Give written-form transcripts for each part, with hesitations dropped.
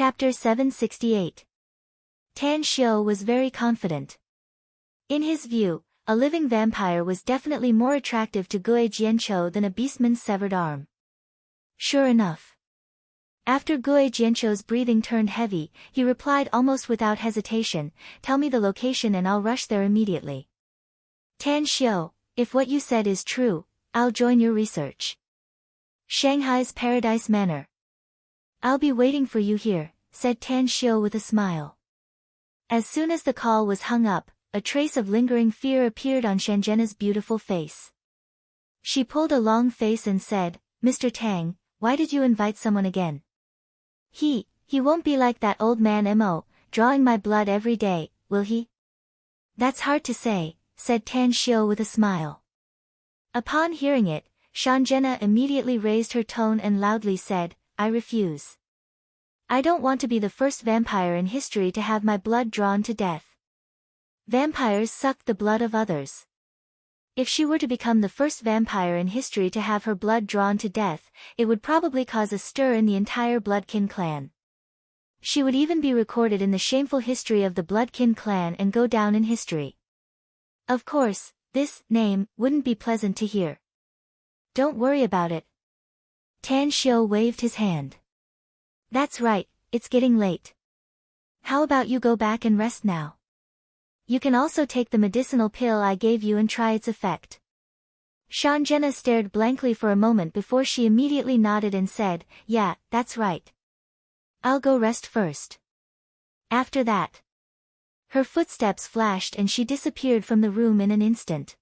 Chapter 768. Tan Xiu was very confident. In his view, a living vampire was definitely more attractive to Gui Jianqiu than a beastman's severed arm. Sure enough. After Gui Jianqiu's breathing turned heavy, he replied almost without hesitation, "Tell me the location and I'll rush there immediately." "Tan Xiu, if what you said is true, I'll join your research. Shanghai's Paradise Manor. I'll be waiting for you here," said Tan Xiu with a smile. As soon as the call was hung up, a trace of lingering fear appeared on Shangjena's beautiful face. She pulled a long face and said, "Mr. Tang, why did you invite someone again? He won't be like that old man Mo, drawing my blood every day, will he?" "That's hard to say," said Tan Xiu with a smile. Upon hearing it, Shangjena immediately raised her tone and loudly said, "I refuse. I don't want to be the first vampire in history to have my blood drawn to death. Vampires suck the blood of others. If she were to become the first vampire in history to have her blood drawn to death, it would probably cause a stir in the entire Bloodkin clan. She would even be recorded in the shameful history of the Bloodkin clan and go down in history. Of course, this name wouldn't be pleasant to hear. Don't worry about it." Tan Xiu waved his hand. "That's right, it's getting late. How about you go back and rest now? You can also take the medicinal pill I gave you and try its effect." Shangjena stared blankly for a moment before she immediately nodded and said, "Yeah, that's right. I'll go rest first." After that, her footsteps flashed and she disappeared from the room in an instant.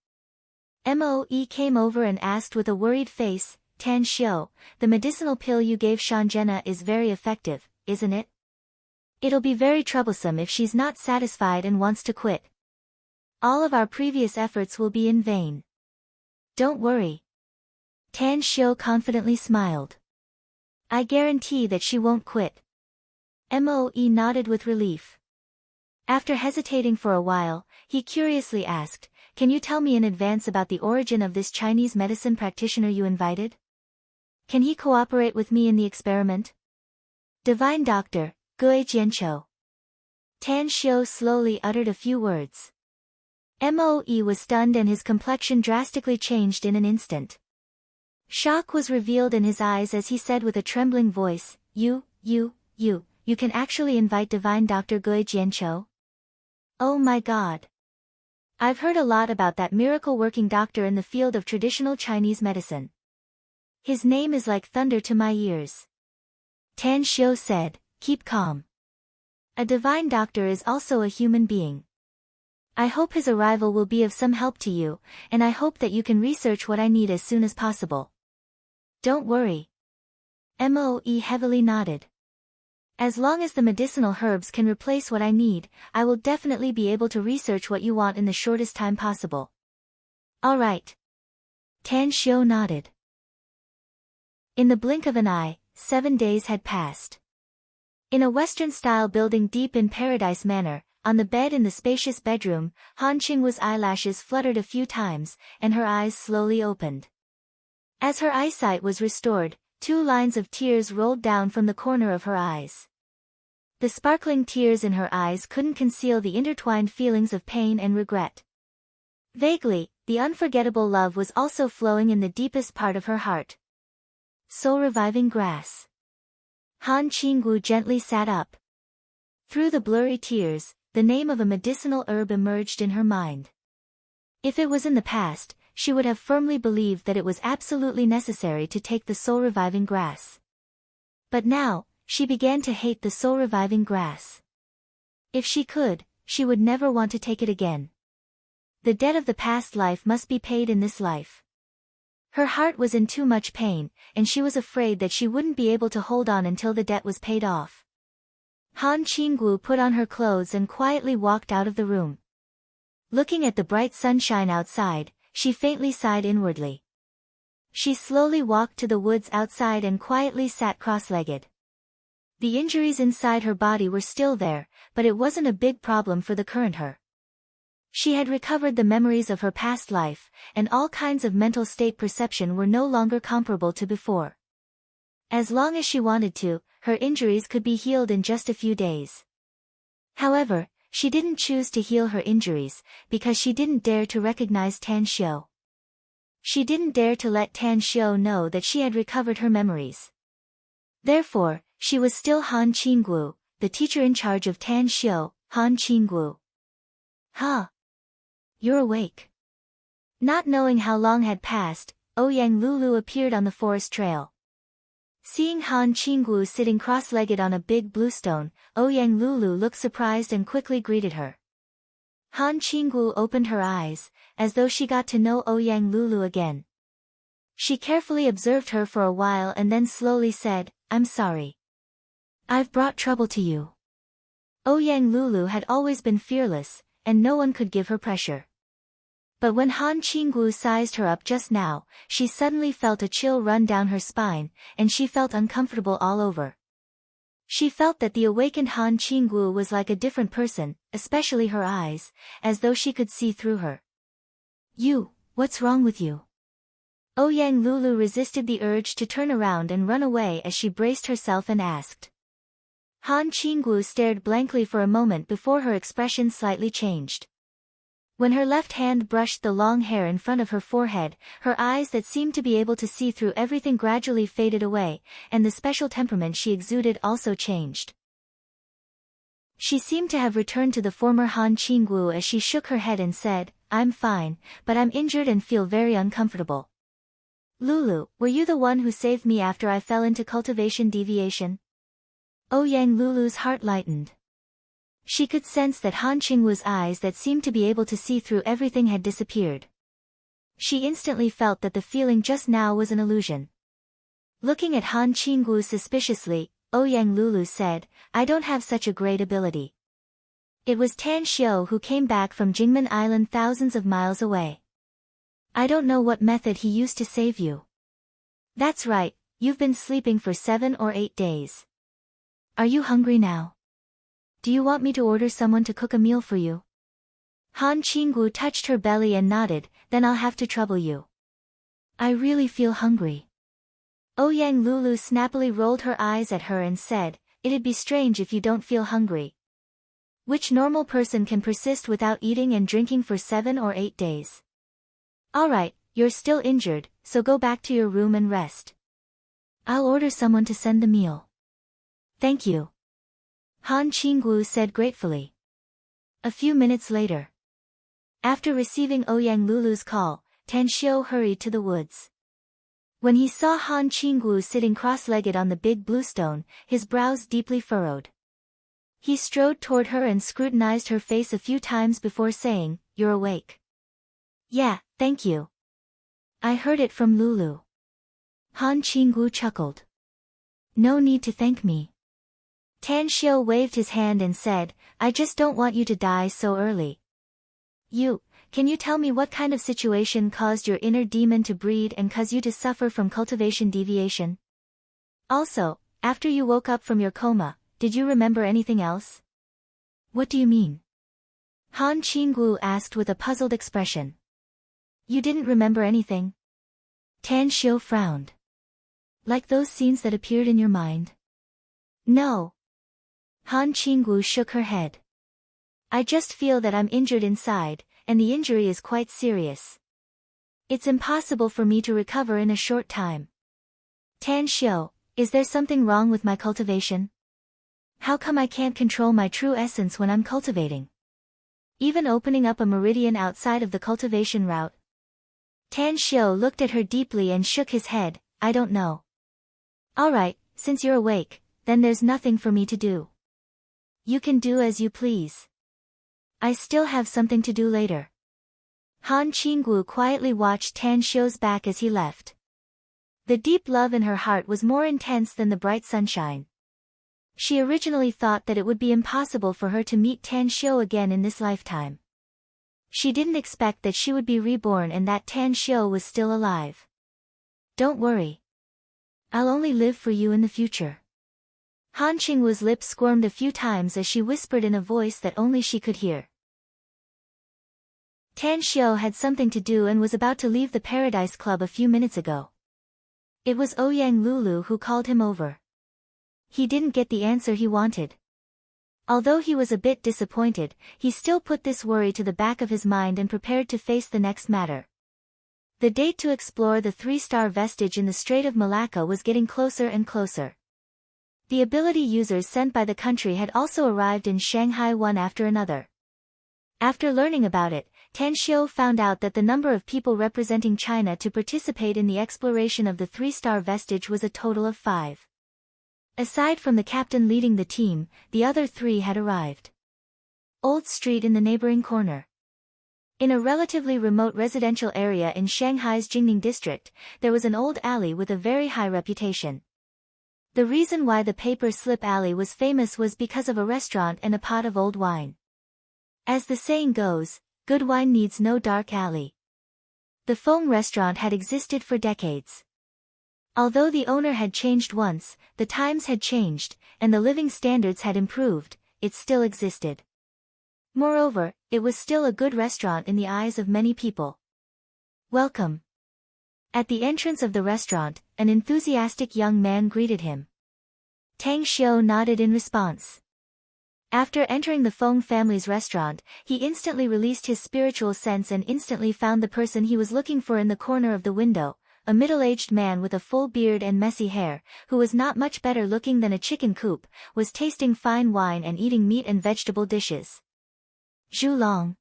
Moe came over and asked with a worried face, "Tan Xiu, the medicinal pill you gave Shangjena is very effective, isn't it? It'll be very troublesome if she's not satisfied and wants to quit. All of our previous efforts will be in vain." "Don't worry." Tan Xiu confidently smiled. "I guarantee that she won't quit." Moe nodded with relief. After hesitating for a while, he curiously asked, "Can you tell me in advance about the origin of this Chinese medicine practitioner you invited? Can he cooperate with me in the experiment?" "Divine Doctor, Gui Jianqiu." Tan Xiu slowly uttered a few words. Moe was stunned and his complexion drastically changed in an instant. Shock was revealed in his eyes as he said with a trembling voice, You can actually invite Divine Doctor Gui Jianqiu? Oh my God. I've heard a lot about that miracle-working doctor in the field of traditional Chinese medicine. His name is like thunder to my ears." Tan Xiu said, "Keep calm. A divine doctor is also a human being. I hope his arrival will be of some help to you, and I hope that you can research what I need as soon as possible." "Don't worry." Moe heavily nodded. "As long as the medicinal herbs can replace what I need, I will definitely be able to research what you want in the shortest time possible." "All right." Tan Xiu nodded. In the blink of an eye, 7 days had passed. In a Western-style building deep in Paradise Manor, on the bed in the spacious bedroom, Han Qingwu's eyelashes fluttered a few times, and her eyes slowly opened. As her eyesight was restored, 2 lines of tears rolled down from the corner of her eyes. The sparkling tears in her eyes couldn't conceal the intertwined feelings of pain and regret. Vaguely, the unforgettable love was also flowing in the deepest part of her heart. Soul-reviving grass. Han Qingwu gently sat up. Through the blurry tears, the name of a medicinal herb emerged in her mind. If it was in the past, she would have firmly believed that it was absolutely necessary to take the soul-reviving grass. But now, she began to hate the soul-reviving grass. If she could, she would never want to take it again. The debt of the past life must be paid in this life. Her heart was in too much pain, and she was afraid that she wouldn't be able to hold on until the debt was paid off. Han Qingwu put on her clothes and quietly walked out of the room. Looking at the bright sunshine outside, she faintly sighed inwardly. She slowly walked to the woods outside and quietly sat cross-legged. The injuries inside her body were still there, but it wasn't a big problem for the current her. She had recovered the memories of her past life, and all kinds of mental state perception were no longer comparable to before. As long as she wanted to, her injuries could be healed in just a few days. However, she didn't choose to heal her injuries, because she didn't dare to recognize Tan Xiu. She didn't dare to let Tan Xiu know that she had recovered her memories. Therefore, she was still Han Qinggu, the teacher in charge of Tan Xiu, Han Qinggu. Ha! You're awake. Not knowing how long had passed, Ouyang Lulu appeared on the forest trail. Seeing Han Qinggu sitting cross-legged on a big blue stone, Ouyang Lulu looked surprised and quickly greeted her. Han Qinggu opened her eyes, as though she got to know Ouyang Lulu again. She carefully observed her for a while and then slowly said, "I'm sorry. I've brought trouble to you." Ouyang Lulu had always been fearless, and no one could give her pressure. But when Han Qinggu sized her up just now, she suddenly felt a chill run down her spine, and she felt uncomfortable all over. She felt that the awakened Han Qinggu was like a different person, especially her eyes, as though she could see through her. What's wrong with you?" Ouyang Lulu resisted the urge to turn around and run away as she braced herself and asked. Han Qinggu stared blankly for a moment before her expression slightly changed. When her left hand brushed the long hair in front of her forehead, her eyes that seemed to be able to see through everything gradually faded away, and the special temperament she exuded also changed. She seemed to have returned to the former Han Qinggu as she shook her head and said, "I'm fine, but I'm injured and feel very uncomfortable." "Lulu, were you the one who saved me after I fell into cultivation deviation?" Ouyang Lulu's heart lightened. She could sense that Han Qinggu's eyes that seemed to be able to see through everything had disappeared. She instantly felt that the feeling just now was an illusion. Looking at Han Qinggu suspiciously, Ouyang Lulu said, "I don't have such a great ability. It was Tan Xiu who came back from Jingmen Island thousands of miles away. I don't know what method he used to save you." "That's right, you've been sleeping for 7 or 8 days. Are you hungry now? Do you want me to order someone to cook a meal for you?" Han Qinggu touched her belly and nodded, "Then I'll have to trouble you. I really feel hungry." Ouyang Lulu snappily rolled her eyes at her and said, "It'd be strange if you don't feel hungry. Which normal person can persist without eating and drinking for 7 or 8 days? Alright, you're still injured, so go back to your room and rest. I'll order someone to send the meal." "Thank you," Han Qinggu said gratefully. A few minutes later. After receiving Ouyang Lulu's call, Tan Xiu hurried to the woods. When he saw Han Qinggu sitting cross-legged on the big blue stone, his brows deeply furrowed. He strode toward her and scrutinized her face a few times before saying, "You're awake." "Yeah, thank you. I heard it from Lulu." Han Qinggu chuckled. "No need to thank me." Tan Xiu waved his hand and said, "I just don't want you to die so early. Can you tell me what kind of situation caused your inner demon to breed and cause you to suffer from cultivation deviation? Also, after you woke up from your coma, did you remember anything else?" "What do you mean?" Han Qinggu asked with a puzzled expression. "You didn't remember anything?" Tan Xiu frowned. "Like those scenes that appeared in your mind?" "No." Han Qinggu shook her head. "I just feel that I'm injured inside, and the injury is quite serious. It's impossible for me to recover in a short time. Tan Xiu, is there something wrong with my cultivation? How come I can't control my true essence when I'm cultivating? Even opening up a meridian outside of the cultivation route?" Tan Xiu looked at her deeply and shook his head, "I don't know." "Alright, since you're awake, then there's nothing for me to do. You can do as you please. I still have something to do later." Han Qinggu quietly watched Tan Xiu's back as he left. The deep love in her heart was more intense than the bright sunshine. She originally thought that it would be impossible for her to meet Tan Xiu again in this lifetime. She didn't expect that she would be reborn and that Tan Xiu was still alive. "Don't worry. I'll only live for you in the future." Han Qinggu's lips squirmed a few times as she whispered in a voice that only she could hear. Tan Xiu had something to do and was about to leave the Paradise Club a few minutes ago. It was Ouyang Lulu who called him over. He didn't get the answer he wanted. Although he was a bit disappointed, he still put this worry to the back of his mind and prepared to face the next matter. The date to explore the 3-star vestige in the Strait of Malacca was getting closer and closer. The ability users sent by the country had also arrived in Shanghai one after another. After learning about it, Tan Xiu found out that the number of people representing China to participate in the exploration of the 3-star vestige was a total of 5. Aside from the captain leading the team, the other 3 had arrived. Old Street in the neighboring corner. In a relatively remote residential area in Shanghai's Jingning district, there was an old alley with a very high reputation. The reason why the paper slip alley was famous was because of a restaurant and a pot of old wine. As the saying goes, good wine needs no dark alley. The Feng restaurant had existed for decades. Although the owner had changed once, the times had changed, and the living standards had improved, it still existed. Moreover, it was still a good restaurant in the eyes of many people. Welcome. At the entrance of the restaurant, an enthusiastic young man greeted him. Tang Xiu nodded in response. After entering the Feng family's restaurant, he instantly released his spiritual sense and instantly found the person he was looking for in the corner of the window, a middle-aged man with a full beard and messy hair, who was not much better looking than a chicken coop, was tasting fine wine and eating meat and vegetable dishes. Zhu Long.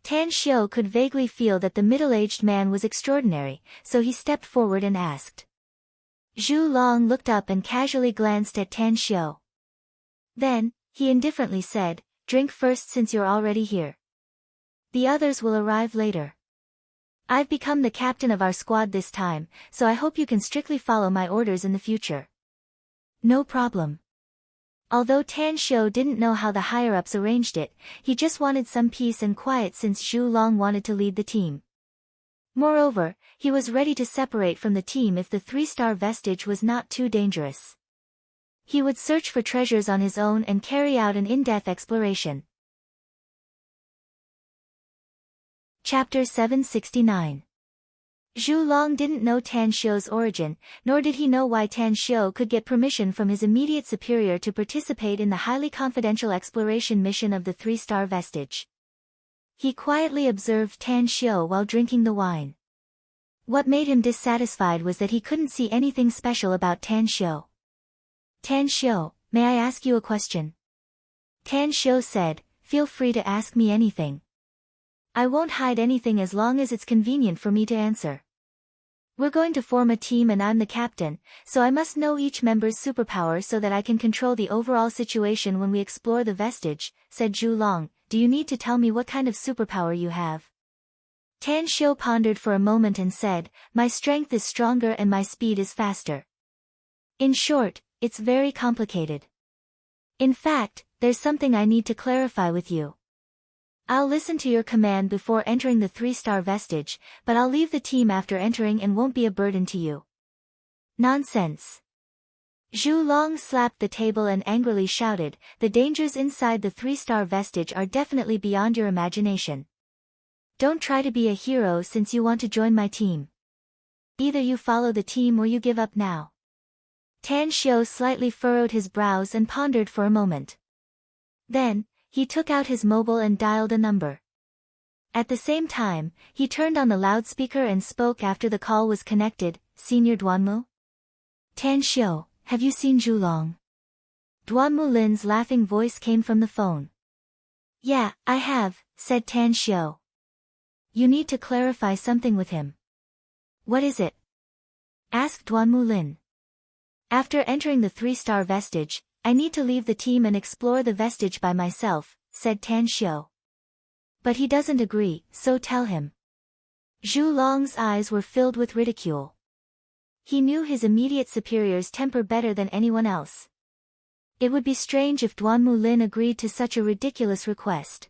Tan Xiu could vaguely feel that the middle-aged man was extraordinary, so he stepped forward and asked. Zhu Long looked up and casually glanced at Tan Xiu. Then, he indifferently said, "Drink first since you're already here. The others will arrive later. I've become the captain of our squad this time, so I hope you can strictly follow my orders in the future." No problem. Although Tan Xiu didn't know how the higher-ups arranged it, he just wanted some peace and quiet since Zhu Long wanted to lead the team. Moreover, he was ready to separate from the team if the 3-star vestige was not too dangerous. He would search for treasures on his own and carry out an in-depth exploration. Chapter 769. Zhu Long didn't know Tan Xiu's origin, nor did he know why Tan Xiu could get permission from his immediate superior to participate in the highly confidential exploration mission of the 3-star vestige. He quietly observed Tan Xiu while drinking the wine. What made him dissatisfied was that he couldn't see anything special about Tan Xiu. "Tan Xiu, may I ask you a question?" Tan Xiu said, "Feel free to ask me anything. I won't hide anything as long as it's convenient for me to answer. We're going to form a team and I'm the captain, so I must know each member's superpower so that I can control the overall situation when we explore the vestige," said Zhu Long. "Do you need to tell me what kind of superpower you have?" Tan Xiu pondered for a moment and said, "My strength is stronger and my speed is faster. In short, it's very complicated. In fact, there's something I need to clarify with you. I'll listen to your command before entering the 3-star vestige, but I'll leave the team after entering and won't be a burden to you." "Nonsense." Zhu Long slapped the table and angrily shouted, "The dangers inside the 3-star vestige are definitely beyond your imagination. Don't try to be a hero since you want to join my team. Either you follow the team or you give up now." Tan Xiu slightly furrowed his brows and pondered for a moment. Then, he took out his mobile and dialed a number. At the same time, he turned on the loudspeaker and spoke after the call was connected, "Senior Duanmu?" "Tan Xiu, have you seen Zhu Long?" Duanmu Lin's laughing voice came from the phone. "Yeah, I have," said Tan Xiu. "You need to clarify something with him." "What is it?" asked Duanmu Lin. "After entering the 3-star vestige, I need to leave the team and explore the vestige by myself," said Tan Xiu. "But he doesn't agree, so tell him." Zhu Long's eyes were filled with ridicule. He knew his immediate superior's temper better than anyone else. It would be strange if Duanmu Lin agreed to such a ridiculous request.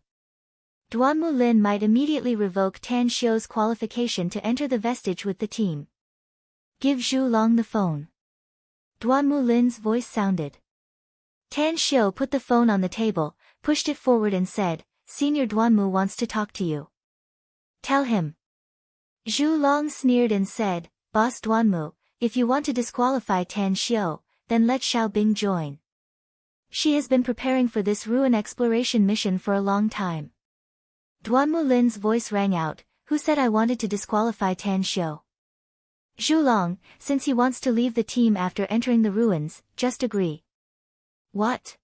Duanmu Lin might immediately revoke Tan Xiu's qualification to enter the vestige with the team. "Give Zhu Long the phone." Duanmu Lin's voice sounded. Tan Xiu put the phone on the table, pushed it forward and said, "Senior Duanmu wants to talk to you." "Tell him." Zhu Long sneered and said, "Boss Duanmu, if you want to disqualify Tan Xiu, then let Xiao Bing join. She has been preparing for this ruin exploration mission for a long time. Duan Mulin's voice rang out, who said I wanted to disqualify Tan Xiu? Zhu Long, since he wants to leave the team after entering the ruins, just agree. What?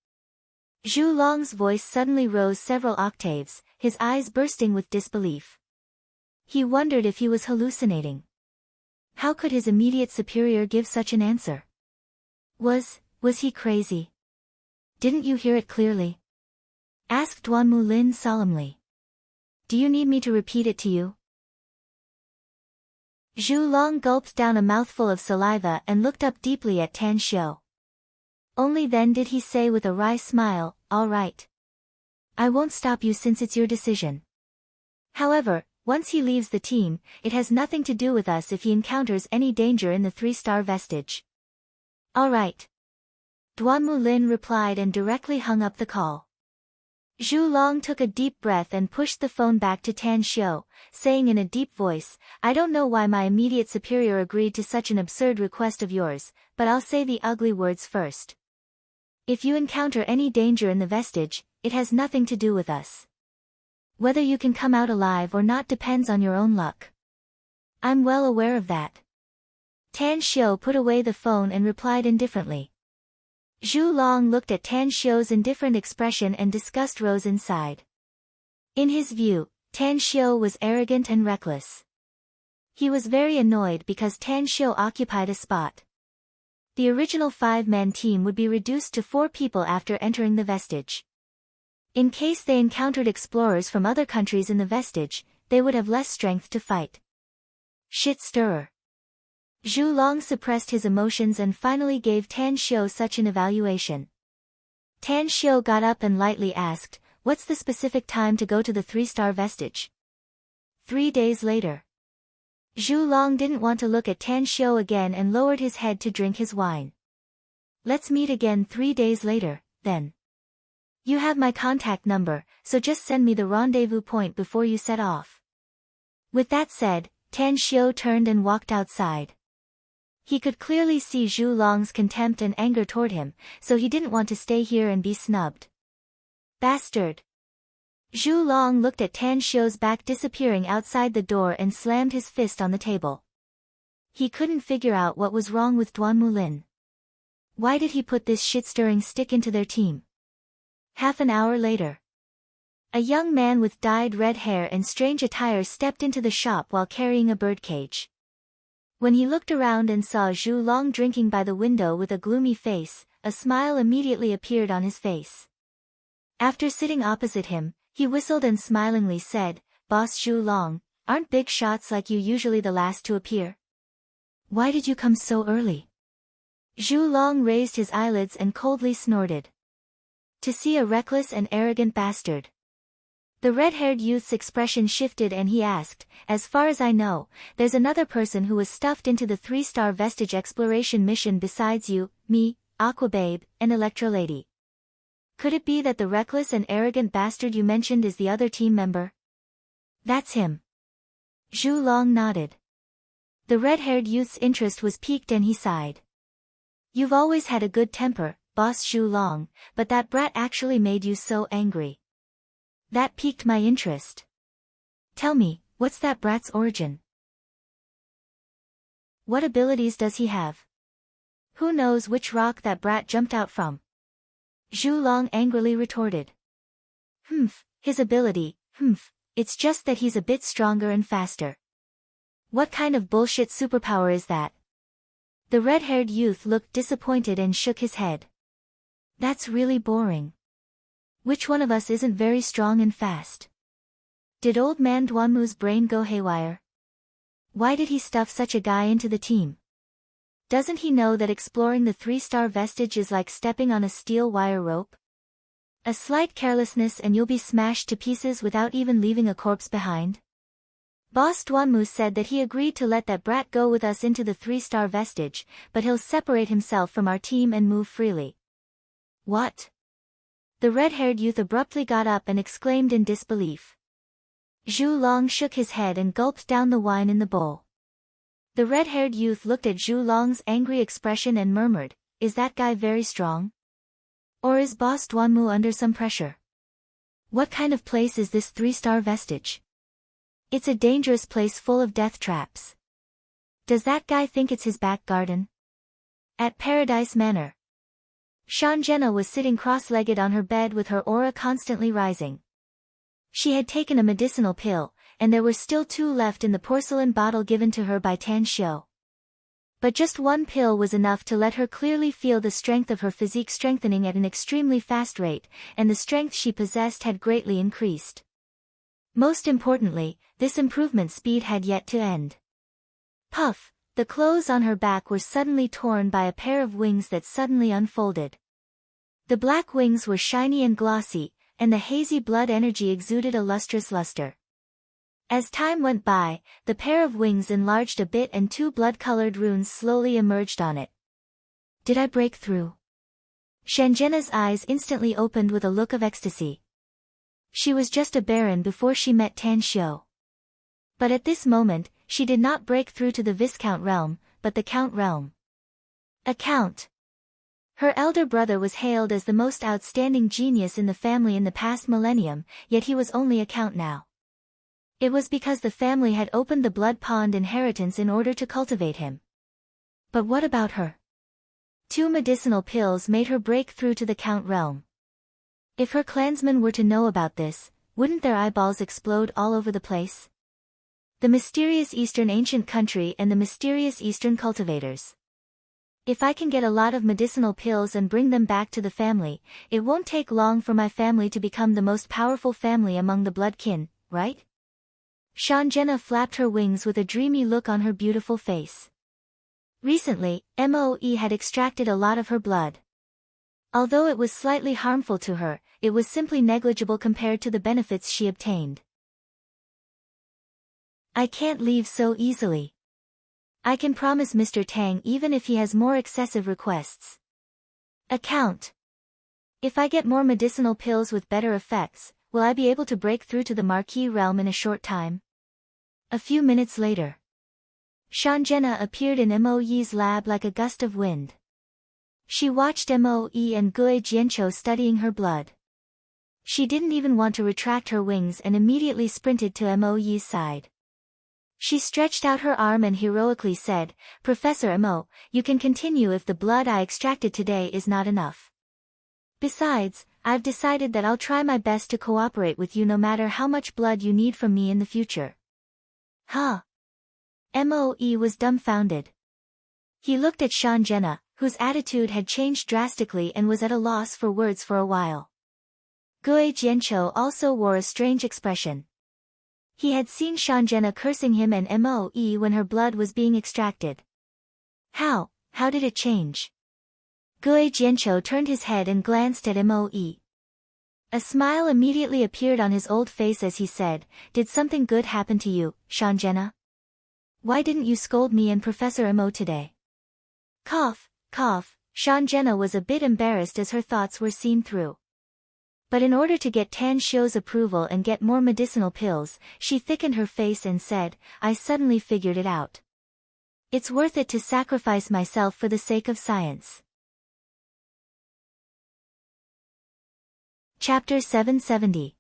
Zhu Long's voice suddenly rose several octaves, his eyes bursting with disbelief. He wondered if he was hallucinating. How could his immediate superior give such an answer? Was he crazy? Didn't you hear it clearly? Asked Duan Mulin solemnly. Do you need me to repeat it to you? Zhu Long gulped down a mouthful of saliva and looked up deeply at Tan Xiu. Only then did he say with a wry smile, all right. I won't stop you since it's your decision. However, once he leaves the team, it has nothing to do with us if he encounters any danger in the 3-star vestige. All right. Duan Mulin replied and directly hung up the call. Zhu Long took a deep breath and pushed the phone back to Tan Xiu, saying in a deep voice, I don't know why my immediate superior agreed to such an absurd request of yours, but I'll say the ugly words first. If you encounter any danger in the vestige, it has nothing to do with us. Whether you can come out alive or not depends on your own luck. I'm well aware of that. Tan Xiu put away the phone and replied indifferently. Zhu Long looked at Tan Xiu's indifferent expression and disgust rose inside. In his view, Tan Xiu was arrogant and reckless. He was very annoyed because Tan Xiu occupied a spot. The original 5-man team would be reduced to 4 people after entering the vestige. In case they encountered explorers from other countries in the vestige, they would have less strength to fight. Shit stirrer. Zhu Long suppressed his emotions and finally gave Tan Xiu such an evaluation. Tan Xiu got up and lightly asked, what's the specific time to go to the 3-star vestige? 3 days later. Zhu Long didn't want to look at Tan Xiu again and lowered his head to drink his wine. Let's meet again 3 days later, then. You have my contact number, so just send me the rendezvous point before you set off. With that said, Tan Xiu turned and walked outside. He could clearly see Zhu Long's contempt and anger toward him, so he didn't want to stay here and be snubbed. Bastard! Zhu Long looked at Tan Xiu's back disappearing outside the door and slammed his fist on the table. He couldn't figure out what was wrong with Duan Mulin. Why did he put this shit-stirring stick into their team? Half an hour later. A young man with dyed red hair and strange attire stepped into the shop while carrying a birdcage. When he looked around and saw Zhu Long drinking by the window with a gloomy face, a smile immediately appeared on his face. After sitting opposite him, he whistled and smilingly said, Boss Zhu Long, aren't big shots like you usually the last to appear? Why did you come so early? Zhu Long raised his eyelids and coldly snorted. To see a reckless and arrogant bastard. The red-haired youth's expression shifted and he asked, as far as I know, there's another person who was stuffed into the 3-star vestige exploration mission besides you, me, Aquababe, and Electrolady. Could it be that the reckless and arrogant bastard you mentioned is the other team member? That's him. Zhu Long nodded. The red-haired youth's interest was piqued and he sighed. You've always had a good temper, Boss Zhu Long, but that brat actually made you so angry. That piqued my interest. Tell me, what's that brat's origin? What abilities does he have? Who knows which rock that brat jumped out from? Zhu Long angrily retorted. His ability, it's just that he's a bit stronger and faster. What kind of bullshit superpower is that? The red-haired youth looked disappointed and shook his head. That's really boring. Which one of us isn't very strong and fast? Did old man Duanmu's brain go haywire? Why did he stuff such a guy into the team? Doesn't he know that exploring the 3-star vestige is like stepping on a steel wire rope? A slight carelessness and you'll be smashed to pieces without even leaving a corpse behind? Boss Duanmu said that he agreed to let that brat go with us into the 3-star vestige, but he'll separate himself from our team and move freely. What? The red-haired youth abruptly got up and exclaimed in disbelief. Zhu Long shook his head and gulped down the wine in the bowl. The red-haired youth looked at Zhu Long's angry expression and murmured, "Is that guy very strong? Or is Boss Duanmu under some pressure? What kind of place is this 3-star vestige? It's a dangerous place full of death traps. Does that guy think it's his back garden?" At Paradise Manor, Shanjena was sitting cross-legged on her bed with her aura constantly rising. She had taken a medicinal pill, and there were still 2 left in the porcelain bottle given to her by Tan Xiu. But just 1 pill was enough to let her clearly feel the strength of her physique strengthening at an extremely fast rate, and the strength she possessed had greatly increased. Most importantly, this improvement speed had yet to end. Puff! The clothes on her back were suddenly torn by a pair of wings that suddenly unfolded. The black wings were shiny and glossy, and the hazy blood energy exuded a lustrous luster. As time went by, the pair of wings enlarged a bit and 2 blood-colored runes slowly emerged on it. Did I break through? Shanjena's eyes instantly opened with a look of ecstasy. She was just a baron before she met Tan Xiu. But at this moment, she did not break through to the Viscount realm, but the Count realm. A count. Her elder brother was hailed as the most outstanding genius in the family in the past millennium, yet he was only a count now. It was because the family had opened the blood pond inheritance in order to cultivate him. But what about her? 2 medicinal pills made her break through to the Count realm. If her clansmen were to know about this, wouldn't their eyeballs explode all over the place? The mysterious Eastern ancient country and the mysterious Eastern cultivators. If I can get a lot of medicinal pills and bring them back to the family, it won't take long for my family to become the most powerful family among the blood kin, right? Shanjena flapped her wings with a dreamy look on her beautiful face. Recently, Moe had extracted a lot of her blood. Although it was slightly harmful to her, it was simply negligible compared to the benefits she obtained. I can't leave so easily. I can promise Mr. Tang even if he has more excessive requests. Account. If I get more medicinal pills with better effects, will I be able to break through to the Marquis realm in a short time? A few minutes later, Shanjena appeared in Moe's lab like a gust of wind. She watched Moe and Gui Jianqiu studying her blood. She didn't even want to retract her wings and immediately sprinted to Moe's side. She stretched out her arm and heroically said, "Professor Mo, you can continue if the blood I extracted today is not enough. Besides, I've decided that I'll try my best to cooperate with you no matter how much blood you need from me in the future." Huh? Moe was dumbfounded. He looked at Shanjena, whose attitude had changed drastically and was at a loss for words for a while. Gui Jianqiu also wore a strange expression. He had seen Shanjena cursing him and Moe when her blood was being extracted. How did it change? Gui Jianqiu turned his head and glanced at Moe. A smile immediately appeared on his old face as he said, "Did something good happen to you, Shanjena? Why didn't you scold me and Professor Mo today?" Cough. Shanjena was a bit embarrassed as her thoughts were seen through. But in order to get Tan Xiu's approval and get more medicinal pills, she thickened her face and said, "I suddenly figured it out. It's worth it to sacrifice myself for the sake of science." Chapter 770.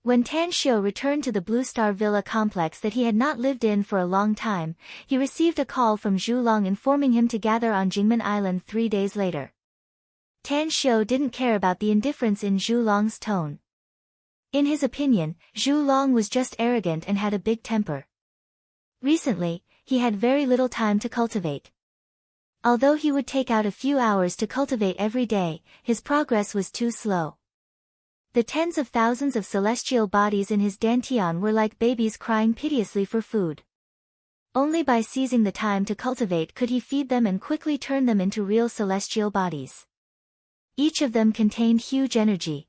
When Tan Xiu returned to the Blue Star Villa complex that he had not lived in for a long time, he received a call from Zhu Long informing him to gather on Jingmen Island 3 days later. Tan Xiu didn't care about the indifference in Zhu Long's tone. In his opinion, Zhu Long was just arrogant and had a big temper. Recently, he had very little time to cultivate. Although he would take out a few hours to cultivate every day, his progress was too slow. The tens of thousands of celestial bodies in his dantian were like babies crying piteously for food. Only by seizing the time to cultivate could he feed them and quickly turn them into real celestial bodies. Each of them contained huge energy.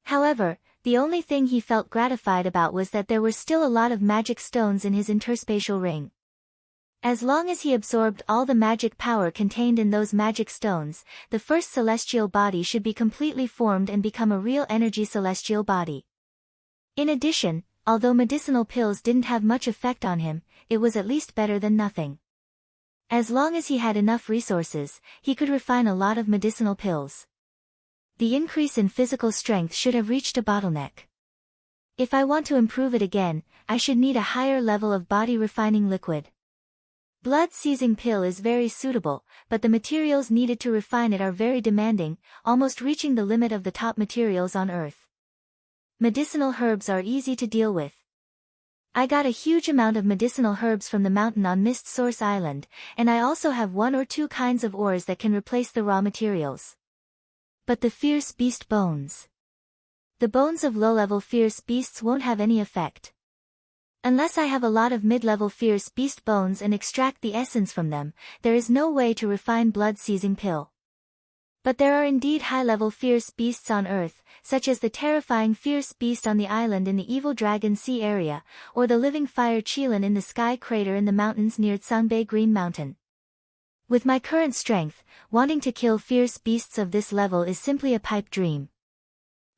However, the only thing he felt gratified about was that there were still a lot of magic stones in his interspatial ring. As long as he absorbed all the magic power contained in those magic stones, the first celestial body should be completely formed and become a real energy celestial body. In addition, although medicinal pills didn't have much effect on him, it was at least better than nothing. As long as he had enough resources, he could refine a lot of medicinal pills. The increase in physical strength should have reached a bottleneck. If I want to improve it again, I should need a higher level of body refining liquid. Blood seizing pill is very suitable, but the materials needed to refine it are very demanding, almost reaching the limit of the top materials on Earth. Medicinal herbs are easy to deal with. I got a huge amount of medicinal herbs from the mountain on Mist Source Island, and I also have 1 or 2 kinds of ores that can replace the raw materials. But the fierce beast bones. The bones of low-level fierce beasts won't have any effect. Unless I have a lot of mid-level fierce beast bones and extract the essence from them, there is no way to refine blood-seizing pill. But there are indeed high-level fierce beasts on Earth, such as the terrifying fierce beast on the island in the Evil Dragon Sea area, or the living fire Qilin in the sky crater in the mountains near Tsangbei Green Mountain. With my current strength, wanting to kill fierce beasts of this level is simply a pipe dream.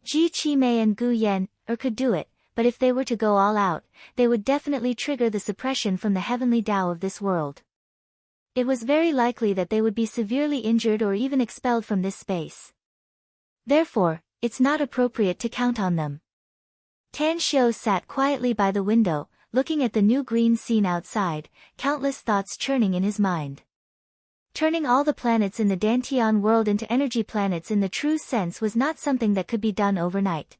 Ji Qimei and Gu Yan could do it, but if they were to go all out, they would definitely trigger the suppression from the heavenly Tao of this world. It was very likely that they would be severely injured or even expelled from this space. Therefore, it's not appropriate to count on them. Tan Xiu sat quietly by the window, looking at the new green scene outside, countless thoughts churning in his mind. Turning all the planets in the Dantian world into energy planets in the true sense was not something that could be done overnight.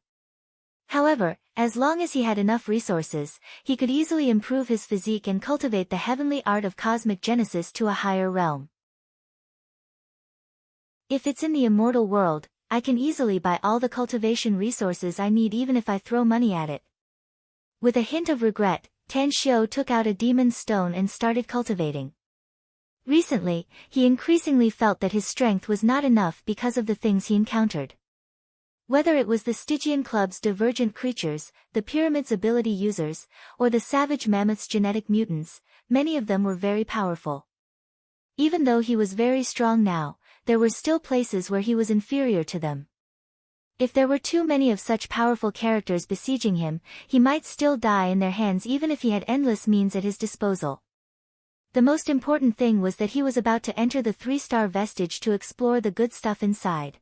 However, as long as he had enough resources, he could easily improve his physique and cultivate the heavenly art of cosmic genesis to a higher realm. If it's in the immortal world, I can easily buy all the cultivation resources I need even if I throw money at it. With a hint of regret, Tan Xiu took out a demon stone and started cultivating. Recently, he increasingly felt that his strength was not enough because of the things he encountered. Whether it was the Stygian Club's divergent creatures, the Pyramid's ability users, or the savage mammoth's genetic mutants, many of them were very powerful. Even though he was very strong now, there were still places where he was inferior to them. If there were too many of such powerful characters besieging him, he might still die in their hands even if he had endless means at his disposal. The most important thing was that he was about to enter the 3-star vestige to explore the good stuff inside.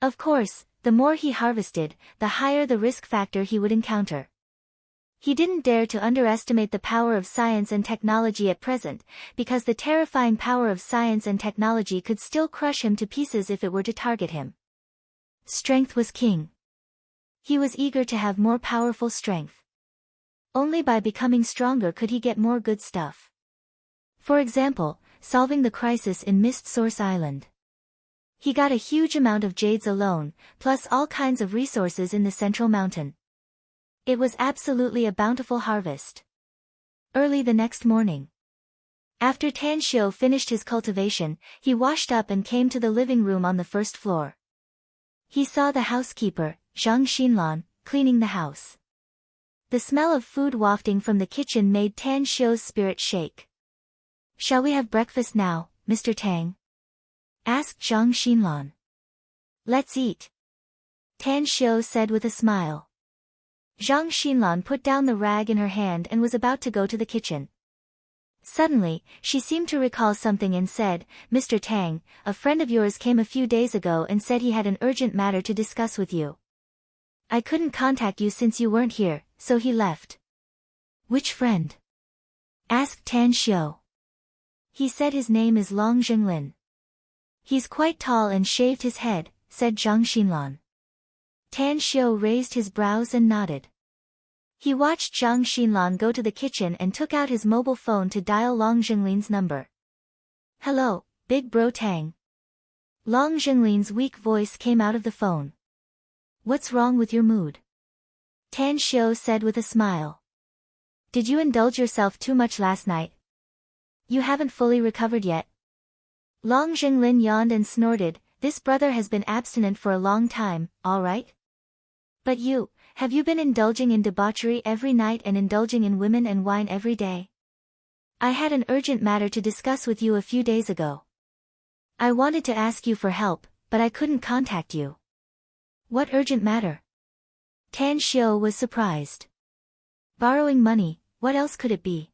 Of course, the more he harvested, the higher the risk factor he would encounter. He didn't dare to underestimate the power of science and technology at present, because the terrifying power of science and technology could still crush him to pieces if it were to target him. Strength was king. He was eager to have more powerful strength. Only by becoming stronger could he get more good stuff. For example, solving the crisis in Mist Source Island. He got a huge amount of jades alone, plus all kinds of resources in the central mountain. It was absolutely a bountiful harvest. Early the next morning, after Tan Xiu finished his cultivation, he washed up and came to the living room on the first floor. He saw the housekeeper, Zhang Xinlan, cleaning the house. The smell of food wafting from the kitchen made Tan Xiu's spirit shake. "Shall we have breakfast now, Mr. Tang?" asked Zhang Xinlan. "Let's eat," Tan Xiu said with a smile. Zhang Xinlan put down the rag in her hand and was about to go to the kitchen. Suddenly, she seemed to recall something and said, "Mr. Tang, a friend of yours came a few days ago and said he had an urgent matter to discuss with you. I couldn't contact you since you weren't here, so he left." "Which friend?" asked Tan Xiu. "He said his name is Long Zhenglin. He's quite tall and shaved his head," said Zhang Xinlan. Tan Xiu raised his brows and nodded. He watched Zhang Xinlan go to the kitchen and took out his mobile phone to dial Long Zhenglin's number. "Hello, Big Bro Tang." Long Zhenglin's weak voice came out of the phone. "What's wrong with your mood?" Tan Xiu said with a smile. "Did you indulge yourself too much last night? You haven't fully recovered yet?" Long Zhenglin yawned and snorted. "This brother has been abstinent for a long time, all right? But have you been indulging in debauchery every night and indulging in women and wine every day? I had an urgent matter to discuss with you a few days ago. I wanted to ask you for help, but I couldn't contact you." "What urgent matter?" Tan Xiu was surprised. Borrowing money, what else could it be?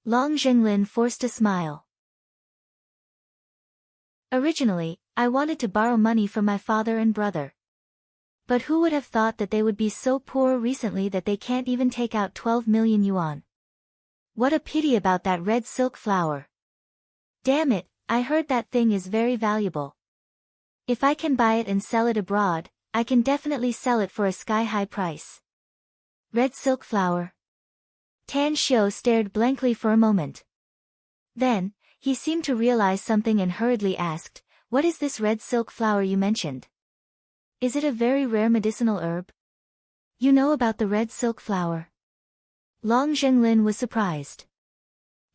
Long Zhenglin forced a smile. Originally, I wanted to borrow money from my father and brother. But who would have thought that they would be so poor recently that they can't even take out 12 million yuan? What a pity about that red silk flower. Damn it, I heard that thing is very valuable. If I can buy it and sell it abroad, I can definitely sell it for a sky-high price. Red silk flower. Tan Xiu stared blankly for a moment. Then, he seemed to realize something and hurriedly asked, "What is this red silk flower you mentioned? Is it a very rare medicinal herb?" "You know about the red silk flower?" Long Zhenglin was surprised.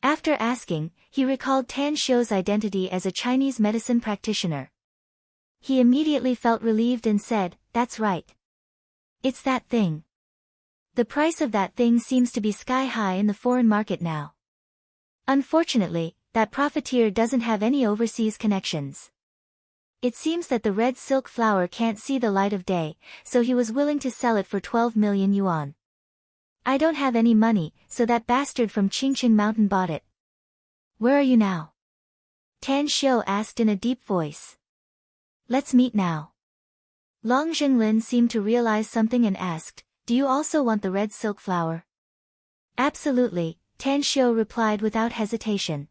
After asking, he recalled Tan Xiu's identity as a Chinese medicine practitioner. He immediately felt relieved and said, "That's right. It's that thing. The price of that thing seems to be sky-high in the foreign market now. Unfortunately, that profiteer doesn't have any overseas connections. It seems that the red silk flower can't see the light of day, so he was willing to sell it for 12 million yuan. I don't have any money, so that bastard from Qingqing Mountain bought it." "Where are you now?" Tan Xiu asked in a deep voice. "Let's meet now." Long Zhenglin seemed to realize something and asked, "Do you also want the red silk flower?" "Absolutely," Tan Xiu replied without hesitation.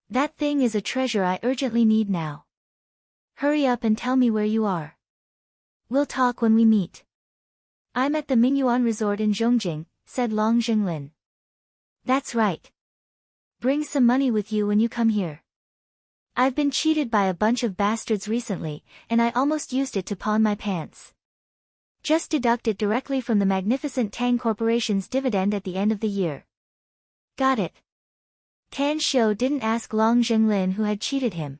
"That thing is a treasure I urgently need now. Hurry up and tell me where you are. We'll talk when we meet." "I'm at the Mingyuan Resort in Zhongjing," said Long Zhenglin. "That's right. Bring some money with you when you come here. I've been cheated by a bunch of bastards recently, and I almost used it to pawn my pants. Just deduct it directly from the magnificent Tang Corporation's dividend at the end of the year." "Got it." Tan Xiu didn't ask Long Zhenglin who had cheated him.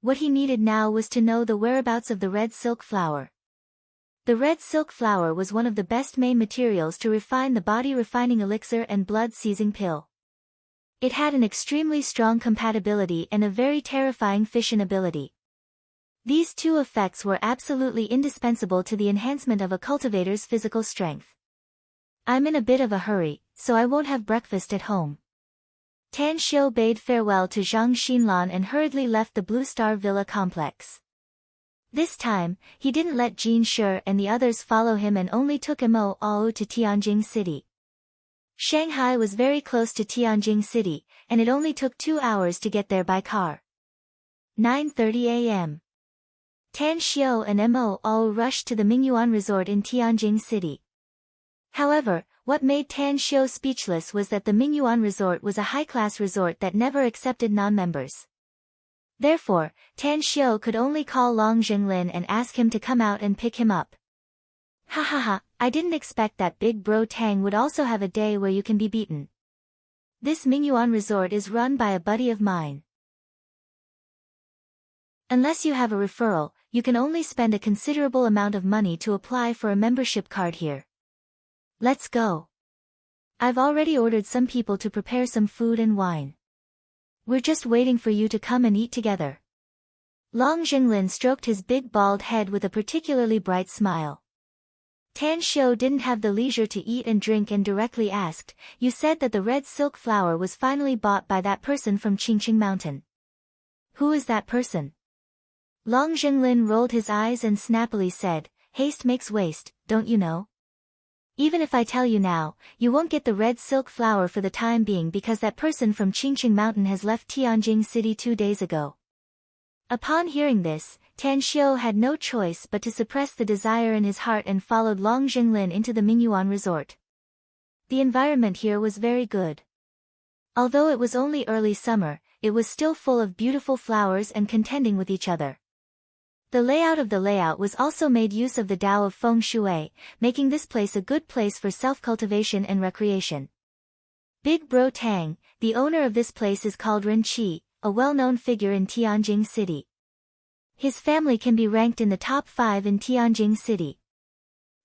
What he needed now was to know the whereabouts of the red silk flower. The red silk flower was one of the best main materials to refine the body refining elixir and blood seizing pill. It had an extremely strong compatibility and a very terrifying fission ability. These two effects were absolutely indispensable to the enhancement of a cultivator's physical strength. "I'm in a bit of a hurry, so I won't have breakfast at home." Tan Xiu bade farewell to Zhang Xinlan and hurriedly left the Blue Star Villa complex. This time, he didn't let Jin Shi and the others follow him and only took Mo Ao to Tianjin City. Shanghai was very close to Tianjin City, and it only took 2 hours to get there by car. 9:30 a.m. Tan Xiu and Mo Ao rushed to the Mingyuan Resort in Tianjin City. However, what made Tan Xiu speechless was that the Mingyuan Resort was a high-class resort that never accepted non-members. Therefore, Tan Xiu could only call Long Zhenglin and ask him to come out and pick him up. "Ha ha ha, I didn't expect that big bro Tang would also have a day where you can be beaten. This Mingyuan Resort is run by a buddy of mine. Unless you have a referral, you can only spend a considerable amount of money to apply for a membership card here. Let's go. I've already ordered some people to prepare some food and wine. We're just waiting for you to come and eat together." Long Zhenglin stroked his big bald head with a particularly bright smile. Tan Xiu didn't have the leisure to eat and drink and directly asked, "You said that the red silk flower was finally bought by that person from Qingqing Mountain. Who is that person?" Long Zhenglin rolled his eyes and snappily said, "Haste makes waste, don't you know? Even if I tell you now, you won't get the red silk flower for the time being because that person from Qingqing Mountain has left Tianjin City 2 days ago." Upon hearing this, Tan Xiu had no choice but to suppress the desire in his heart and followed Long Zhenglin into the Mingyuan Resort. The environment here was very good. Although it was only early summer, it was still full of beautiful flowers and contending with each other. The layout was also made use of the Tao of Feng Shui, making this place a good place for self-cultivation and recreation. Big Bro Tang, the owner of this place, is called Ren Qi, a well-known figure in Tianjin City. His family can be ranked in the top 5 in Tianjin City.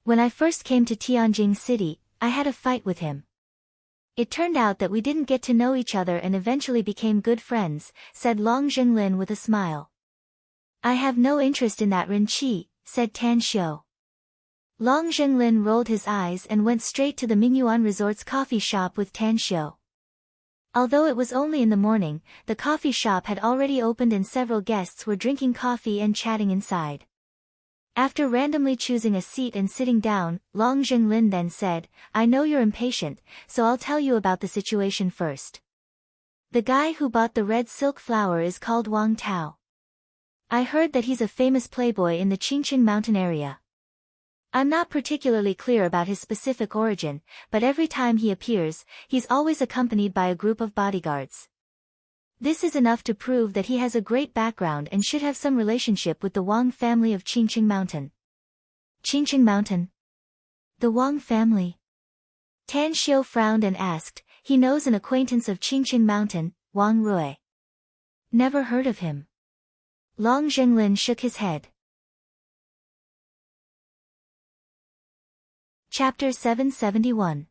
When I first came to Tianjin City, I had a fight with him. It turned out that we didn't get to know each other and eventually became good friends, said Long Zhenglin with a smile. "I have no interest in that Ren Qi," said Tan Xiu. Long Zhenglin rolled his eyes and went straight to the Mingyuan Resort's coffee shop with Tan Xiu. Although it was only in the morning, the coffee shop had already opened and several guests were drinking coffee and chatting inside. After randomly choosing a seat and sitting down, Long Zhenglin then said, "I know you're impatient, so I'll tell you about the situation first. The guy who bought the red silk flower is called Wang Tao. I heard that he's a famous playboy in the Qingqing mountain area. I'm not particularly clear about his specific origin, but every time he appears, he's always accompanied by a group of bodyguards. This is enough to prove that he has a great background and should have some relationship with the Wang family of Qingqing Mountain." Qingqing Mountain? The Wang family? Tan Xiu frowned and asked, "He knows an acquaintance of Qingqing Mountain, Wang Rui." "Never heard of him." Long Zhenglin shook his head. Chapter 771.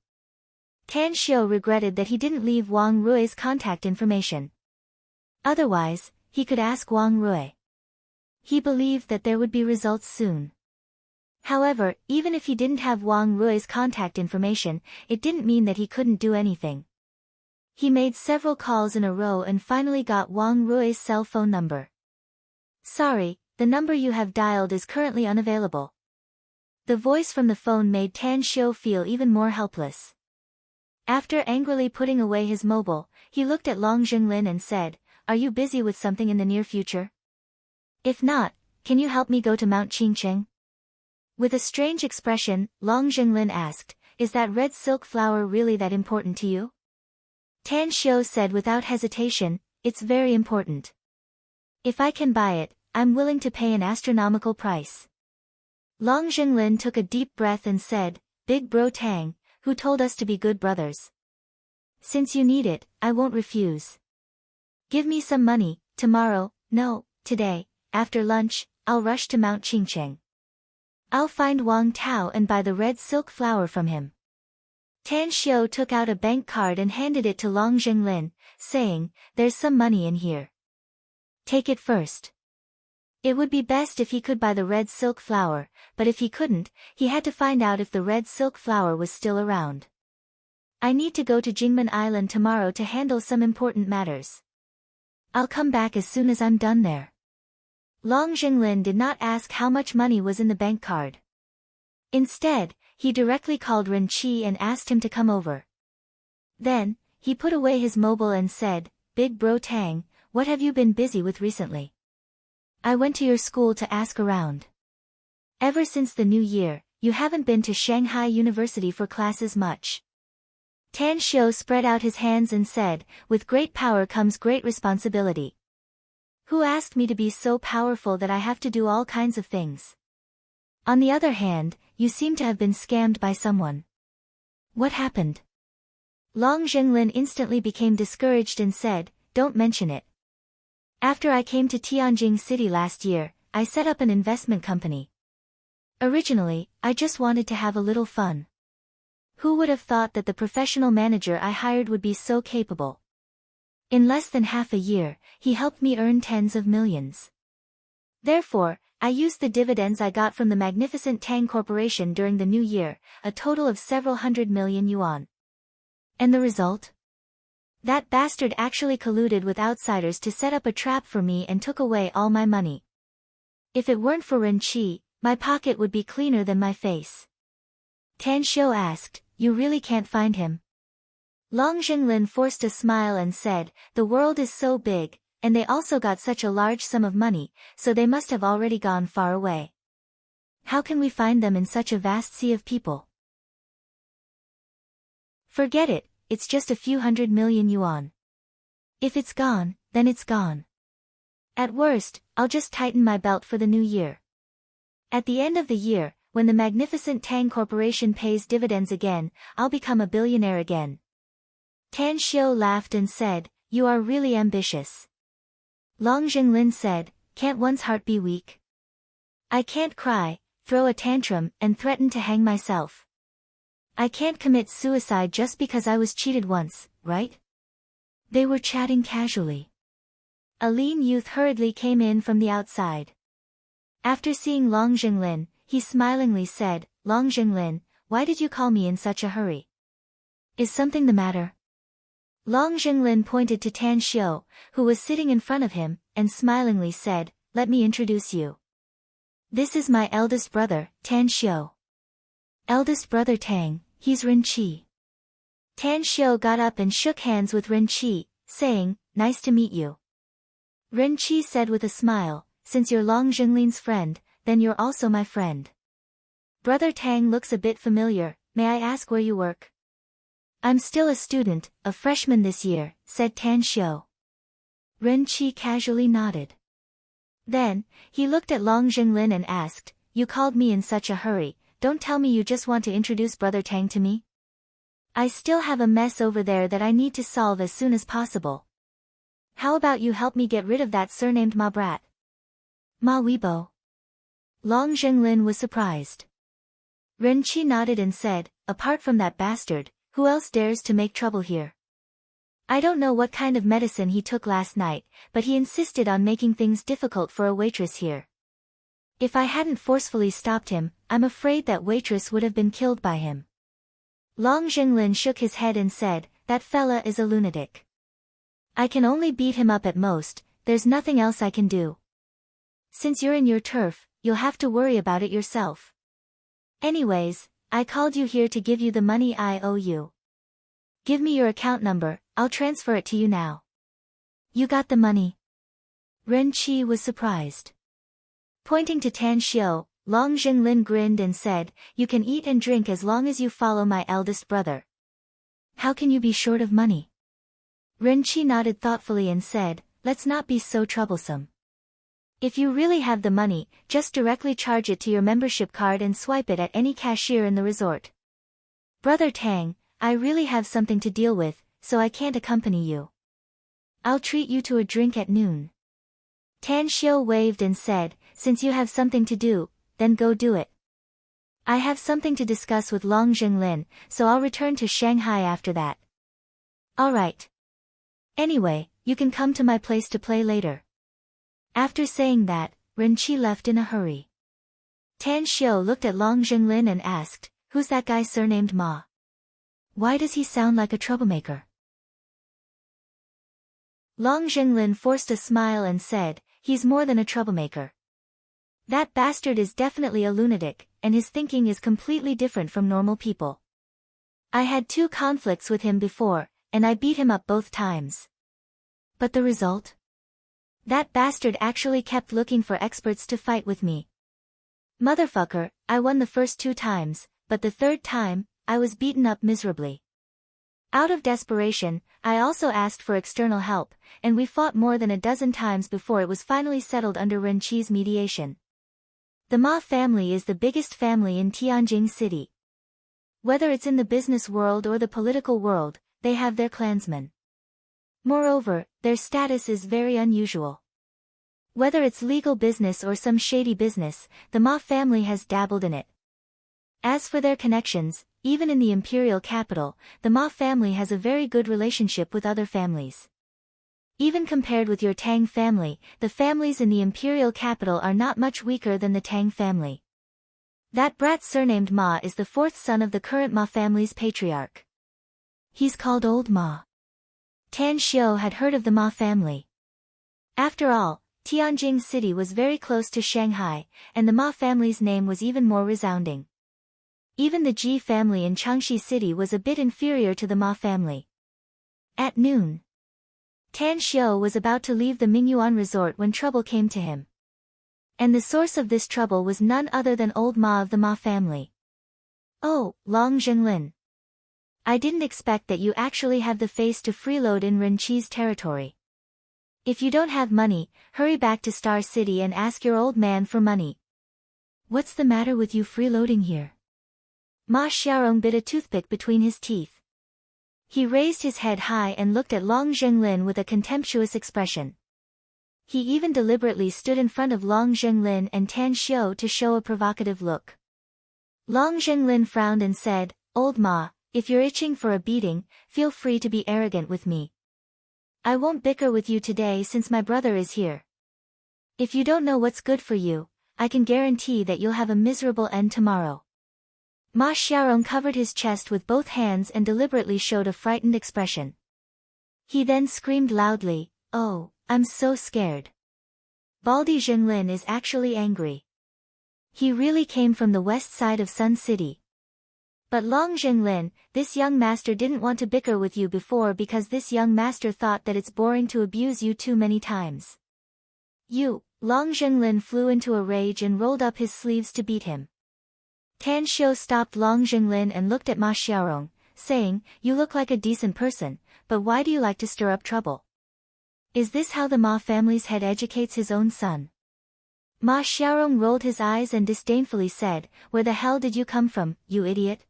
Tan Xiu regretted that he didn't leave Wang Rui's contact information. Otherwise, he could ask Wang Rui. He believed that there would be results soon. However, even if he didn't have Wang Rui's contact information, it didn't mean that he couldn't do anything. He made several calls in a row and finally got Wang Rui's cell phone number. "Sorry, the number you have dialed is currently unavailable." The voice from the phone made Tan Xiu feel even more helpless. After angrily putting away his mobile, he looked at Long Zhenglin and said, "Are you busy with something in the near future? If not, can you help me go to Mount Qingqing?" With a strange expression, Long Zhenglin asked, "Is that red silk flower really that important to you?" Tan Xiu said without hesitation, "It's very important. If I can buy it, I'm willing to pay an astronomical price." Long Zhenglin took a deep breath and said, "Big bro Tang, who told us to be good brothers? Since you need it, I won't refuse. Give me some money, tomorrow, no, today, after lunch, I'll rush to Mount Qingqing. I'll find Wang Tao and buy the red silk flower from him." Tan Xiu took out a bank card and handed it to Long Zhenglin, saying, "There's some money in here. Take it first." It would be best if he could buy the red silk flower, but if he couldn't, he had to find out if the red silk flower was still around. "I need to go to Jingmen Island tomorrow to handle some important matters. I'll come back as soon as I'm done there." Long Zhenglin did not ask how much money was in the bank card. Instead, he directly called Ren Qi and asked him to come over. Then, he put away his mobile and said, "Big bro Tang, what have you been busy with recently? I went to your school to ask around. Ever since the new year, you haven't been to Shanghai University for classes much." Tan Xiu spread out his hands and said, "With great power comes great responsibility. Who asked me to be so powerful that I have to do all kinds of things? On the other hand, you seem to have been scammed by someone. What happened?" Long Zhenglin instantly became discouraged and said, "Don't mention it. After I came to Tianjin City last year, I set up an investment company. Originally, I just wanted to have a little fun. Who would have thought that the professional manager I hired would be so capable? In less than half a year, he helped me earn tens of millions. Therefore, I used the dividends I got from the magnificent Tang Corporation during the new year, a total of several hundred million yuan. And the result? That bastard actually colluded with outsiders to set up a trap for me and took away all my money. If it weren't for Ren Qi, my pocket would be cleaner than my face." Tan Xiu asked, "You really can't find him?" Long Zhenglin forced a smile and said, "The world is so big, and they also got such a large sum of money, so they must have already gone far away. How can we find them in such a vast sea of people? Forget it. It's just a few hundred million yuan. If it's gone, then it's gone. At worst, I'll just tighten my belt for the new year. At the end of the year, when the magnificent Tang Corporation pays dividends again, I'll become a billionaire again." Tan Xiu laughed and said, "You are really ambitious." Long Zhenglin said, "Can't one's heart be weak? I can't cry, throw a tantrum, and threaten to hang myself. I can't commit suicide just because I was cheated once, right?" They were chatting casually. A lean youth hurriedly came in from the outside. After seeing Long Zhenglin, he smilingly said, Long Jinglin, why did you call me in such a hurry? Is something the matter? Long Jinglin pointed to Tan Xiu, who was sitting in front of him, and smilingly said, let me introduce you. This is my eldest brother, Tan Xiu. Eldest brother Tang, he's Ren Qi. Tan Xiu got up and shook hands with Ren Qi, saying, nice to meet you. Ren Qi said with a smile, since you're Long Jinglin's friend, then you're also my friend. Brother Tang looks a bit familiar, may I ask where you work? I'm still a student, a freshman this year, said Tan Xiu. Ren Qi casually nodded. Then, he looked at Long Jinglin and asked, you called me in such a hurry, don't tell me you just want to introduce Brother Tang to me? I still have a mess over there that I need to solve as soon as possible. How about you help me get rid of that surnamed Ma brat? Ma Weibo. Long Jinglin was surprised. Ren Qi nodded and said, apart from that bastard, who else dares to make trouble here? I don't know what kind of medicine he took last night, but he insisted on making things difficult for a waitress here. If I hadn't forcefully stopped him, I'm afraid that waitress would have been killed by him. Long Jinglin shook his head and said, that fella is a lunatic. I can only beat him up at most, there's nothing else I can do. Since you're in your turf, you'll have to worry about it yourself. Anyways, I called you here to give you the money I owe you. Give me your account number, I'll transfer it to you now. You got the money? Ren Qi was surprised. Pointing to Tan Xiu, Long Jinglin grinned and said, you can eat and drink as long as you follow my eldest brother. How can you be short of money? Ren Qi nodded thoughtfully and said, let's not be so troublesome. If you really have the money, just directly charge it to your membership card and swipe it at any cashier in the resort. Brother Tang, I really have something to deal with, so I can't accompany you. I'll treat you to a drink at noon. Tan Xiu waved and said, since you have something to do, then go do it. I have something to discuss with Long Jinglin, so I'll return to Shanghai after that. Alright. Anyway, you can come to my place to play later. After saying that, Ren Qi left in a hurry. Tan Xiu looked at Long Jinglin and asked, who's that guy surnamed Ma? Why does he sound like a troublemaker? Long Jinglin forced a smile and said, he's more than a troublemaker. That bastard is definitely a lunatic, and his thinking is completely different from normal people. I had 2 conflicts with him before, and I beat him up both times. But the result? That bastard actually kept looking for experts to fight with me. Motherfucker, I won the first 2 times, but the 3rd time, I was beaten up miserably. Out of desperation, I also asked for external help, and we fought more than a dozen times before it was finally settled under Ren Qi's mediation. The Ma family is the biggest family in Tianjin City. Whether it's in the business world or the political world, they have their clansmen. Moreover, their status is very unusual. Whether it's legal business or some shady business, the Ma family has dabbled in it. As for their connections, even in the imperial capital, the Ma family has a very good relationship with other families. Even compared with your Tang family, the families in the imperial capital are not much weaker than the Tang family. That brat surnamed Ma is the 4th son of the current Ma family's patriarch. He's called Old Ma. Tan Xiu had heard of the Ma family. After all, Tianjin City was very close to Shanghai, and the Ma family's name was even more resounding. Even the Ji family in Changshi City was a bit inferior to the Ma family. At noon, Tan Xiu was about to leave the Mingyuan resort when trouble came to him. And the source of this trouble was none other than Old Ma of the Ma family. Oh, Long Jinglin. I didn't expect that you actually have the face to freeload in Ren Qi's territory. If you don't have money, hurry back to Star City and ask your old man for money. What's the matter with you freeloading here? Ma Xiaorong bit a toothpick between his teeth. He raised his head high and looked at Long Jinglin with a contemptuous expression. He even deliberately stood in front of Long Jinglin and Tan Xiu to show a provocative look. Long Jinglin frowned and said, Old Ma, if you're itching for a beating, feel free to be arrogant with me. I won't bicker with you today since my brother is here. If you don't know what's good for you, I can guarantee that you'll have a miserable end tomorrow. Ma Xiaorong covered his chest with both hands and deliberately showed a frightened expression. He then screamed loudly, "Oh, I'm so scared. Baldy Zhenglin is actually angry. He really came from the west side of Sun City. But Long Zhenglin, this young master didn't want to bicker with you before because this young master thought that it's boring to abuse you too many times. You." Long Zhenglin flew into a rage and rolled up his sleeves to beat him. Tan Xiu stopped Long Zhenglin and looked at Ma Xiaorong, saying, "You look like a decent person, but why do you like to stir up trouble? Is this how the Ma family's head educates his own son?" Ma Xiaorong rolled his eyes and disdainfully said, "Where the hell did you come from, you idiot?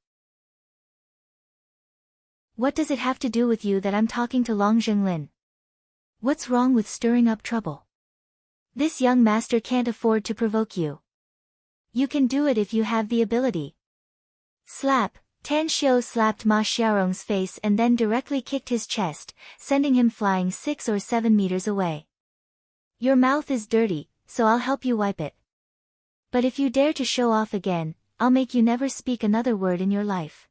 What does it have to do with you that I'm talking to Long Zhenglin? What's wrong with stirring up trouble? This young master can't afford to provoke you. You can do it if you have the ability." Slap! Tan Xiu slapped Ma Xiaorong's face and then directly kicked his chest, sending him flying 6 or 7 meters away. "Your mouth is dirty, so I'll help you wipe it. But if you dare to show off again, I'll make you never speak another word in your life."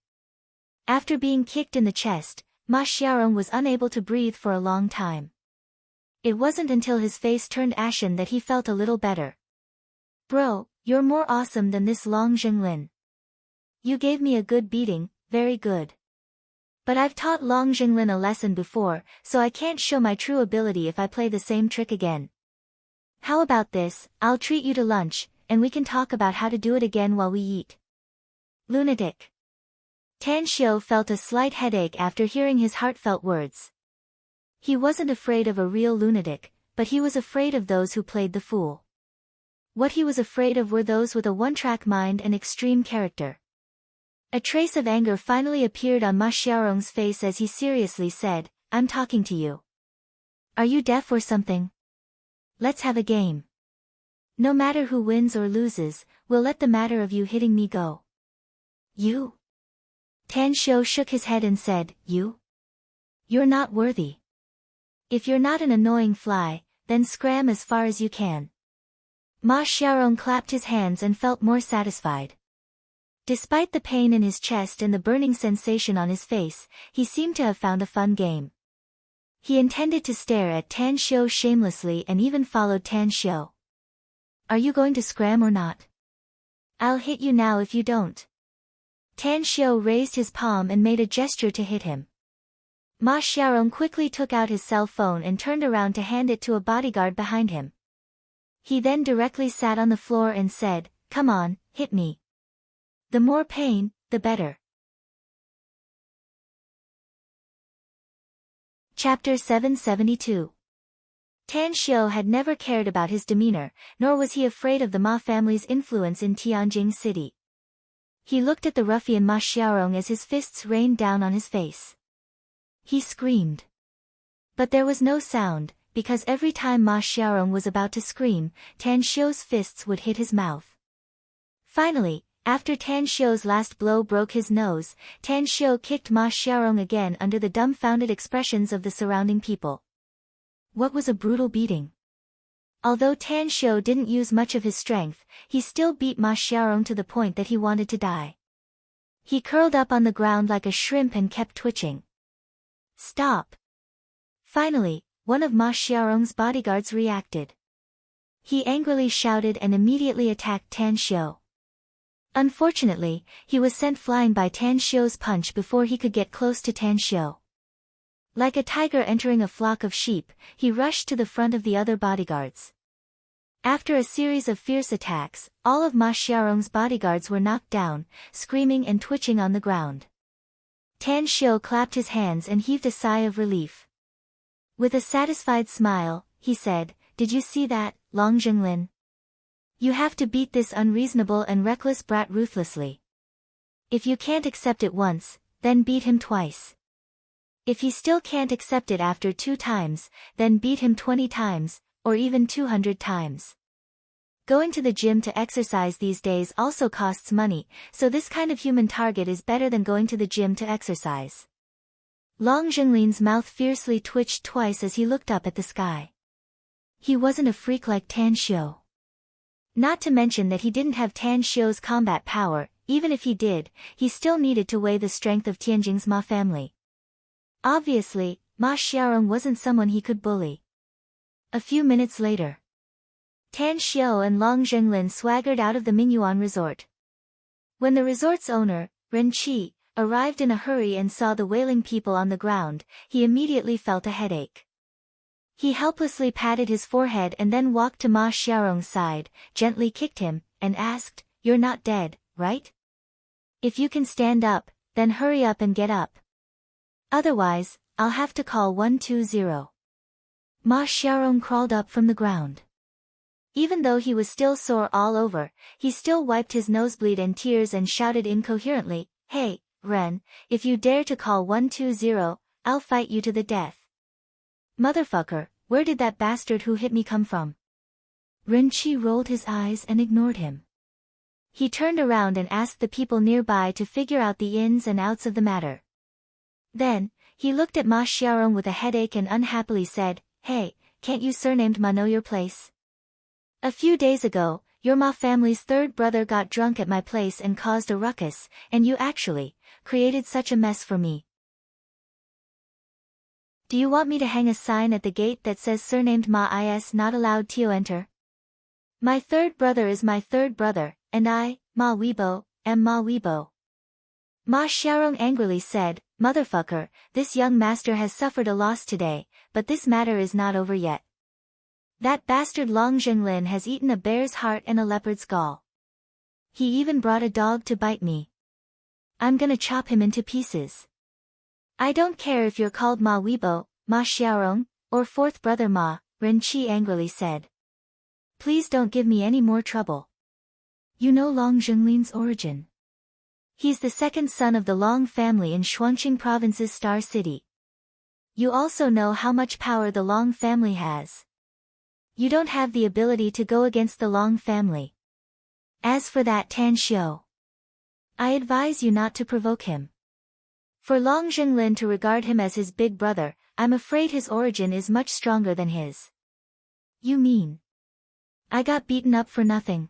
After being kicked in the chest, Ma Xiaorong was unable to breathe for a long time. It wasn't until his face turned ashen that he felt a little better. "Bro, you're more awesome than this Long Zhenglin. You gave me a good beating, very good. But I've taught Long Zhenglin a lesson before, so I can't show my true ability if I play the same trick again. How about this, I'll treat you to lunch, and we can talk about how to do it again while we eat." Lunatic. Tan Xiu felt a slight headache after hearing his heartfelt words. He wasn't afraid of a real lunatic, but he was afraid of those who played the fool. What he was afraid of were those with a one-track mind and extreme character. A trace of anger finally appeared on Ma Xiaorong's face as he seriously said, "I'm talking to you. Are you deaf or something? Let's have a game. No matter who wins or loses, we'll let the matter of you hitting me go." "You?" Tan Xiu shook his head and said, "You? You're not worthy. If you're not an annoying fly, then scram as far as you can." Ma Xiaorong clapped his hands and felt more satisfied. Despite the pain in his chest and the burning sensation on his face, he seemed to have found a fun game. He intended to stare at Tan Xiu shamelessly and even followed Tan Xiu. "Are you going to scram or not? I'll hit you now if you don't." Tan Xiu raised his palm and made a gesture to hit him. Ma Xiaorong quickly took out his cell phone and turned around to hand it to a bodyguard behind him. He then directly sat on the floor and said, "Come on, hit me. The more pain, the better." Chapter 772. Tan Xiu had never cared about his demeanor, nor was he afraid of the Ma family's influence in Tianjing City. He looked at the ruffian Ma Xiaorong as his fists rained down on his face. He screamed. But there was no sound, because every time Ma Xiaorong was about to scream, Tan Xiu's fists would hit his mouth. Finally, after Tan Xiu's last blow broke his nose, Tan Xiu kicked Ma Xiaorong again under the dumbfounded expressions of the surrounding people. What was a brutal beating. Although Tan Xiu didn't use much of his strength, he still beat Ma Xiaorong to the point that he wanted to die. He curled up on the ground like a shrimp and kept twitching. "Stop!" Finally, one of Ma Xiaorong's bodyguards reacted. He angrily shouted and immediately attacked Tan Xiu. Unfortunately, he was sent flying by Tan Xiu's punch before he could get close to Tan Xiu. Like a tiger entering a flock of sheep, he rushed to the front of the other bodyguards. After a series of fierce attacks, all of Ma Xiaorong's bodyguards were knocked down, screaming and twitching on the ground. Tan Xiu clapped his hands and heaved a sigh of relief. With a satisfied smile, he said, "Did you see that, Long Zhenglin? You have to beat this unreasonable and reckless brat ruthlessly. If you can't accept it once, then beat him twice. If he still can't accept it after 2 times, then beat him 20 times, or even 200 times. Going to the gym to exercise these days also costs money, so this kind of human target is better than going to the gym to exercise." Long Zhenglin's mouth fiercely twitched twice as he looked up at the sky. He wasn't a freak like Tan Xiu. Not to mention that he didn't have Tan Xiu's combat power. Even if he did, he still needed to weigh the strength of Tianjing's Ma family. Obviously, Ma Xiaorong wasn't someone he could bully. A few minutes later, Tan Xiu and Long Zhenglin swaggered out of the Mingyuan resort. When the resort's owner, Ren Qi, arrived in a hurry and saw the wailing people on the ground, he immediately felt a headache. He helplessly patted his forehead and then walked to Ma Xiaorong's side, gently kicked him, and asked, "You're not dead, right? If you can stand up, then hurry up and get up. Otherwise, I'll have to call 120. Ma Xiaorong crawled up from the ground. Even though he was still sore all over, he still wiped his nosebleed and tears and shouted incoherently, "Hey, Ren, if you dare to call 120, I'll fight you to the death." "Motherfucker, where did that bastard who hit me come from?" Ren Qi rolled his eyes and ignored him. He turned around and asked the people nearby to figure out the ins and outs of the matter. Then, he looked at Ma Xiaorong with a headache and unhappily said, "Hey, can't you surnamed Ma know your place? A few days ago, your Ma family's third brother got drunk at my place and caused a ruckus, and you actually created such a mess for me. Do you want me to hang a sign at the gate that says surnamed Ma is not allowed to enter? My third brother is my third brother, and I, Ma Weibo, am Ma Weibo." Ma Xiaorong angrily said, "Motherfucker, this young master has suffered a loss today, but this matter is not over yet. That bastard Long Zhenglin has eaten a bear's heart and a leopard's gall. He even brought a dog to bite me. I'm gonna chop him into pieces. I don't care if you're called Ma Weibo, Ma Xiaorong, or fourth brother Ma," Ren Qi angrily said. "Please don't give me any more trouble. You know Long Zhenglin's origin. He's the second son of the Long family in Shuangqing province's Star City. You also know how much power the Long family has. You don't have the ability to go against the Long family. As for that Tan Xiu, I advise you not to provoke him. For Long Zhenglin to regard him as his big brother, I'm afraid his origin is much stronger than his." "You mean I got beaten up for nothing?"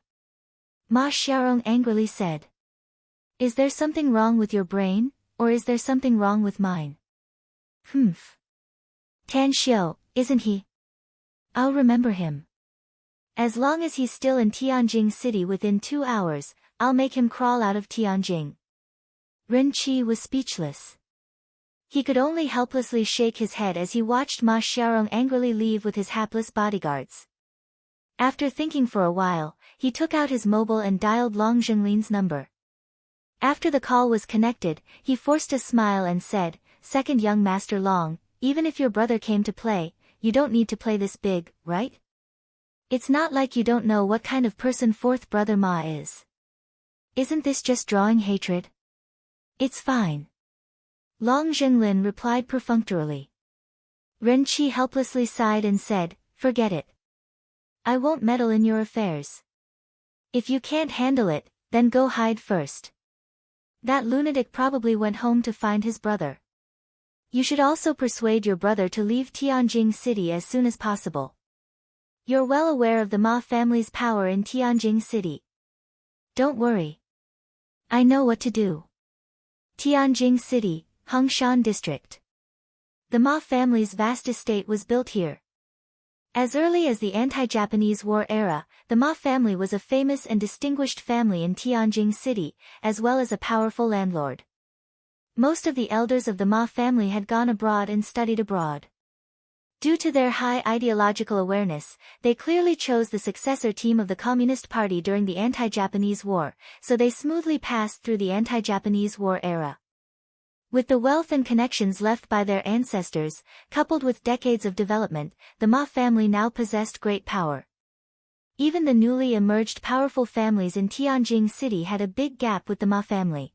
Ma Xiaorong angrily said. "Is there something wrong with your brain, or is there something wrong with mine?" "Humph. Tan Xiu, isn't he? I'll remember him. As long as he's still in Tianjing City within 2 hours, I'll make him crawl out of Tianjing." Ren Qi was speechless. He could only helplessly shake his head as he watched Ma Xiaorong angrily leave with his hapless bodyguards. After thinking for a while, he took out his mobile and dialed Long Zhenglin's number. After the call was connected, he forced a smile and said, "Second young Master Long, even if your brother came to play, you don't need to play this big, right? It's not like you don't know what kind of person fourth brother Ma is. Isn't this just drawing hatred?" "It's fine," Long Zhenglin replied perfunctorily. Ren Qi helplessly sighed and said, "Forget it. I won't meddle in your affairs. If you can't handle it, then go hide first. That lunatic probably went home to find his brother. You should also persuade your brother to leave Tianjing City as soon as possible. You're well aware of the Ma family's power in Tianjing City. Don't worry. I know what to do." Tianjing City, Hongshan District. The Ma family's vast estate was built here. As early as the anti-Japanese war era, the Ma family was a famous and distinguished family in Tianjing City, as well as a powerful landlord. Most of the elders of the Ma family had gone abroad and studied abroad. Due to their high ideological awareness, they clearly chose the successor team of the Communist Party during the anti-Japanese war, so they smoothly passed through the anti-Japanese war era. With the wealth and connections left by their ancestors, coupled with decades of development, the Ma family now possessed great power. Even the newly emerged powerful families in Tianjing City had a big gap with the Ma family.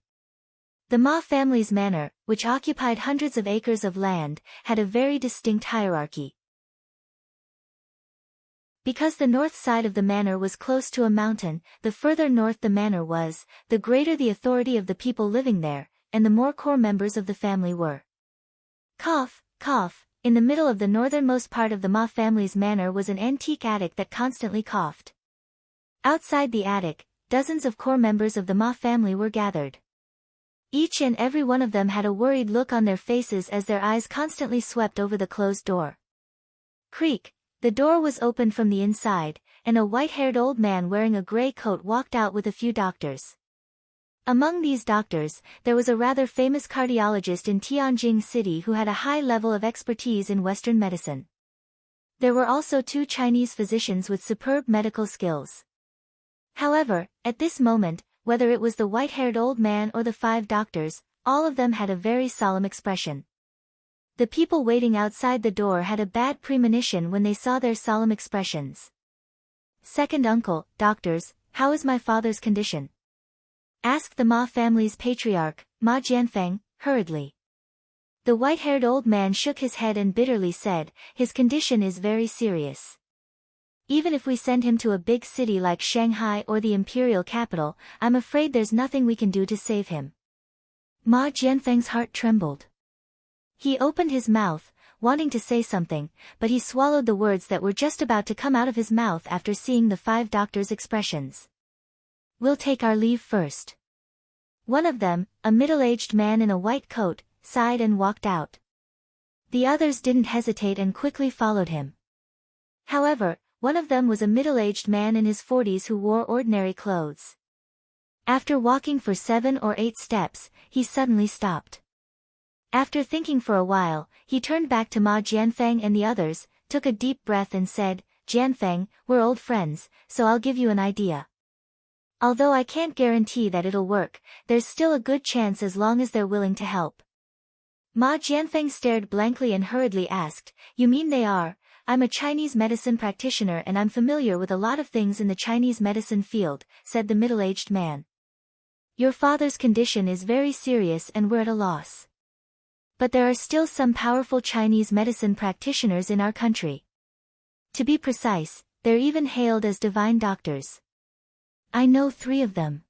The Ma family's manor, which occupied hundreds of acres of land, had a very distinct hierarchy. Because the north side of the manor was close to a mountain, the further north the manor was, the greater the authority of the people living there, and the more core members of the family were. Cough, cough, in the middle of the northernmost part of the Ma family's manor was an antique attic that constantly coughed. Outside the attic, dozens of core members of the Ma family were gathered. Each and every one of them had a worried look on their faces as their eyes constantly swept over the closed door. Creak, the door was opened from the inside, and a white-haired old man wearing a gray coat walked out with a few doctors. Among these doctors, there was a rather famous cardiologist in Tianjin City who had a high level of expertise in Western medicine. There were also 2 Chinese physicians with superb medical skills. However, at this moment, whether it was the white-haired old man or the 5 doctors, all of them had a very solemn expression. The people waiting outside the door had a bad premonition when they saw their solemn expressions. "Second uncle, doctors, how is my father's condition?" asked the Ma family's patriarch, Ma Jianfeng, hurriedly. The white-haired old man shook his head and bitterly said, "His condition is very serious. Even if we send him to a big city like Shanghai or the imperial capital, I'm afraid there's nothing we can do to save him." Ma Jianfeng's heart trembled. He opened his mouth, wanting to say something, but he swallowed the words that were just about to come out of his mouth after seeing the 5 doctors' expressions. "We'll take our leave first." One of them, a middle-aged man in a white coat, sighed and walked out. The others didn't hesitate and quickly followed him. However, one of them was a middle-aged man in his 40s who wore ordinary clothes. After walking for 7 or 8 steps, he suddenly stopped. After thinking for a while, he turned back to Ma Jianfeng and the others, took a deep breath and said, "Jianfeng, we're old friends, so I'll give you an idea. Although I can't guarantee that it'll work, there's still a good chance as long as they're willing to help." Ma Jianfeng stared blankly and hurriedly asked, "You mean they are? I'm a Chinese medicine practitioner and I'm familiar with a lot of things in the Chinese medicine field," said the middle-aged man. "Your father's condition is very serious and we're at a loss. But there are still some powerful Chinese medicine practitioners in our country. To be precise, they're even hailed as divine doctors. I know 3 of them.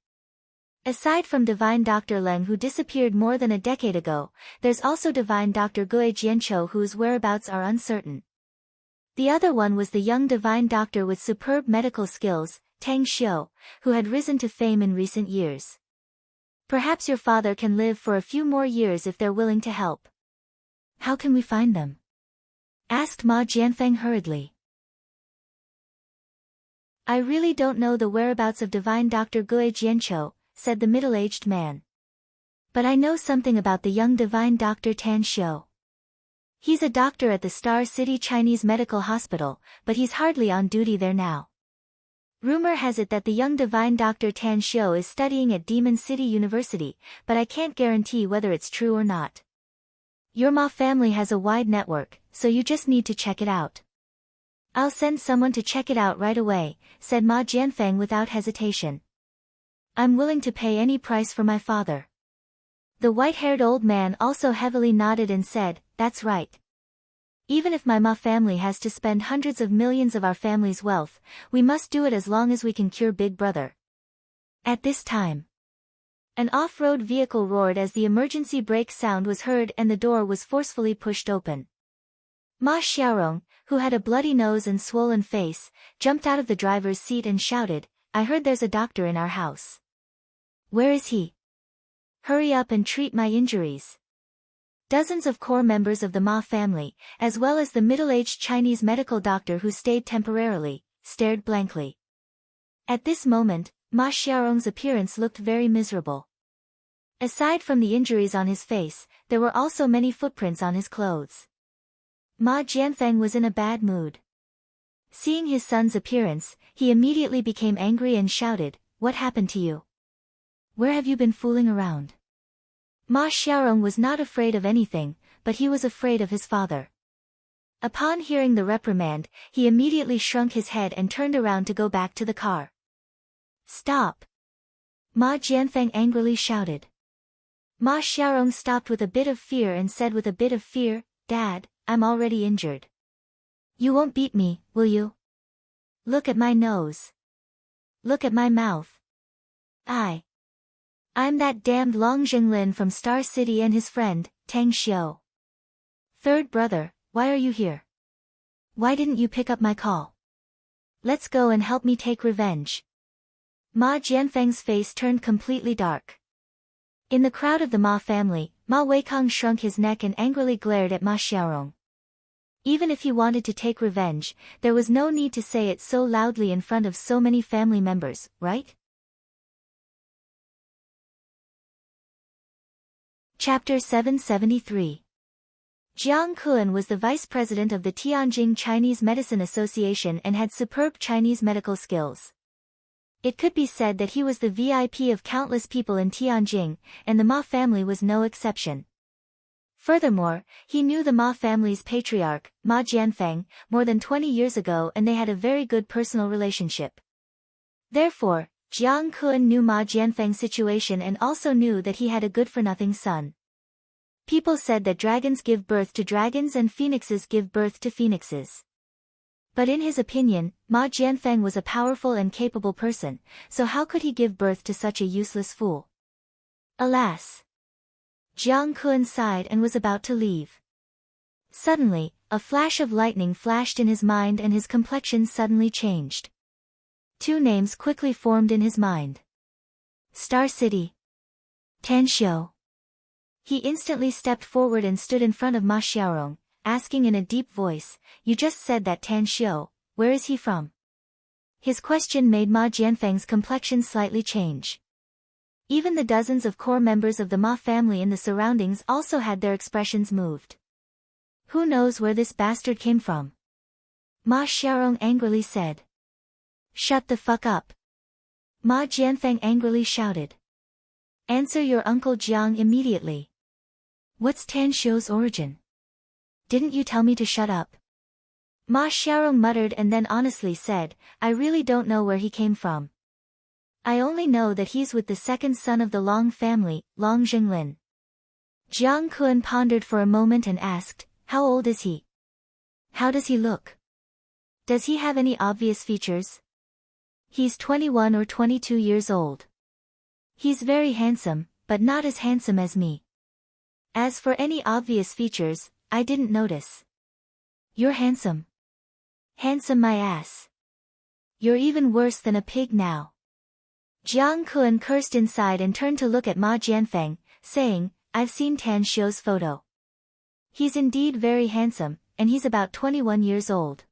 Aside from divine Dr. Leng who disappeared more than a decade ago, there's also divine Dr. Gui Jianqiu whose whereabouts are uncertain. The other one was the young divine doctor with superb medical skills, Tang Xiu, who had risen to fame in recent years. Perhaps your father can live for a few more years if they're willing to help." "How can we find them?" asked Ma Jianfeng hurriedly. "I really don't know the whereabouts of divine Dr. Gui Jianqiu," said the middle-aged man. "But I know something about the young divine Dr. Tan Xiu. He's a doctor at the Star City Chinese Medical Hospital, but he's hardly on duty there now. Rumor has it that the young divine Dr. Tan Xiu is studying at Demon City University, but I can't guarantee whether it's true or not. Your Ma family has a wide network, so you just need to check it out." "I'll send someone to check it out right away," said Ma Jianfeng without hesitation. "I'm willing to pay any price for my father." The white-haired old man also heavily nodded and said, "That's right. Even if my Ma family has to spend hundreds of millions of our family's wealth, we must do it as long as we can cure Big Brother." At this time, an off-road vehicle roared as the emergency brake sound was heard and the door was forcefully pushed open. Ma Xiaorong, who had a bloody nose and swollen face, jumped out of the driver's seat and shouted, "I heard there's a doctor in our house. Where is he? Hurry up and treat my injuries." Dozens of core members of the Ma family, as well as the middle-aged Chinese medical doctor who stayed temporarily, stared blankly. At this moment, Ma Xiaorong's appearance looked very miserable. Aside from the injuries on his face, there were also many footprints on his clothes. Ma Jianfeng was in a bad mood. Seeing his son's appearance, he immediately became angry and shouted, "What happened to you? Where have you been fooling around?" Ma Xiaorong was not afraid of anything, but he was afraid of his father. Upon hearing the reprimand, he immediately shrunk his head and turned around to go back to the car. "Stop!" Ma Jianfeng angrily shouted. Ma Xiaorong stopped with a bit of fear and said with a bit of fear, "Dad, I'm already injured. You won't beat me, will you? Look at my nose. Look at my mouth. I'm that damned Long Jinglin from Star City and his friend, Tang Xiu. Third brother, why are you here? Why didn't you pick up my call? Let's go and help me take revenge." Ma Jianfeng's face turned completely dark. In the crowd of the Ma family, Ma Weikong shrunk his neck and angrily glared at Ma Xiaorong. Even if he wanted to take revenge, there was no need to say it so loudly in front of so many family members, right? Chapter 773. Jiang Kun was the vice president of the Tianjin Chinese Medicine Association and had superb Chinese medical skills. It could be said that he was the VIP of countless people in Tianjin, and the Ma family was no exception. Furthermore, he knew the Ma family's patriarch, Ma Jianfeng, more than 20 years ago and they had a very good personal relationship. Therefore, Jiang Kun knew Ma Jianfeng's situation and also knew that he had a good-for-nothing son. People said that dragons give birth to dragons and phoenixes give birth to phoenixes. But in his opinion, Ma Jianfeng was a powerful and capable person, so how could he give birth to such a useless fool? Alas! Jiang Kun sighed and was about to leave. Suddenly, a flash of lightning flashed in his mind and his complexion suddenly changed. Two names quickly formed in his mind. Star City. Tanxiu. He instantly stepped forward and stood in front of Ma Xiaorong, asking in a deep voice, "You just said that Tanxiu, where is he from?" His question made Ma Jianfeng's complexion slightly change. Even the dozens of core members of the Ma family in the surroundings also had their expressions moved. Who knows where this bastard came from? Ma Xiaorong angrily said. Shut the fuck up. Ma Jianfeng angrily shouted. Answer your Uncle Jiang immediately. What's Tanxiu's origin? Didn't you tell me to shut up? Ma Xiaorong muttered and then honestly said, I really don't know where he came from. I only know that he's with the second son of the Long family, Long Zhenglin. Jiang Kun pondered for a moment and asked, how old is he? How does he look? Does he have any obvious features? He's 21 or 22 years old. He's very handsome, but not as handsome as me. As for any obvious features, I didn't notice. You're handsome. Handsome my ass. You're even worse than a pig now. Jiang Kun cursed inside and turned to look at Ma Jianfeng, saying, I've seen Tanxiu's photo. He's indeed very handsome, and he's about 21 years old.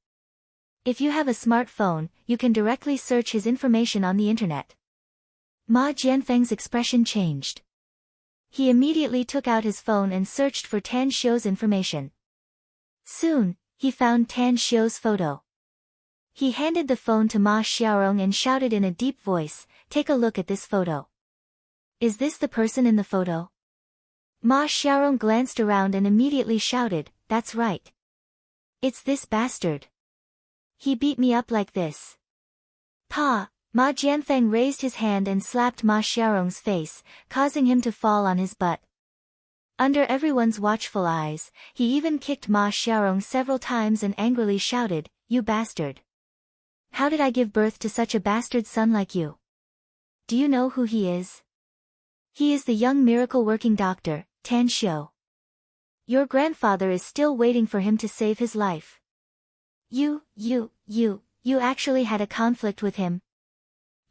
If you have a smartphone, you can directly search his information on the internet. Ma Jianfeng's expression changed. He immediately took out his phone and searched for Tanxiu's information. Soon, he found Tanxiu's photo. He handed the phone to Ma Xiaorong and shouted in a deep voice, take a look at this photo. Is this the person in the photo? Ma Xiaorong glanced around and immediately shouted, that's right. It's this bastard. He beat me up like this. Pa! Ma Jianfeng raised his hand and slapped Ma Xiaorong's face, causing him to fall on his butt. Under everyone's watchful eyes, he even kicked Ma Xiaorong several times and angrily shouted, you bastard. How did I give birth to such a bastard son like you? Do you know who he is? He is the young miracle-working doctor, Tanxiu. Your grandfather is still waiting for him to save his life. You actually had a conflict with him.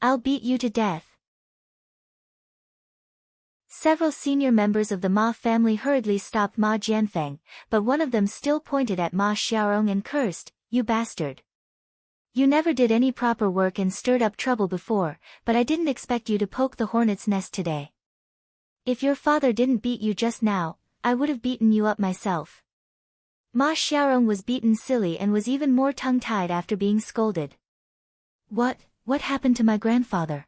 I'll beat you to death. Several senior members of the Ma family hurriedly stopped Ma Jianfeng, but one of them still pointed at Ma Xiaorong and cursed, you bastard. You never did any proper work and stirred up trouble before, but I didn't expect you to poke the hornet's nest today. If your father didn't beat you just now, I would have beaten you up myself. Ma Xiaorong was beaten silly and was even more tongue-tied after being scolded. What happened to my grandfather?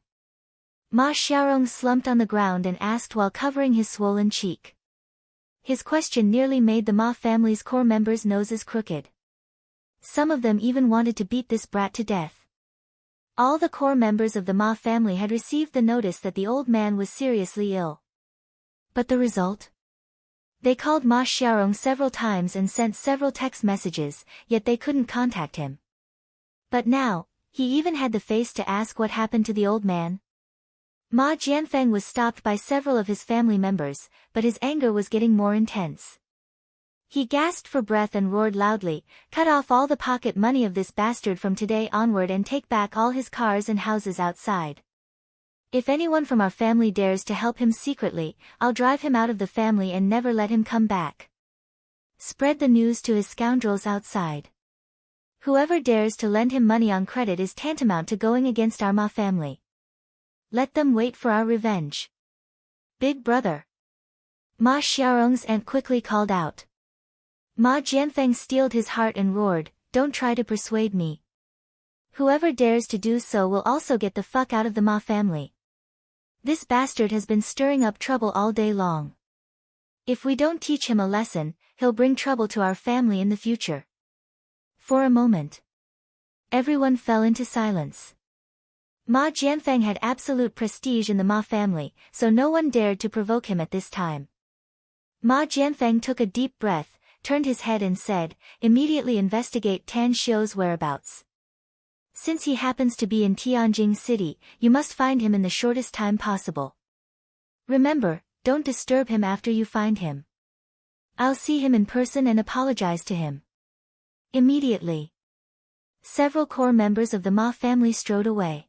Ma Xiaorong slumped on the ground and asked while covering his swollen cheek. His question nearly made the Ma family's core members' noses crooked. Some of them even wanted to beat this brat to death. All the core members of the Ma family had received the notice that the old man was seriously ill. But the result? They called Ma Xiaorong several times and sent several text messages, yet they couldn't contact him. But now, he even had the face to ask what happened to the old man. Ma Jianfeng was stopped by several of his family members, but his anger was getting more intense. He gasped for breath and roared loudly, cut off all the pocket money of this bastard from today onward and take back all his cars and houses outside. If anyone from our family dares to help him secretly, I'll drive him out of the family and never let him come back. Spread the news to his scoundrels outside. Whoever dares to lend him money on credit is tantamount to going against our Ma family. Let them wait for our revenge. Big brother. Ma Xiaorong's aunt quickly called out. Ma Jianfeng steeled his heart and roared, "Don't try to persuade me. Whoever dares to do so will also get the fuck out of the Ma family. This bastard has been stirring up trouble all day long. If we don't teach him a lesson, he'll bring trouble to our family in the future." For a moment, everyone fell into silence. Ma Jianfeng had absolute prestige in the Ma family, so no one dared to provoke him at this time. Ma Jianfeng took a deep breath, turned his head and said, "Immediately investigate Tan Xiu's whereabouts. Since he happens to be in Tianjing City, you must find him in the shortest time possible. Remember, don't disturb him after you find him. I'll see him in person and apologize to him." Immediately, several core members of the Ma family strode away.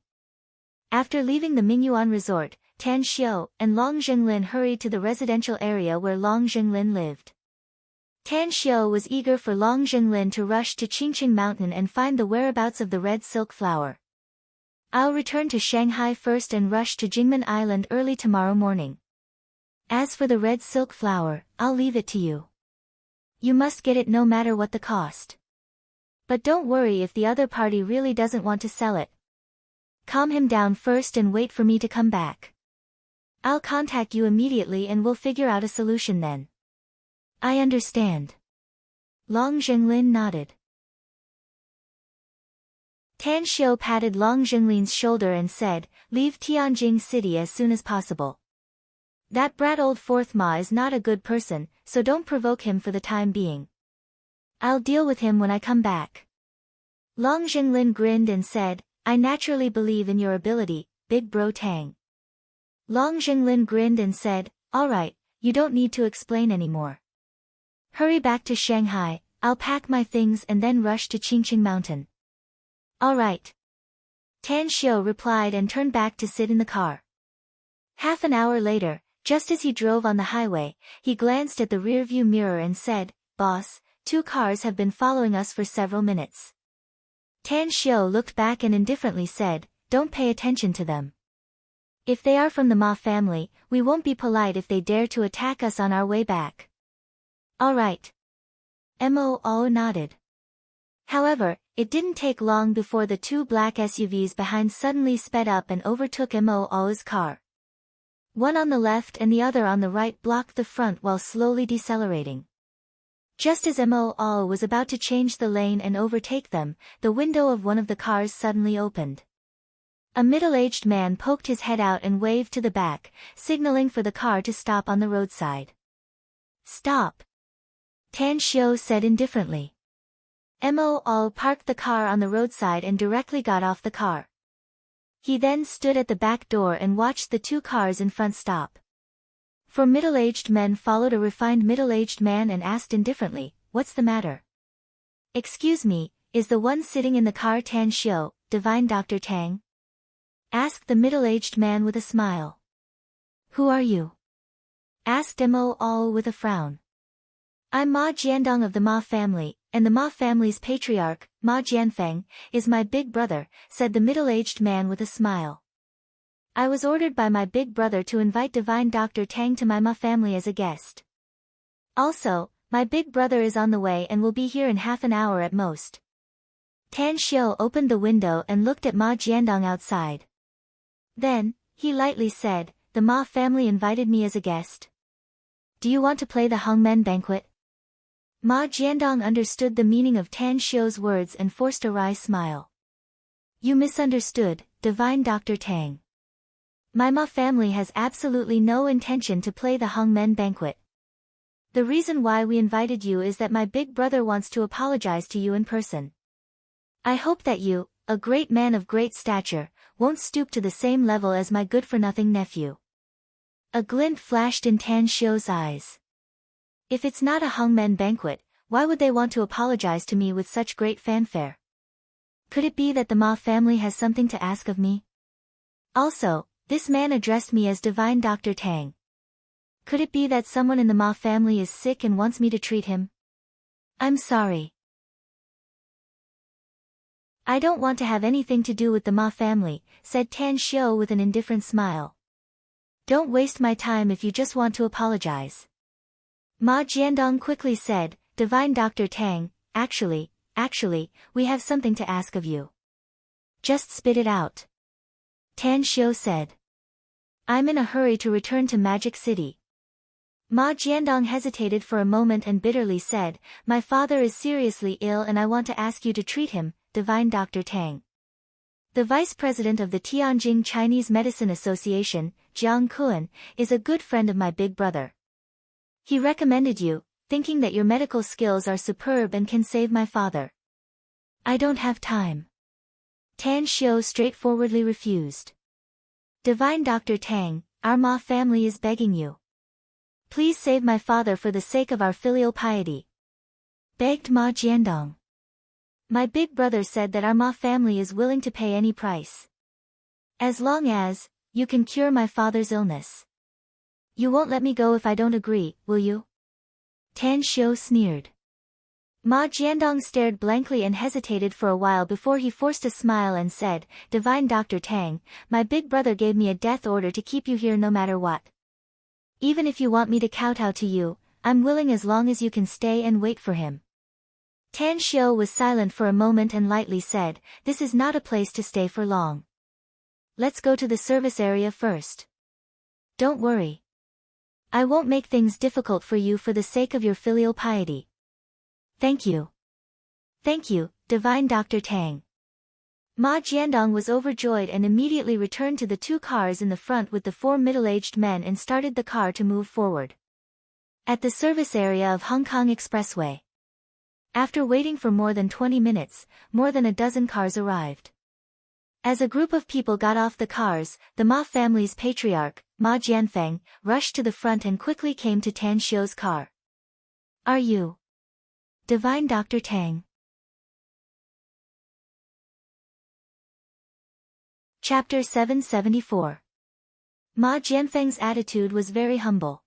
After leaving the Mingyuan resort, Tan Xiu and Long Zhenglin hurried to the residential area where Long Zhenglin lived. Tan Xiu was eager for Long Zhenglin to rush to Qingqing Mountain and find the whereabouts of the red silk flower. "I'll return to Shanghai first and rush to Jingmen Island early tomorrow morning. As for the red silk flower, I'll leave it to you. You must get it no matter what the cost. But don't worry if the other party really doesn't want to sell it. Calm him down first and wait for me to come back. I'll contact you immediately and we'll figure out a solution then." "I understand." Long Zhenglin nodded. Tan Xiu patted Long Zhenglin's shoulder and said, "Leave Tianjing City as soon as possible. That brat old fourth Ma is not a good person, so don't provoke him for the time being. I'll deal with him when I come back." Long Zhenglin grinned and said, "I naturally believe in your ability, Big Bro Tang." Long Zhenglin grinned and said, "All right, you don't need to explain anymore. Hurry back to Shanghai, I'll pack my things and then rush to Qingqing Mountain." "All right." Tan Xiu replied and turned back to sit in the car. Half an hour later, just as he drove on the highway, he glanced at the rearview mirror and said, "Boss, 2 cars have been following us for several minutes." Tan Xiu looked back and indifferently said, "Don't pay attention to them. If they are from the Ma family, we won't be polite if they dare to attack us on our way back." "All right." Mo nodded. However, it didn't take long before the 2 black SUVs behind suddenly sped up and overtook Mo's car. One on the left and the other on the right blocked the front while slowly decelerating. Just as Mo was about to change the lane and overtake them, the window of one of the cars suddenly opened. A middle-aged man poked his head out and waved to the back, signaling for the car to stop on the roadside. "Stop," Tan Xiu said indifferently. Mo parked the car on the roadside and directly got off the car. He then stood at the back door and watched the 2 cars in front stop. 4 middle-aged men followed a refined middle-aged man and asked indifferently, "What's the matter?" "Excuse me, is the one sitting in the car Tan Xiu, Divine Dr. Tang?" asked the middle-aged man with a smile. "Who are you?" asked Mo with a frown. "I'm Ma Jiandong of the Ma family, and the Ma family's patriarch, Ma Jianfeng, is my big brother," said the middle-aged man with a smile. "I was ordered by my big brother to invite Divine Dr. Tang to my Ma family as a guest. Also, my big brother is on the way and will be here in half an hour at most." Tan Xiu opened the window and looked at Ma Jiandong outside. Then, he lightly said, "The Ma family invited me as a guest. Do you want to play the Hongmen banquet?" Ma Jiandong understood the meaning of Tan Xiu's words and forced a wry smile. "You misunderstood, Divine Dr. Tang. My Ma family has absolutely no intention to play the Hongmen banquet. The reason why we invited you is that my big brother wants to apologize to you in person. I hope that you, a great man of great stature, won't stoop to the same level as my good-for-nothing nephew." A glint flashed in Tan Xiu's eyes. If it's not a Hongmen banquet, why would they want to apologize to me with such great fanfare? Could it be that the Ma family has something to ask of me? Also, This man addressed me as Divine Dr. Tang. Could it be that someone in the Ma family is sick and wants me to treat him? I'm sorry. I don't want to have anything to do with the Ma family, said Tan Xiu with an indifferent smile. Don't waste my time if you just want to apologize. Ma Jiandong quickly said, Divine Dr. Tang, actually, we have something to ask of you. Just spit it out. Tan Xiu said. I'm in a hurry to return to Magic City. Ma Jiandong hesitated for a moment and bitterly said, My father is seriously ill and I want to ask you to treat him, Divine Dr. Tang. The vice president of the Tianjin Chinese Medicine Association, Jiang Kuan, is a good friend of my big brother. He recommended you, thinking that your medical skills are superb and can save my father. I don't have time. Tan Xiu straightforwardly refused. Divine Dr. Tang, our Ma family is begging you. Please save my father for the sake of our filial piety. Begged Ma Jiandong. My big brother said that our Ma family is willing to pay any price. As long as, you can cure my father's illness. You won't let me go if I don't agree, will you? Tan Xiu sneered. Ma Jiandong stared blankly and hesitated for a while before he forced a smile and said, Divine Dr. Tang, my big brother gave me a death order to keep you here no matter what. Even if you want me to kowtow to you, I'm willing as long as you can stay and wait for him. Tan Xiu was silent for a moment and lightly said, This is not a place to stay for long. Let's go to the service area first. Don't worry. I won't make things difficult for you for the sake of your filial piety. Thank you. Thank you, Divine Dr. Tang. Ma Jiandong was overjoyed and immediately returned to the two cars in the front with the four middle-aged men and started the car to move forward. At the service area of Hong Kong Expressway. After waiting for more than 20 minutes, more than a dozen cars arrived. As a group of people got off the cars, the Ma family's patriarch, Ma Jianfeng, rushed to the front and quickly came to Tan Xiu's car. Are you Divine Dr. Tang? Chapter 774. Ma Jianfeng's attitude was very humble.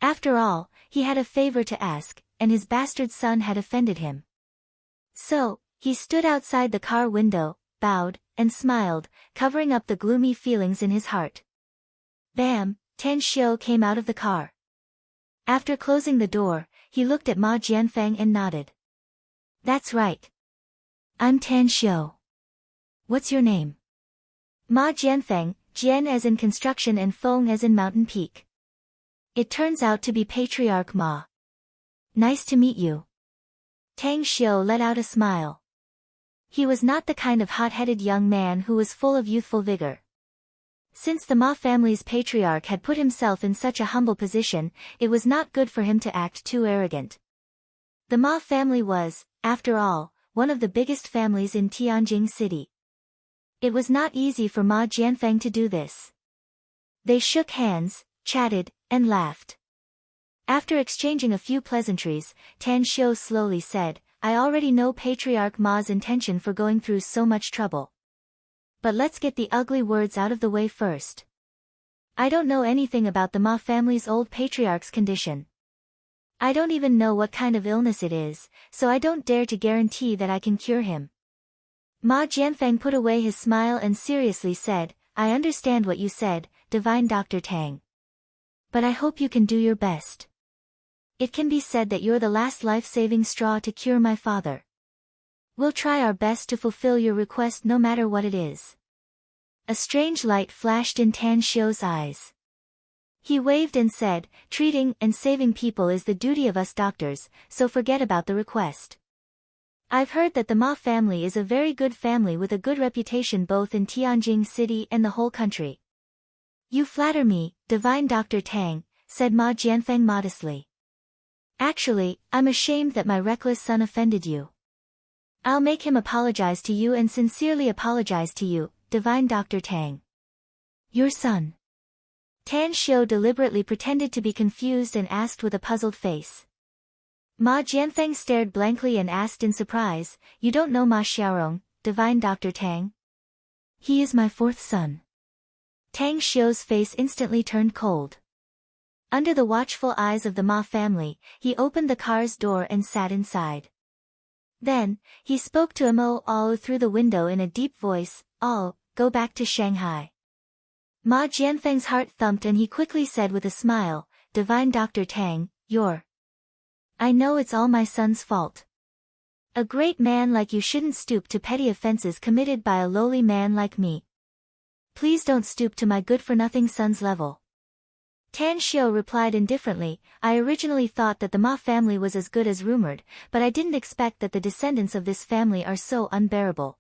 After all, he had a favor to ask, and his bastard son had offended him. So, he stood outside the car window, bowed, and smiled, covering up the gloomy feelings in his heart. Bam! Tan Xiu came out of the car. After closing the door, he looked at Ma Jianfeng and nodded. That's right. I'm Tan Xiu. What's your name? Ma Jianfeng, Jian as in construction and Feng as in mountain peak. It turns out to be Patriarch Ma. Nice to meet you. Tang Xiu let out a smile. He was not the kind of hot-headed young man who was full of youthful vigor. Since the Ma family's patriarch had put himself in such a humble position, it was not good for him to act too arrogant. The Ma family was, after all, one of the biggest families in Tianjin City. It was not easy for Ma Jianfeng to do this. They shook hands, chatted, and laughed. After exchanging a few pleasantries, Tan Xiu slowly said, I already know Patriarch Ma's intention for going through so much trouble. But let's get the ugly words out of the way first. I don't know anything about the Ma family's old patriarch's condition. I don't even know what kind of illness it is, so I don't dare to guarantee that I can cure him. Ma Jianfeng put away his smile and seriously said, I understand what you said, Divine Dr. Tang. But I hope you can do your best. It can be said that you're the last life-saving straw to cure my father. We'll try our best to fulfill your request no matter what it is. A strange light flashed in Tan Xiu's eyes. He waved and said, treating and saving people is the duty of us doctors, so forget about the request. I've heard that the Ma family is a very good family with a good reputation both in Tianjin City and the whole country. You flatter me, Divine Dr. Tang, said Ma Jianfeng modestly. Actually, I'm ashamed that my reckless son offended you. I'll make him apologize to you and sincerely apologize to you, Divine Dr. Tang. Your son. Tan Xiu deliberately pretended to be confused and asked with a puzzled face. Ma Jianfeng stared blankly and asked in surprise, You don't know Ma Xiaorong, Divine Dr. Tang? He is my fourth son. Tang Xiu's face instantly turned cold. Under the watchful eyes of the Ma family, he opened the car's door and sat inside. Then, he spoke to Mo Ao through the window in a deep voice, "Ao, go back to Shanghai." Ma Jianfeng's heart thumped and he quickly said with a smile, "Divine Dr. Tang, I know it's all my son's fault. A great man like you shouldn't stoop to petty offenses committed by a lowly man like me. Please don't stoop to my good-for-nothing son's level." Tan Xiu replied indifferently, "I originally thought that the Ma family was as good as rumored, but I didn't expect that the descendants of this family are so unbearable.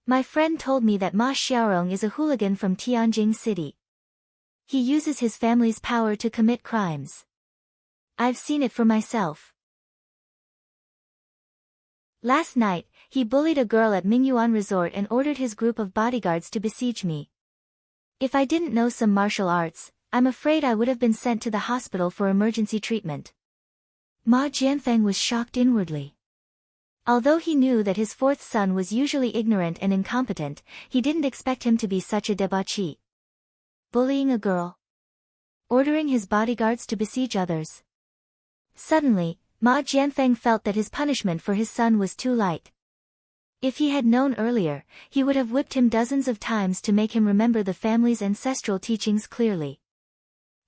My friend told me that Ma Xiaorong is a hooligan from Tianjin City. He uses his family's power to commit crimes. I've seen it for myself. Last night, he bullied a girl at Mingyuan Resort and ordered his group of bodyguards to besiege me. If I didn't know some martial arts, I'm afraid I would have been sent to the hospital for emergency treatment." Ma Jianfeng was shocked inwardly. Although he knew that his fourth son was usually ignorant and incompetent, he didn't expect him to be such a debauchee. Bullying a girl. Ordering his bodyguards to besiege others. Suddenly, Ma Jianfeng felt that his punishment for his son was too light. If he had known earlier, he would have whipped him dozens of times to make him remember the family's ancestral teachings clearly.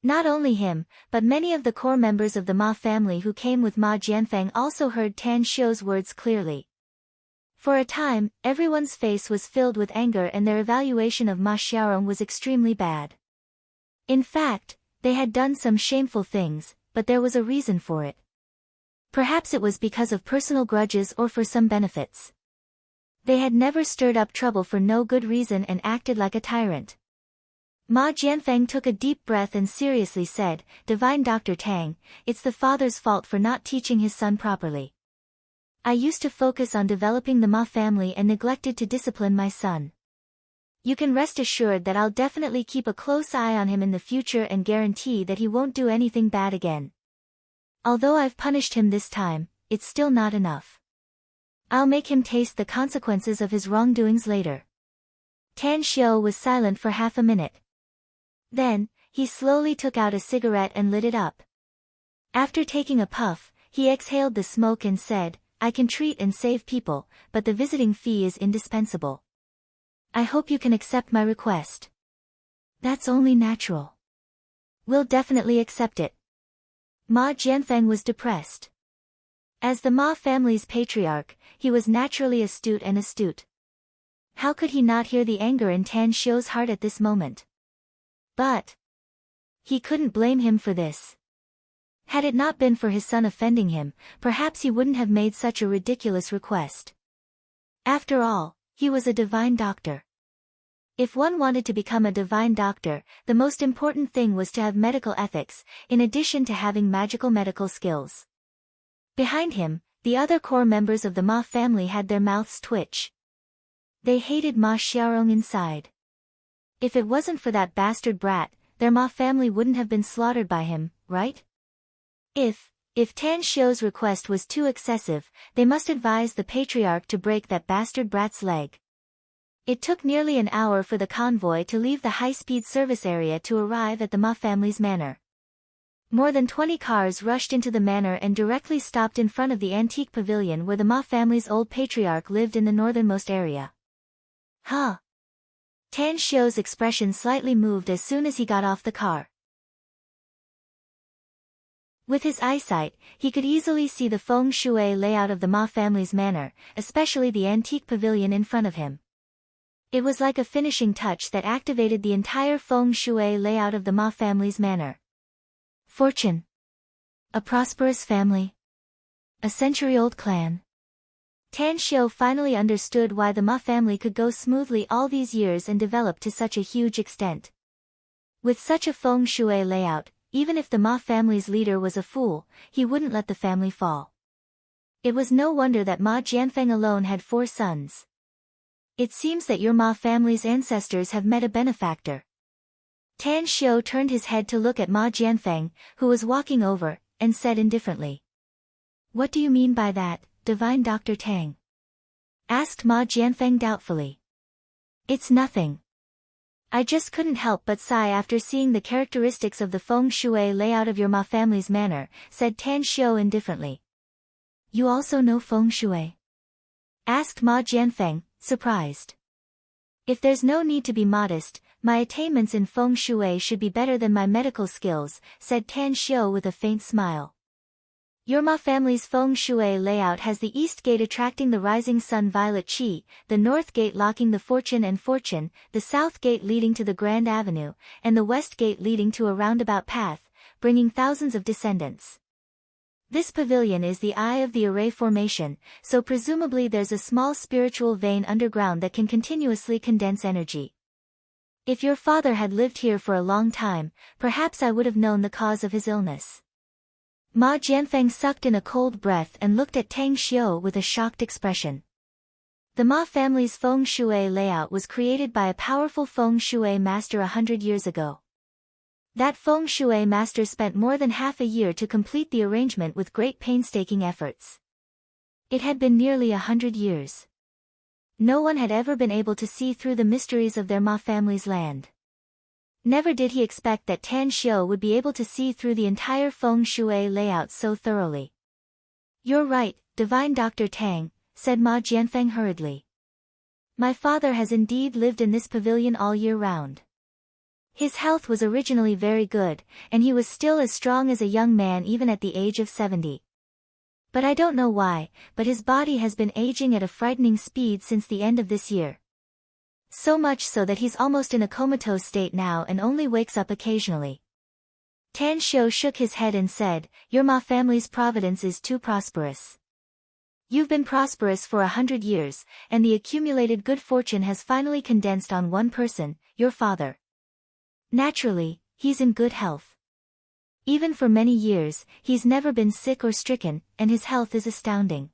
Not only him, but many of the core members of the Ma family who came with Ma Jianfeng also heard Tan Xiu's words clearly. For a time, everyone's face was filled with anger and their evaluation of Ma Xiaorong was extremely bad. In fact, they had done some shameful things, but there was a reason for it. Perhaps it was because of personal grudges or for some benefits. They had never stirred up trouble for no good reason and acted like a tyrant. Ma Jianfeng took a deep breath and seriously said, "Divine Dr. Tang, it's the father's fault for not teaching his son properly. I used to focus on developing the Ma family and neglected to discipline my son. You can rest assured that I'll definitely keep a close eye on him in the future and guarantee that he won't do anything bad again. Although I've punished him this time, it's still not enough. I'll make him taste the consequences of his wrongdoings later." Tan Xiu was silent for half a minute. Then, he slowly took out a cigarette and lit it up. After taking a puff, he exhaled the smoke and said, "I can treat and save people, but the visiting fee is indispensable. I hope you can accept my request." "That's only natural. We'll definitely accept it." Ma Jianfeng was depressed. As the Ma family's patriarch, he was naturally astute. How could he not hear the anger in Tan Xiu's heart at this moment? But he couldn't blame him for this. Had it not been for his son offending him, perhaps he wouldn't have made such a ridiculous request. After all, he was a divine doctor. If one wanted to become a divine doctor, the most important thing was to have medical ethics, in addition to having magical medical skills. Behind him, the other core members of the Ma family had their mouths twitch. They hated Ma Xiaorong inside. If it wasn't for that bastard brat, their Ma family wouldn't have been slaughtered by him, right? If Tan Xiu's request was too excessive, they must advise the patriarch to break that bastard brat's leg. It took nearly an hour for the convoy to leave the high-speed service area to arrive at the Ma family's manor. More than 20 cars rushed into the manor and directly stopped in front of the antique pavilion where the Ma family's old patriarch lived in the northernmost area. Huh? Tan Xiu's expression slightly moved as soon as he got off the car. With his eyesight, he could easily see the feng shui layout of the Ma family's manor, especially the antique pavilion in front of him. It was like a finishing touch that activated the entire feng shui layout of the Ma family's manor. Fortune. A prosperous family. A century-old clan. Tan Xiu finally understood why the Ma family could go smoothly all these years and develop to such a huge extent. With such a feng shui layout, even if the Ma family's leader was a fool, he wouldn't let the family fall. It was no wonder that Ma Jianfeng alone had 4 sons. It seems that your Ma family's ancestors have met a benefactor. Tan Xiu turned his head to look at Ma Jianfeng, who was walking over, and said indifferently. "What do you mean by that, Divine Dr. Tang?" asked Ma Jianfeng doubtfully. "It's nothing. I just couldn't help but sigh after seeing the characteristics of the feng shui layout of your Ma family's manor, said Tan Xiu indifferently. You also know feng shui? Asked Ma Jianfeng, surprised. If there's no need to be modest, my attainments in feng shui should be better than my medical skills, said Tan Xiu with a faint smile. Your Ma family's feng shui layout has the east gate attracting the rising sun violet qi, the north gate locking the fortune and fortune, the south gate leading to the Grand Avenue, and the west gate leading to a roundabout path, bringing thousands of descendants. This pavilion is the eye of the array formation, so presumably there's a small spiritual vein underground that can continuously condense energy. If your father had lived here for a long time, perhaps I would have known the cause of his illness. Ma Jianfeng sucked in a cold breath and looked at Tang Xiu with a shocked expression. The Ma family's feng shui layout was created by a powerful feng shui master 100 years ago. That feng shui master spent more than half a year to complete the arrangement with great painstaking efforts. It had been nearly 100 years. No one had ever been able to see through the mysteries of their Ma family's land. Never did he expect that Tan Xiu would be able to see through the entire feng shui layout so thoroughly. You're right, divine Dr. Tang, said Ma Jianfeng hurriedly. My father has indeed lived in this pavilion all year round. His health was originally very good, and he was still as strong as a young man even at the age of 70. But I don't know why, but his body has been aging at a frightening speed since the end of this year. So much so that he's almost in a comatose state now and only wakes up occasionally. Tan Xiu shook his head and said, Your Ma family's providence is too prosperous. You've been prosperous for 100 years, and the accumulated good fortune has finally condensed on one person, your father. Naturally, he's in good health. Even for many years, he's never been sick or stricken, and his health is astounding.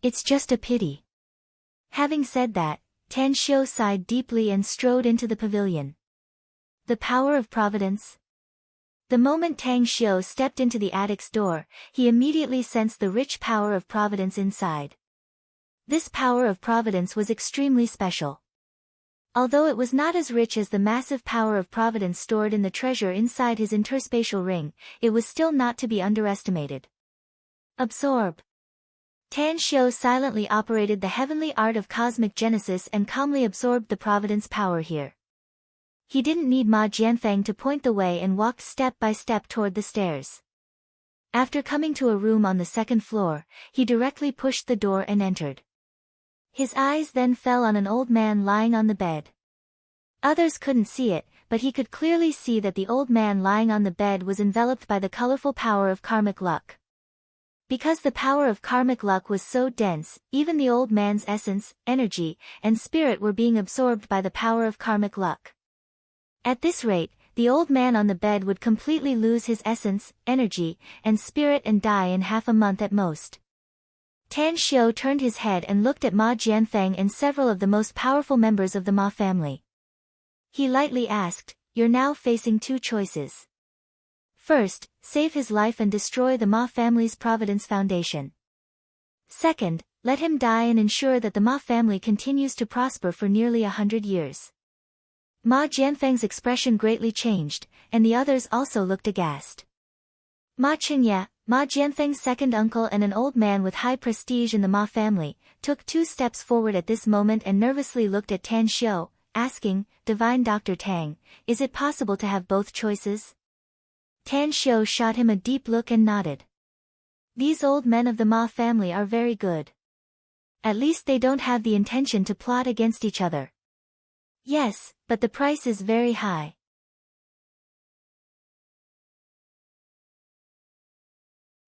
It's just a pity. Having said that, Tan Xiu sighed deeply and strode into the pavilion. The power of providence? The moment Tang Xiu stepped into the attic's door, he immediately sensed the rich power of providence inside. This power of providence was extremely special. Although it was not as rich as the massive power of providence stored in the treasure inside his interspatial ring, it was still not to be underestimated. Absorb. Tan Xiu silently operated the heavenly art of cosmic genesis and calmly absorbed the providence power here. He didn't need Ma Jianfeng to point the way and walked step by step toward the stairs. After coming to a room on the second floor, he directly pushed the door and entered. His eyes then fell on an old man lying on the bed. Others couldn't see it, but he could clearly see that the old man lying on the bed was enveloped by the colorful power of karmic luck. Because the power of karmic luck was so dense, even the old man's essence, energy, and spirit were being absorbed by the power of karmic luck. At this rate, the old man on the bed would completely lose his essence, energy, and spirit and die in half a month at most. Tan Xiu turned his head and looked at Ma Jianfeng and several of the most powerful members of the Ma family. He lightly asked, You're now facing two choices. First, save his life and destroy the Ma family's Providence Foundation. Second, let him die and ensure that the Ma family continues to prosper for nearly 100 years. Ma Jianfeng's expression greatly changed, and the others also looked aghast. Ma Qingye, Ma Jianfeng's second uncle and an old man with high prestige in the Ma family, took 2 steps forward at this moment and nervously looked at Tan Xiu, asking, Divine Dr. Tang, is it possible to have both choices? Tan Xiu shot him a deep look and nodded. These old men of the Ma family are very good. At least they don't have the intention to plot against each other. Yes, but the price is very high.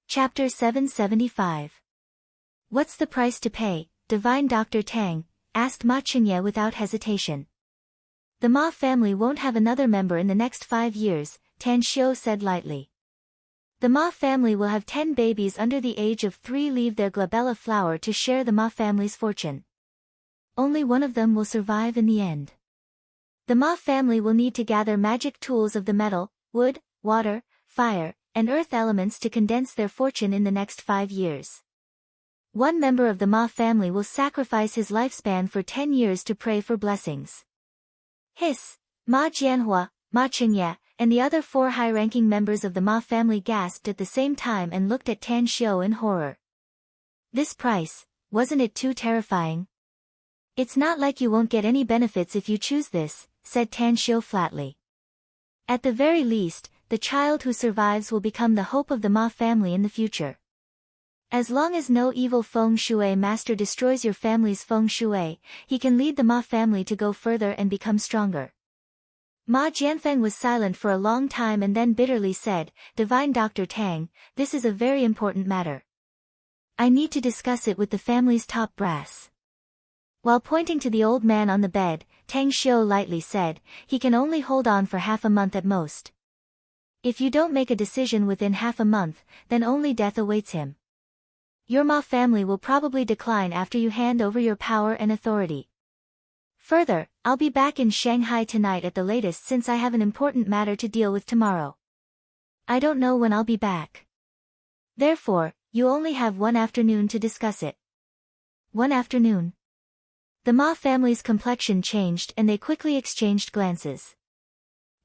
Chapter 775. What's the price to pay, Divine Dr. Tang? Asked Ma Qingye without hesitation. The Ma family won't have another member in the next 5 years, Tan Xiu said lightly. The Ma family will have 10 babies under the age of 3 leave their glabella flower to share the Ma family's fortune. Only one of them will survive in the end. The Ma family will need to gather magic tools of the metal, wood, water, fire, and earth elements to condense their fortune in the next 5 years. One member of the Ma family will sacrifice his lifespan for 10 years to pray for blessings. Hiss! Ma Jianhua, Ma Chengye, and the other 4 high-ranking members of the Ma family gasped at the same time and looked at Tan Xiu in horror. This price, wasn't it too terrifying? It's not like you won't get any benefits if you choose this, said Tan Xiu flatly. At the very least, the child who survives will become the hope of the Ma family in the future. As long as no evil feng shui master destroys your family's feng shui, he can lead the Ma family to go further and become stronger. Ma Jianfeng was silent for a long time and then bitterly said, Divine Dr. Tang, this is a very important matter. I need to discuss it with the family's top brass. While pointing to the old man on the bed, Tang Xiu lightly said, he can only hold on for half a month at most. If you don't make a decision within half a month, then only death awaits him. Your Ma family will probably decline after you hand over your power and authority. Further, I'll be back in Shanghai tonight at the latest since I have an important matter to deal with tomorrow. I don't know when I'll be back. Therefore, you only have one afternoon to discuss it. One afternoon. The Ma family's complexion changed and they quickly exchanged glances.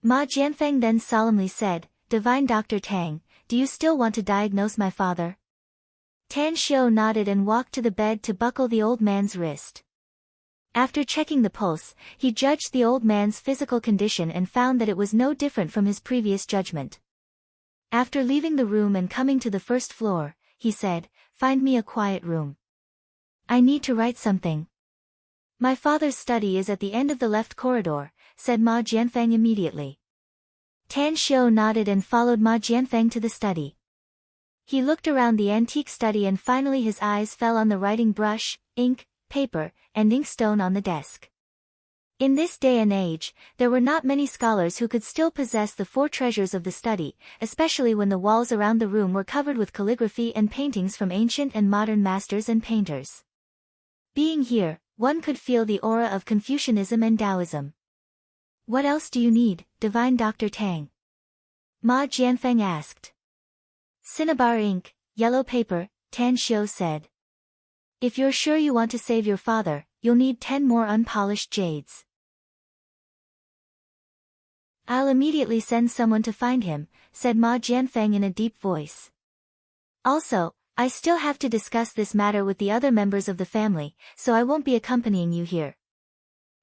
Ma Jianfeng then solemnly said, Divine Dr. Tang, do you still want to diagnose my father? Tan Xiu nodded and walked to the bed to buckle the old man's wrist. After checking the pulse, he judged the old man's physical condition and found that it was no different from his previous judgment. After leaving the room and coming to the first floor, he said, Find me a quiet room. I need to write something. My father's study is at the end of the left corridor, said Ma Jianfeng immediately. Tan Xiu nodded and followed Ma Jianfeng to the study. He looked around the antique study and finally his eyes fell on the writing brush, ink, paper, and inkstone on the desk. In this day and age, there were not many scholars who could still possess the 4 treasures of the study, especially when the walls around the room were covered with calligraphy and paintings from ancient and modern masters and painters. Being here, one could feel the aura of Confucianism and Taoism. What else do you need, Divine Dr. Tang? Ma Jianfeng asked. Cinnabar ink, yellow paper, Tan Xiu said. If you're sure you want to save your father, you'll need 10 more unpolished jades. I'll immediately send someone to find him, said Ma Jianfeng in a deep voice. Also, I still have to discuss this matter with the other members of the family, so I won't be accompanying you here.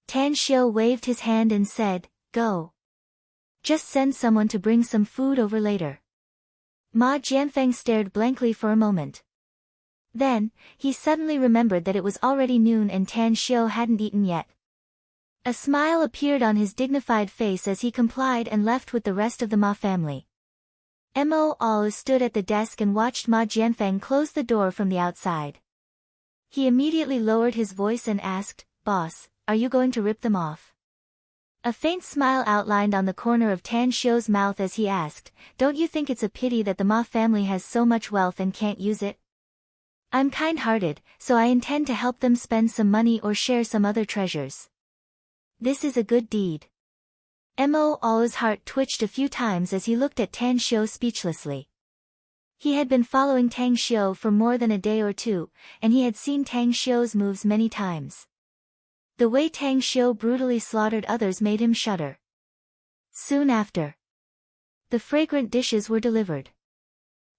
Tan Xiu waved his hand and said, Go. Just send someone to bring some food over later. Ma Jianfeng stared blankly for a moment. Then, he suddenly remembered that it was already noon and Tan Xiu hadn't eaten yet. A smile appeared on his dignified face as he complied and left with the rest of the Ma family. Mo Al stood at the desk and watched Ma Jianfeng close the door from the outside. He immediately lowered his voice and asked, Boss, are you going to rip them off? A faint smile outlined on the corner of Tan Xiu's mouth as he asked, Don't you think it's a pity that the Ma family has so much wealth and can't use it? I'm kind-hearted, so I intend to help them spend some money or share some other treasures. This is a good deed. Mo Al's heart twitched a few times as he looked at Tan Xiu speechlessly. He had been following Tang Xiu for more than a day or two, and he had seen Tang Xiu's moves many times. The way Tang Xiu brutally slaughtered others made him shudder. Soon after, the fragrant dishes were delivered.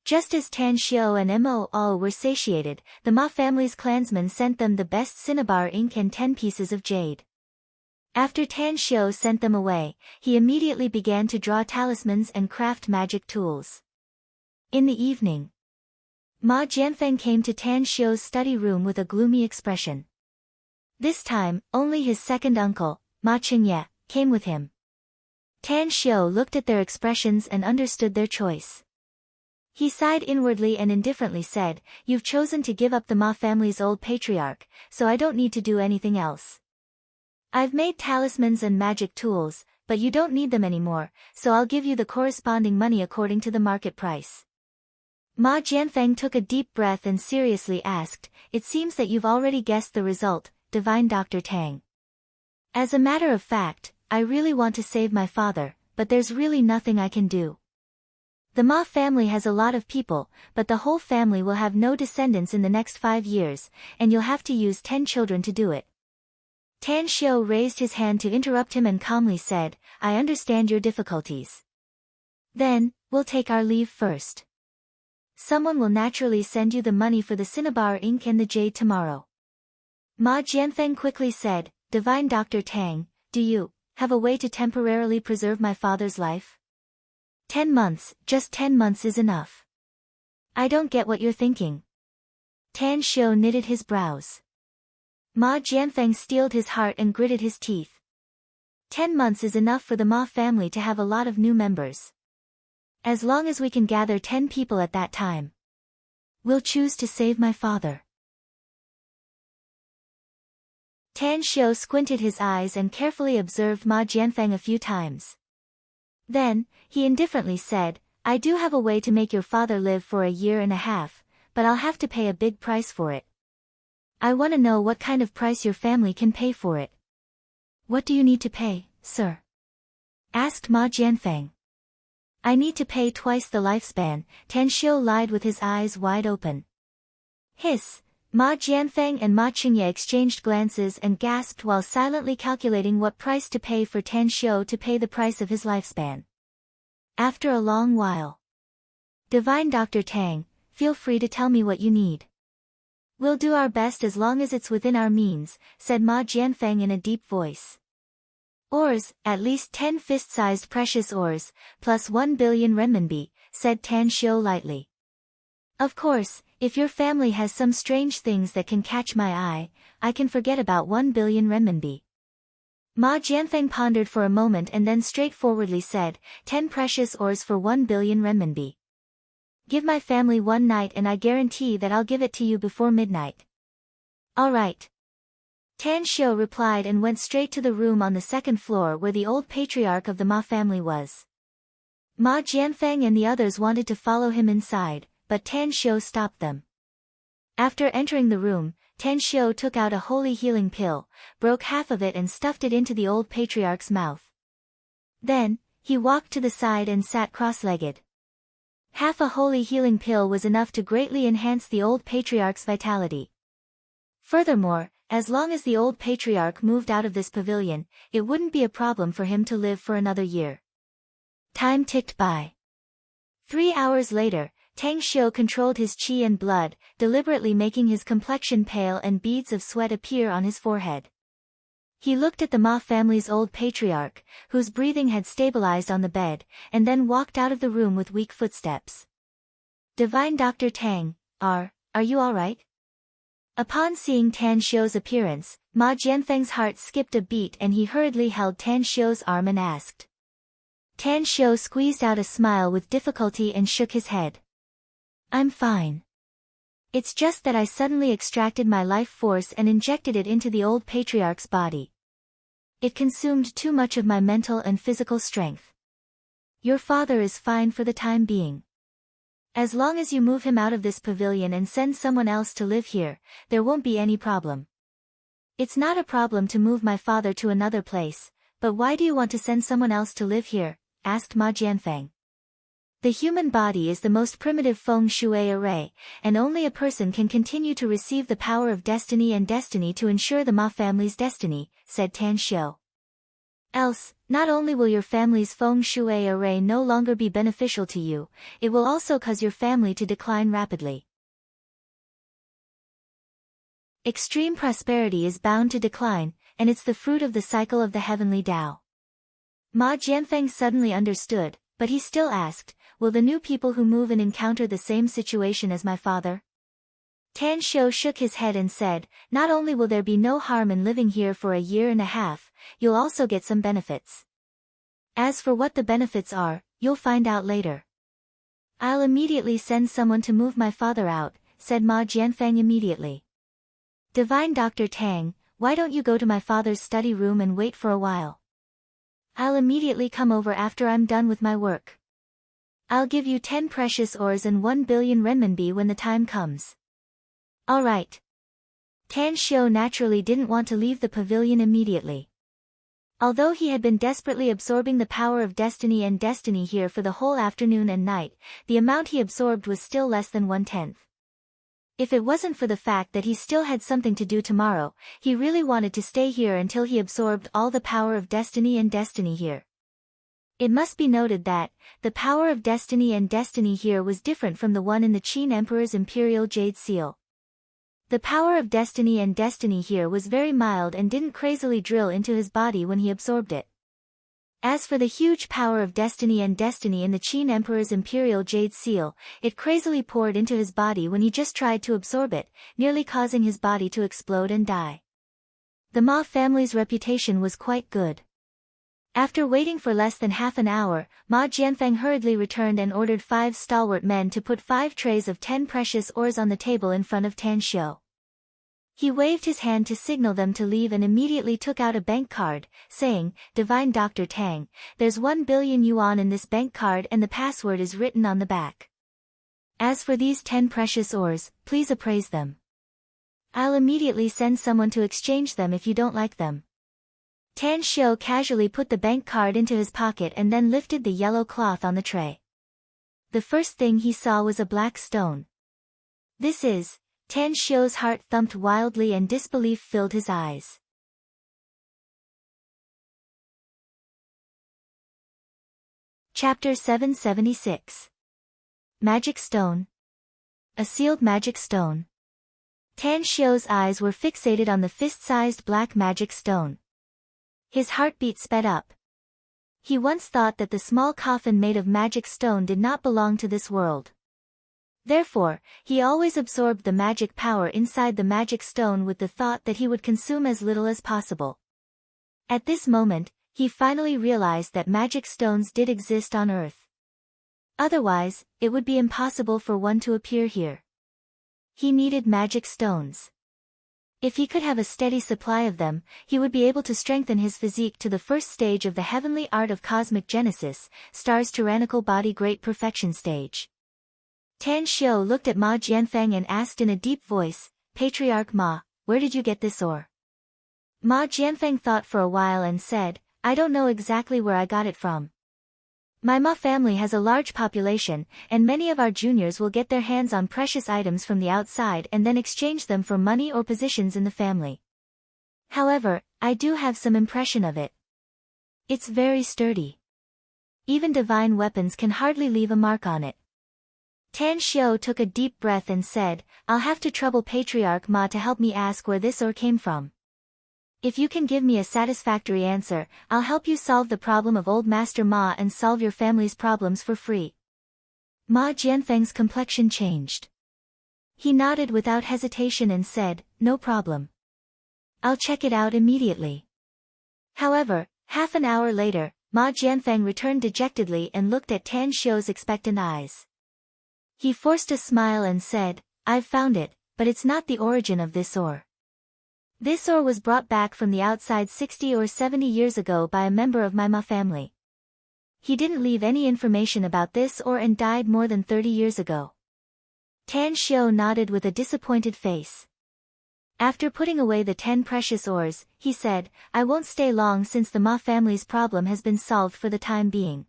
Just as Tan Xiu and Mo Al were satiated, the Ma family's clansmen sent them the best cinnabar ink and 10 pieces of jade. After Tan Xiu sent them away, he immediately began to draw talismans and craft magic tools. In the evening, Ma Jianfeng came to Tan Xiu's study room with a gloomy expression. This time, only his second uncle, Ma Chengye, came with him. Tan Xiu looked at their expressions and understood their choice. He sighed inwardly and indifferently said, You've chosen to give up the Ma family's old patriarch, so I don't need to do anything else. I've made talismans and magic tools, but you don't need them anymore, so I'll give you the corresponding money according to the market price. Ma Jianfeng took a deep breath and seriously asked, It seems that you've already guessed the result, Divine Dr. Tang. As a matter of fact, I really want to save my father, but there's really nothing I can do. The Ma family has a lot of people, but the whole family will have no descendants in the next 5 years, and you'll have to use 10 children to do it. Tan Xiu raised his hand to interrupt him and calmly said, I understand your difficulties. Then, we'll take our leave first. Someone will naturally send you the money for the cinnabar ink and the jade tomorrow. Ma Jianfeng quickly said, Divine Dr. Tang, do you have a way to temporarily preserve my father's life? 10 months, just 10 months is enough. I don't get what you're thinking. Tan Xiu knitted his brows. Ma Jianfeng steeled his heart and gritted his teeth. 10 months is enough for the Ma family to have a lot of new members. As long as we can gather 10 people at that time. We'll choose to save my father. Tan Xiu squinted his eyes and carefully observed Ma Jianfeng a few times. Then, he indifferently said, I do have a way to make your father live for a year and a half, but I'll have to pay a big price for it. I want to know what kind of price your family can pay for it. What do you need to pay, sir? Asked Ma Jianfeng. I need to pay twice the lifespan, Tan Xiu lied with his eyes wide open. Hiss! Ma Jianfeng and Ma Qingye exchanged glances and gasped while silently calculating what price to pay for Tan Xiu to pay the price of his lifespan. After a long while. Divine Dr. Tang, feel free to tell me what you need. We'll do our best as long as it's within our means, said Ma Jianfeng in a deep voice. Ores, at least 10 fist-sized precious ores, plus 1 billion renminbi, said Tan Xiu lightly. Of course, if your family has some strange things that can catch my eye, I can forget about 1 billion renminbi. Ma Jianfeng pondered for a moment and then straightforwardly said, 10 precious ores for 1 billion renminbi. Give my family one night and I guarantee that I'll give it to you before midnight. All right. Tan Xiu replied and went straight to the room on the second floor where the old patriarch of the Ma family was. Ma Jianfeng and the others wanted to follow him inside, but Tan Xiu stopped them. After entering the room, Tan Xiu took out a holy healing pill, broke half of it and stuffed it into the old patriarch's mouth. Then, he walked to the side and sat cross-legged. Half a holy healing pill was enough to greatly enhance the old patriarch's vitality. Furthermore, as long as the old patriarch moved out of this pavilion, it wouldn't be a problem for him to live for another year. Time ticked by. 3 hours later, Tang Xiu controlled his qi and blood, deliberately making his complexion pale and beads of sweat appear on his forehead. He looked at the Ma family's old patriarch, whose breathing had stabilized on the bed, and then walked out of the room with weak footsteps. Divine Dr. Tang, are you all right? Upon seeing Tan Xiu's appearance, Ma Jianfeng's heart skipped a beat and he hurriedly held Tan Xiu's arm and asked. Tan Xiu squeezed out a smile with difficulty and shook his head. I'm fine. It's just that I suddenly extracted my life force and injected it into the old patriarch's body. It consumed too much of my mental and physical strength. Your father is fine for the time being. As long as you move him out of this pavilion and send someone else to live here, there won't be any problem. It's not a problem to move my father to another place, but why do you want to send someone else to live here? Asked Ma Jianfeng. The human body is the most primitive feng shui array, and only a person can continue to receive the power of destiny and destiny to ensure the Ma family's destiny, said Tan Xiu. Else, not only will your family's feng shui array no longer be beneficial to you, it will also cause your family to decline rapidly. Extreme prosperity is bound to decline, and it's the fruit of the cycle of the heavenly Tao. Ma Jianfeng suddenly understood, but he still asked, will the new people who move in encounter the same situation as my father? Tan Xiu shook his head and said, not only will there be no harm in living here for a year and a half, you'll also get some benefits. As for what the benefits are, you'll find out later. I'll immediately send someone to move my father out, said Ma Jianfeng immediately. Divine Dr. Tang, why don't you go to my father's study room and wait for a while? I'll immediately come over after I'm done with my work. I'll give you 10 precious ores and 1 billion renminbi when the time comes. All right. Tan Xiu naturally didn't want to leave the pavilion immediately. Although he had been desperately absorbing the power of destiny and destiny here for the whole afternoon and night, the amount he absorbed was still less than 1/10. If it wasn't for the fact that he still had something to do tomorrow, he really wanted to stay here until he absorbed all the power of destiny and destiny here. It must be noted that, the power of destiny and destiny here was different from the one in the Qin Emperor's Imperial Jade Seal. The power of destiny and destiny here was very mild and didn't crazily drill into his body when he absorbed it. As for the huge power of destiny and destiny in the Qin Emperor's Imperial Jade Seal, it crazily poured into his body when he just tried to absorb it, nearly causing his body to explode and die. The Ma family's reputation was quite good. After waiting for less than half an hour, Ma Jianfeng hurriedly returned and ordered 5 stalwart men to put 5 trays of 10 precious ores on the table in front of Tan Xiu. He waved his hand to signal them to leave and immediately took out a bank card, saying, "Divine Dr. Tang, there's 1 billion yuan in this bank card and the password is written on the back. As for these 10 precious ores, please appraise them. I'll immediately send someone to exchange them if you don't like them." Tan Xiu casually put the bank card into his pocket and then lifted the yellow cloth on the tray. The first thing he saw was a black stone. "This is..." Tan Xiu's heart thumped wildly and disbelief filled his eyes. Chapter 776. Magic Stone. A sealed magic stone. Tan Xiu's eyes were fixated on the fist-sized black magic stone. His heartbeat sped up. He once thought that the small coffin made of magic stone did not belong to this world. Therefore, he always absorbed the magic power inside the magic stone with the thought that he would consume as little as possible. At this moment, he finally realized that magic stones did exist on Earth. Otherwise, it would be impossible for one to appear here. He needed magic stones. If he could have a steady supply of them, he would be able to strengthen his physique to the first stage of the heavenly art of cosmic genesis, Star's tyrannical body great perfection stage. Tan Xiu looked at Ma Jianfeng and asked in a deep voice, "Patriarch Ma, where did you get this ore?" Ma Jianfeng thought for a while and said, "I don't know exactly where I got it from. My Ma family has a large population, and many of our juniors will get their hands on precious items from the outside and then exchange them for money or positions in the family. However, I do have some impression of it. It's very sturdy. Even divine weapons can hardly leave a mark on it." Tan Xiu took a deep breath and said, "I'll have to trouble Patriarch Ma to help me ask where this ore came from. If you can give me a satisfactory answer, I'll help you solve the problem of old Master Ma and solve your family's problems for free." Ma Jianfeng's complexion changed. He nodded without hesitation and said, "No problem. I'll check it out immediately." However, half an hour later, Ma Jianfeng returned dejectedly and looked at Tan Xiu's expectant eyes. He forced a smile and said, "I've found it, but it's not the origin of this ore. This ore was brought back from the outside 60 or 70 years ago by a member of my Ma family. He didn't leave any information about this ore and died more than 30 years ago." Tan Xiu nodded with a disappointed face. After putting away the 10 precious ores, he said, "I won't stay long since the Ma family's problem has been solved for the time being.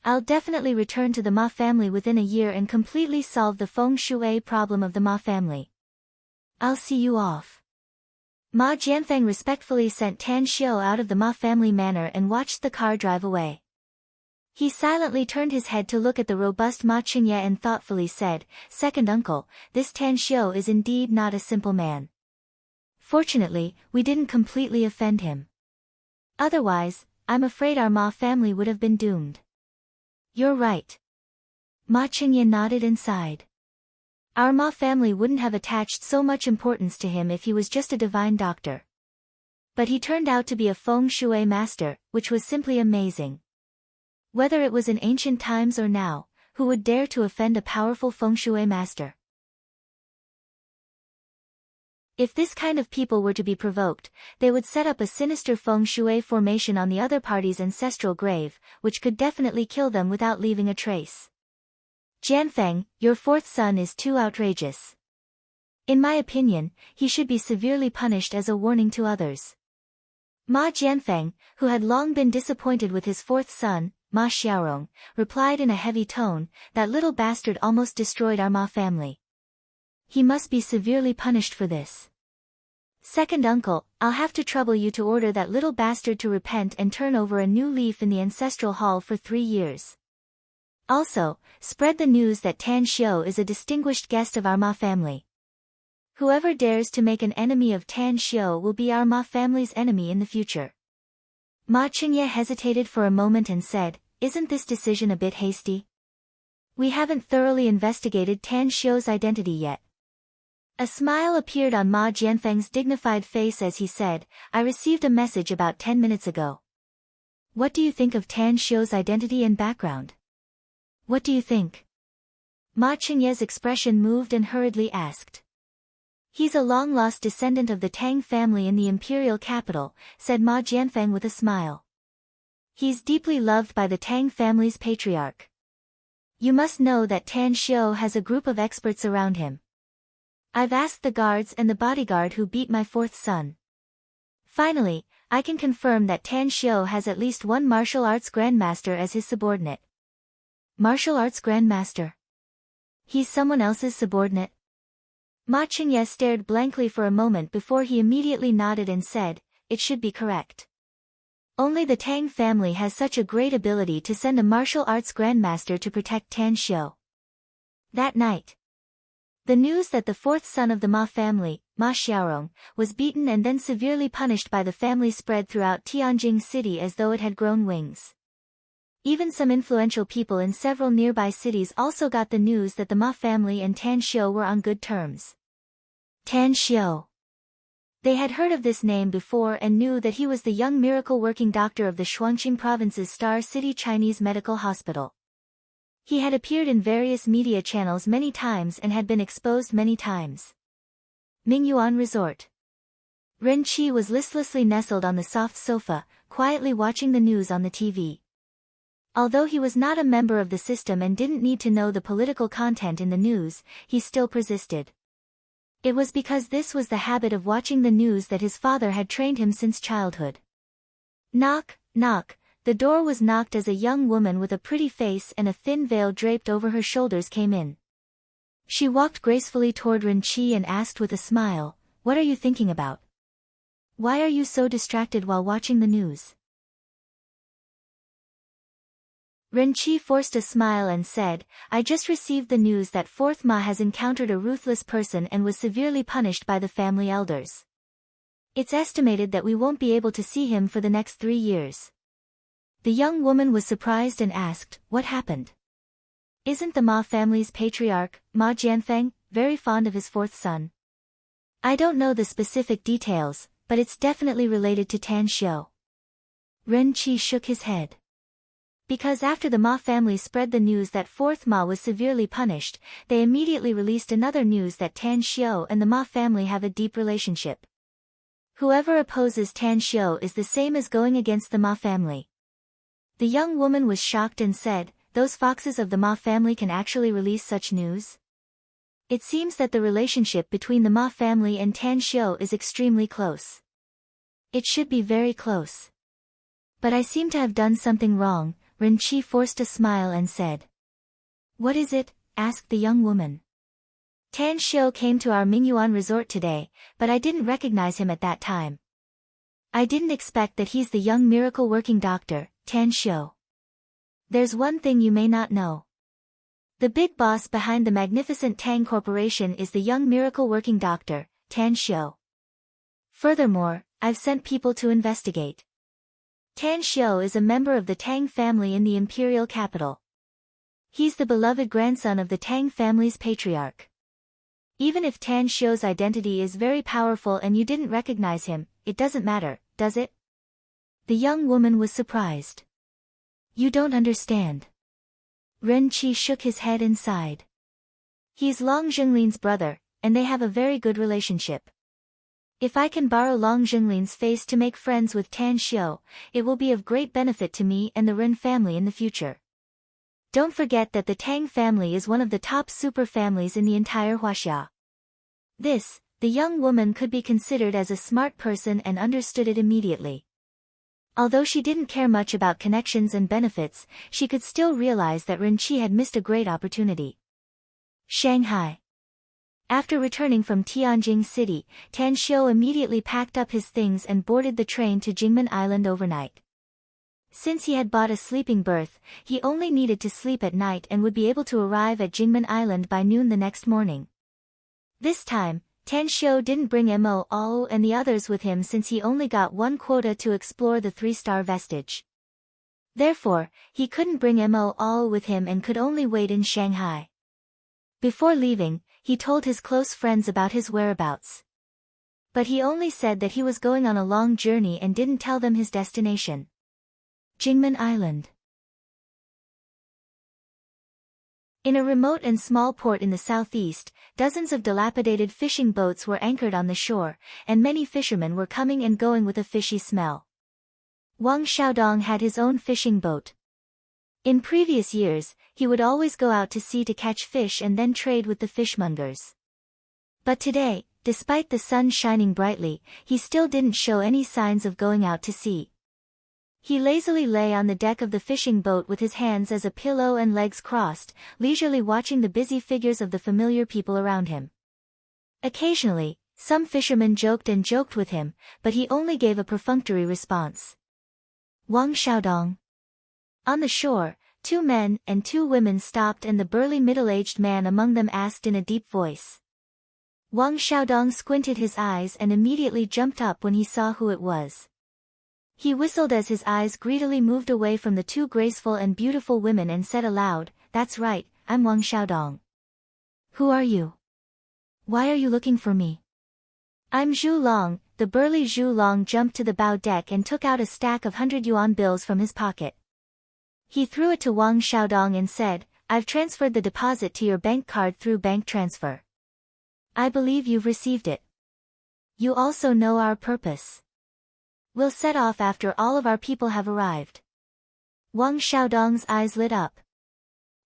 I'll definitely return to the Ma family within a year and completely solve the feng shui problem of the Ma family. I'll see you off." Ma Jianfeng respectfully sent Tan Xiu out of the Ma family manor and watched the car drive away. He silently turned his head to look at the robust Ma Qingye and thoughtfully said, "Second uncle, this Tan Xiu is indeed not a simple man. Fortunately, we didn't completely offend him. Otherwise, I'm afraid our Ma family would have been doomed." "You're right." Ma Qingye nodded and sighed. Our Ma family wouldn't have attached so much importance to him if he was just a divine doctor. But he turned out to be a feng shui master, which was simply amazing. Whether it was in ancient times or now, who would dare to offend a powerful feng shui master? If this kind of people were to be provoked, they would set up a sinister feng shui formation on the other party's ancestral grave, which could definitely kill them without leaving a trace. "Jianfeng, your 4th son is too outrageous. In my opinion, he should be severely punished as a warning to others." Ma Jianfeng, who had long been disappointed with his fourth son, Ma Xiaorong, replied in a heavy tone, "That little bastard almost destroyed our Ma family. He must be severely punished for this. Second uncle, I'll have to trouble you to order that little bastard to repent and turn over a new leaf in the ancestral hall for 3 years. Also, spread the news that Tan Xiu is a distinguished guest of our Ma family. Whoever dares to make an enemy of Tan Xiu will be our Ma family's enemy in the future." Ma Qingye hesitated for a moment and said, "Isn't this decision a bit hasty? We haven't thoroughly investigated Tan Xiu's identity yet." A smile appeared on Ma Jianfeng's dignified face as he said, "I received a message about 10 minutes ago. What do you think of Tan Xiu's identity and background? What do you think?" Ma Qingye's expression moved and hurriedly asked. "He's a long-lost descendant of the Tang family in the imperial capital," said Ma Jianfeng with a smile. "He's deeply loved by the Tang family's patriarch. You must know that Tan Xiu has a group of experts around him. I've asked the guards and the bodyguard who beat my fourth son. Finally, I can confirm that Tan Xiu has at least one martial arts grandmaster as his subordinate." "Martial arts grandmaster? He's someone else's subordinate?" Ma Qingye stared blankly for a moment before he immediately nodded and said, "It should be correct. Only the Tang family has such a great ability to send a martial arts grandmaster to protect Tan Xiu." That night, the news that the fourth son of the Ma family, Ma Xiaorong, was beaten and then severely punished by the family spread throughout Tianjing city as though it had grown wings. Even some influential people in several nearby cities also got the news that the Ma family and Tan Xiu were on good terms. Tan Xiu. They had heard of this name before and knew that he was the young miracle-working doctor of the Shuangqing province's Star City Chinese Medical Hospital. He had appeared in various media channels many times and had been exposed many times. Mingyuan Resort. Ren Qi was listlessly nestled on the soft sofa, quietly watching the news on the TV. Although he was not a member of the system and didn't need to know the political content in the news, he still persisted. It was because this was the habit of watching the news that his father had trained him since childhood. Knock, knock. The door was knocked as a young woman with a pretty face and a thin veil draped over her shoulders came in. She walked gracefully toward Ren Qi and asked with a smile, "What are you thinking about? Why are you so distracted while watching the news?" Ren Qi forced a smile and said, "I just received the news that fourth Ma has encountered a ruthless person and was severely punished by the family elders. It's estimated that we won't be able to see him for the next 3 years." The young woman was surprised and asked, "What happened? Isn't the Ma family's patriarch, Ma Jianfeng, very fond of his fourth son?" "I don't know the specific details, but it's definitely related to Tan Xiu." Ren Qi shook his head. Because after the Ma family spread the news that fourth Ma was severely punished, they immediately released another news that Tan Xiu and the Ma family have a deep relationship. Whoever opposes Tan Xiu is the same as going against the Ma family. The young woman was shocked and said, "Those foxes of the Ma family can actually release such news? It seems that the relationship between the Ma family and Tan Xiu is extremely close. It should be very close. But I seem to have done something wrong." Ren Qi forced a smile and said. "What is it?" asked the young woman. "Tan Xiu came to our Mingyuan resort today, but I didn't recognize him at that time. I didn't expect that he's the young miracle-working doctor, Tan Xiu. There's one thing you may not know. The big boss behind the magnificent Tang Corporation is the young miracle-working doctor, Tan Xiu. Furthermore, I've sent people to investigate. Tan Xiu is a member of the Tang family in the imperial capital. He's the beloved grandson of the Tang family's patriarch. Even if Tan Xiu's identity is very powerful and you didn't recognize him, it doesn't matter, does it?" The young woman was surprised. "You don't understand." Ren Qi shook his head and sighed. "He's Long Zhenglin's brother, and they have a very good relationship. If I can borrow Long Zhenglin's face to make friends with Tan Xiu, it will be of great benefit to me and the Ren family in the future. Don't forget that the Tang family is one of the top super families in the entire Huaxia." The young woman could be considered as a smart person and understood it immediately. Although she didn't care much about connections and benefits, she could still realize that Ren-Chi had missed a great opportunity. Shanghai. After returning from Tianjin City, Tan Xiu immediately packed up his things and boarded the train to Jingmen Island overnight. Since he had bought a sleeping berth, he only needed to sleep at night and would be able to arrive at Jingmen Island by noon the next morning. This time, Tan Xiu didn't bring Mo Ao and the others with him since he only got one quota to explore the 3-star vestige. Therefore, he couldn't bring Mo Ao with him and could only wait in Shanghai. Before leaving, he told his close friends about his whereabouts. But he only said that he was going on a long journey and didn't tell them his destination. Jingmen Island. In a remote and small port in the southeast, dozens of dilapidated fishing boats were anchored on the shore, and many fishermen were coming and going with a fishy smell. Wang Xiaodong had his own fishing boat. In previous years, he would always go out to sea to catch fish and then trade with the fishmongers. But today, despite the sun shining brightly, he still didn't show any signs of going out to sea. He lazily lay on the deck of the fishing boat with his hands as a pillow and legs crossed, leisurely watching the busy figures of the familiar people around him. Occasionally, some fishermen joked with him, but he only gave a perfunctory response. Wang Xiaodong. On the shore, 2 men and 2 women stopped and the burly middle-aged man among them asked in a deep voice. Wang Xiaodong squinted his eyes and immediately jumped up when he saw who it was. He whistled as his eyes greedily moved away from the 2 graceful and beautiful women and said aloud, "That's right, I'm Wang Xiaodong." "Who are you? Why are you looking for me?" "I'm Zhu Long." The burly Zhu Long jumped to the bow deck and took out a stack of 100-yuan bills from his pocket. He threw it to Wang Xiaodong and said, "I've transferred the deposit to your bank card through bank transfer. I believe you've received it. You also know our purpose. We'll set off after all of our people have arrived." Wang Xiaodong's eyes lit up.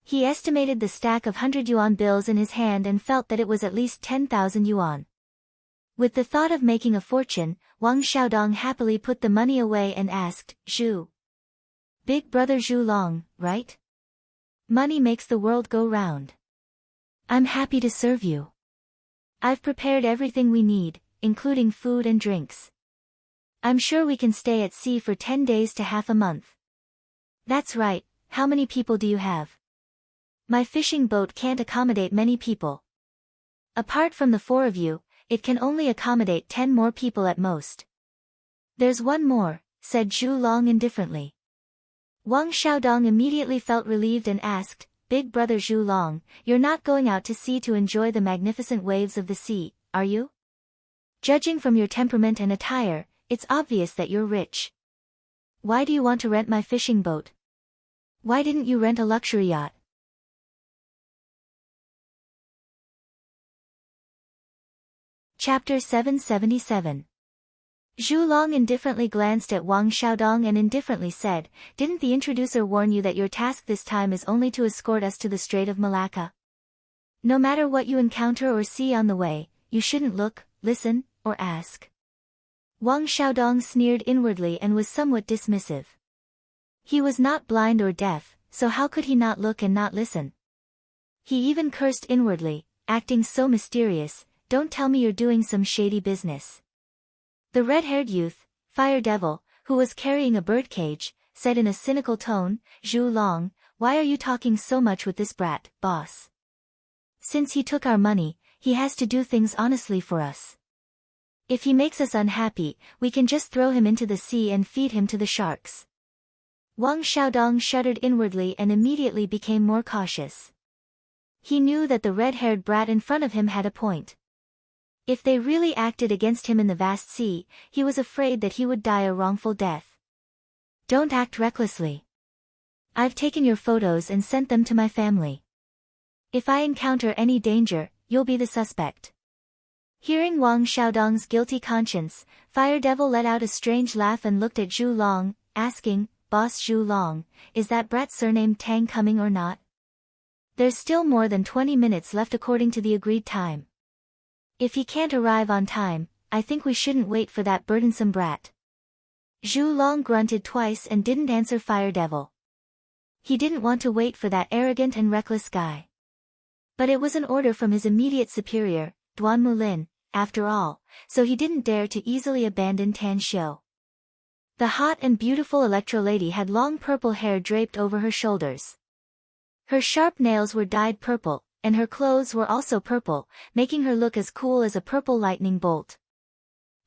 He estimated the stack of 100-yuan bills in his hand and felt that it was at least 10,000 yuan. With the thought of making a fortune, Wang Xiaodong happily put the money away and asked, "Zhu. Big brother Zhu Long, right? Money makes the world go round. I'm happy to serve you. I've prepared everything we need, including food and drinks. I'm sure we can stay at sea for 10 days to half a month." "That's right, how many people do you have?" "My fishing boat can't accommodate many people. Apart from the 4 of you, it can only accommodate 10 more people at most." "There's one more," said Zhu Long indifferently. Wang Xiaodong immediately felt relieved and asked, "Big brother Zhu Long, you're not going out to sea to enjoy the magnificent waves of the sea, are you? Judging from your temperament and attire, it's obvious that you're rich. Why do you want to rent my fishing boat? Why didn't you rent a luxury yacht?" Chapter 777. Zhu Long indifferently glanced at Wang Xiaodong and indifferently said, "Didn't the introducer warn you that your task this time is only to escort us to the Strait of Malacca? No matter what you encounter or see on the way, you shouldn't look, listen, or ask." Wang Xiaodong sneered inwardly and was somewhat dismissive. He was not blind or deaf, so how could he not look and not listen? He even cursed inwardly, acting so mysterious, "Don't tell me you're doing some shady business." The red-haired youth, Fire Devil, who was carrying a birdcage, said in a cynical tone, "Zhu Long, why are you talking so much with this brat, boss? Since he took our money, he has to do things honestly for us. If he makes us unhappy, we can just throw him into the sea and feed him to the sharks." Wang Xiaodong shuddered inwardly and immediately became more cautious. He knew that the red-haired brat in front of him had a point. If they really acted against him in the vast sea, he was afraid that he would die a wrongful death. "Don't act recklessly. I've taken your photos and sent them to my family. If I encounter any danger, you'll be the suspect." Hearing Wang Xiaodong's guilty conscience, Fire Devil let out a strange laugh and looked at Zhu Long, asking, "Boss Zhu Long, is that brat surnamed Tang coming or not? There's still more than 20 minutes left according to the agreed time. If he can't arrive on time, I think we shouldn't wait for that burdensome brat." Zhu Long grunted twice and didn't answer Fire Devil. He didn't want to wait for that arrogant and reckless guy. But it was an order from his immediate superior, Duan Mulin, after all, so he didn't dare to easily abandon Tan Xiu. The hot and beautiful Electro Lady had long purple hair draped over her shoulders. Her sharp nails were dyed purple, and her clothes were also purple, making her look as cool as a purple lightning bolt.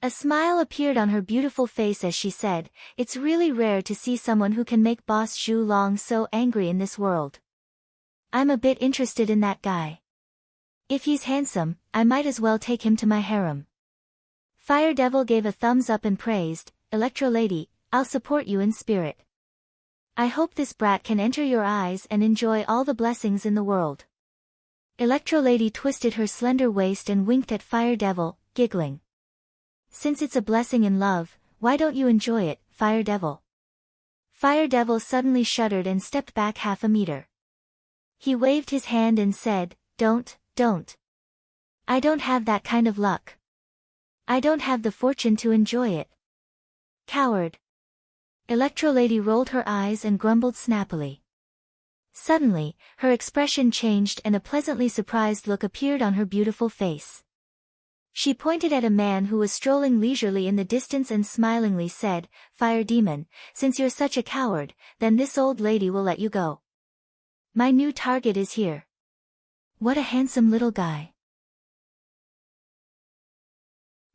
A smile appeared on her beautiful face as she said, "It's really rare to see someone who can make Boss Zhu Long so angry in this world. I'm a bit interested in that guy. If he's handsome, I might as well take him to my harem." Fire Devil gave a thumbs up and praised, "Electro Lady, I'll support you in spirit. I hope this brat can enter your eyes and enjoy all the blessings in the world." Electro Lady twisted her slender waist and winked at Fire Devil, giggling. "Since it's a blessing in love, why don't you enjoy it, Fire Devil?" Fire Devil suddenly shuddered and stepped back half a meter. He waved his hand and said, Don't. I don't have that kind of luck. I don't have the fortune to enjoy it." "Coward." Electro Lady rolled her eyes and grumbled snappily. Suddenly, her expression changed and a pleasantly surprised look appeared on her beautiful face. She pointed at a man who was strolling leisurely in the distance and smilingly said, "Fire Demon, since you're such a coward, then this old lady will let you go. My new target is here. What a handsome little guy.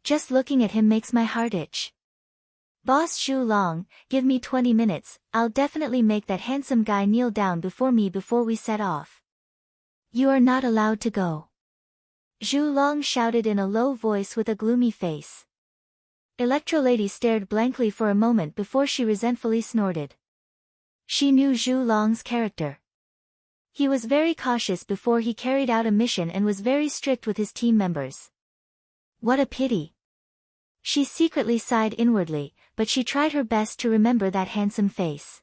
Just looking at him makes my heart itch. Boss Zhu Long, give me 20 minutes, I'll definitely make that handsome guy kneel down before me before we set off." "You are not allowed to go," Zhu Long shouted in a low voice with a gloomy face. Electro Lady stared blankly for a moment before she resentfully snorted. She knew Zhu Long's character. He was very cautious before he carried out a mission and was very strict with his team members. What a pity. She secretly sighed inwardly, but she tried her best to remember that handsome face.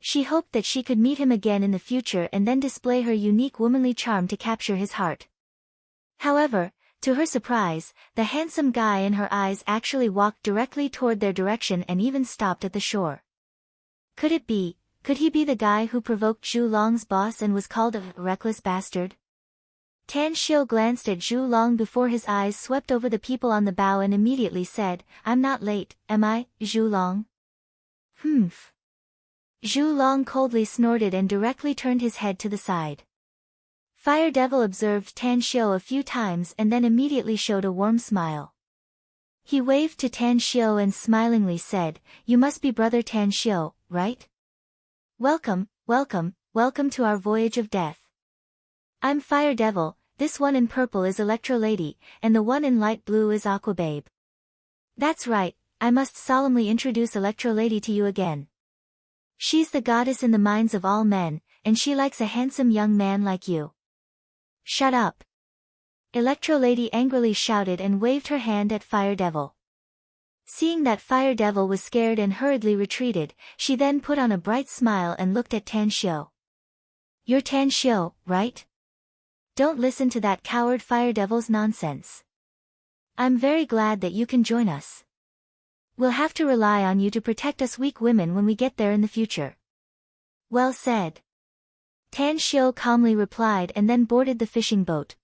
She hoped that she could meet him again in the future and then display her unique womanly charm to capture his heart. However, to her surprise, the handsome guy in her eyes actually walked directly toward their direction and even stopped at the shore. Could he be the guy who provoked Zhu Long's boss and was called a reckless bastard? Tan Xiu glanced at Zhu Long before his eyes swept over the people on the bow and immediately said, "I'm not late, am I, Zhu Long?" "Humph." Zhu Long coldly snorted and directly turned his head to the side. Fire Devil observed Tan Xiu a few times and then immediately showed a warm smile. He waved to Tan Xiu and smilingly said, "You must be Brother Tan Xiu, right? Welcome to our voyage of death. I'm Fire Devil, this one in purple is Electro Lady, and the one in light blue is Aqua Babe. That's right, I must solemnly introduce Electro Lady to you again. She's the goddess in the minds of all men, and she likes a handsome young man like you." "Shut up!" Electro Lady angrily shouted and waved her hand at Fire Devil. Seeing that Fire Devil was scared and hurriedly retreated, she then put on a bright smile and looked at Tan Xiu. "You're Tan Xiu, right? Don't listen to that coward Fire Devil's nonsense. I'm very glad that you can join us. We'll have to rely on you to protect us weak women when we get there in the future." "Well said." Tan Xiu calmly replied and then boarded the fishing boat.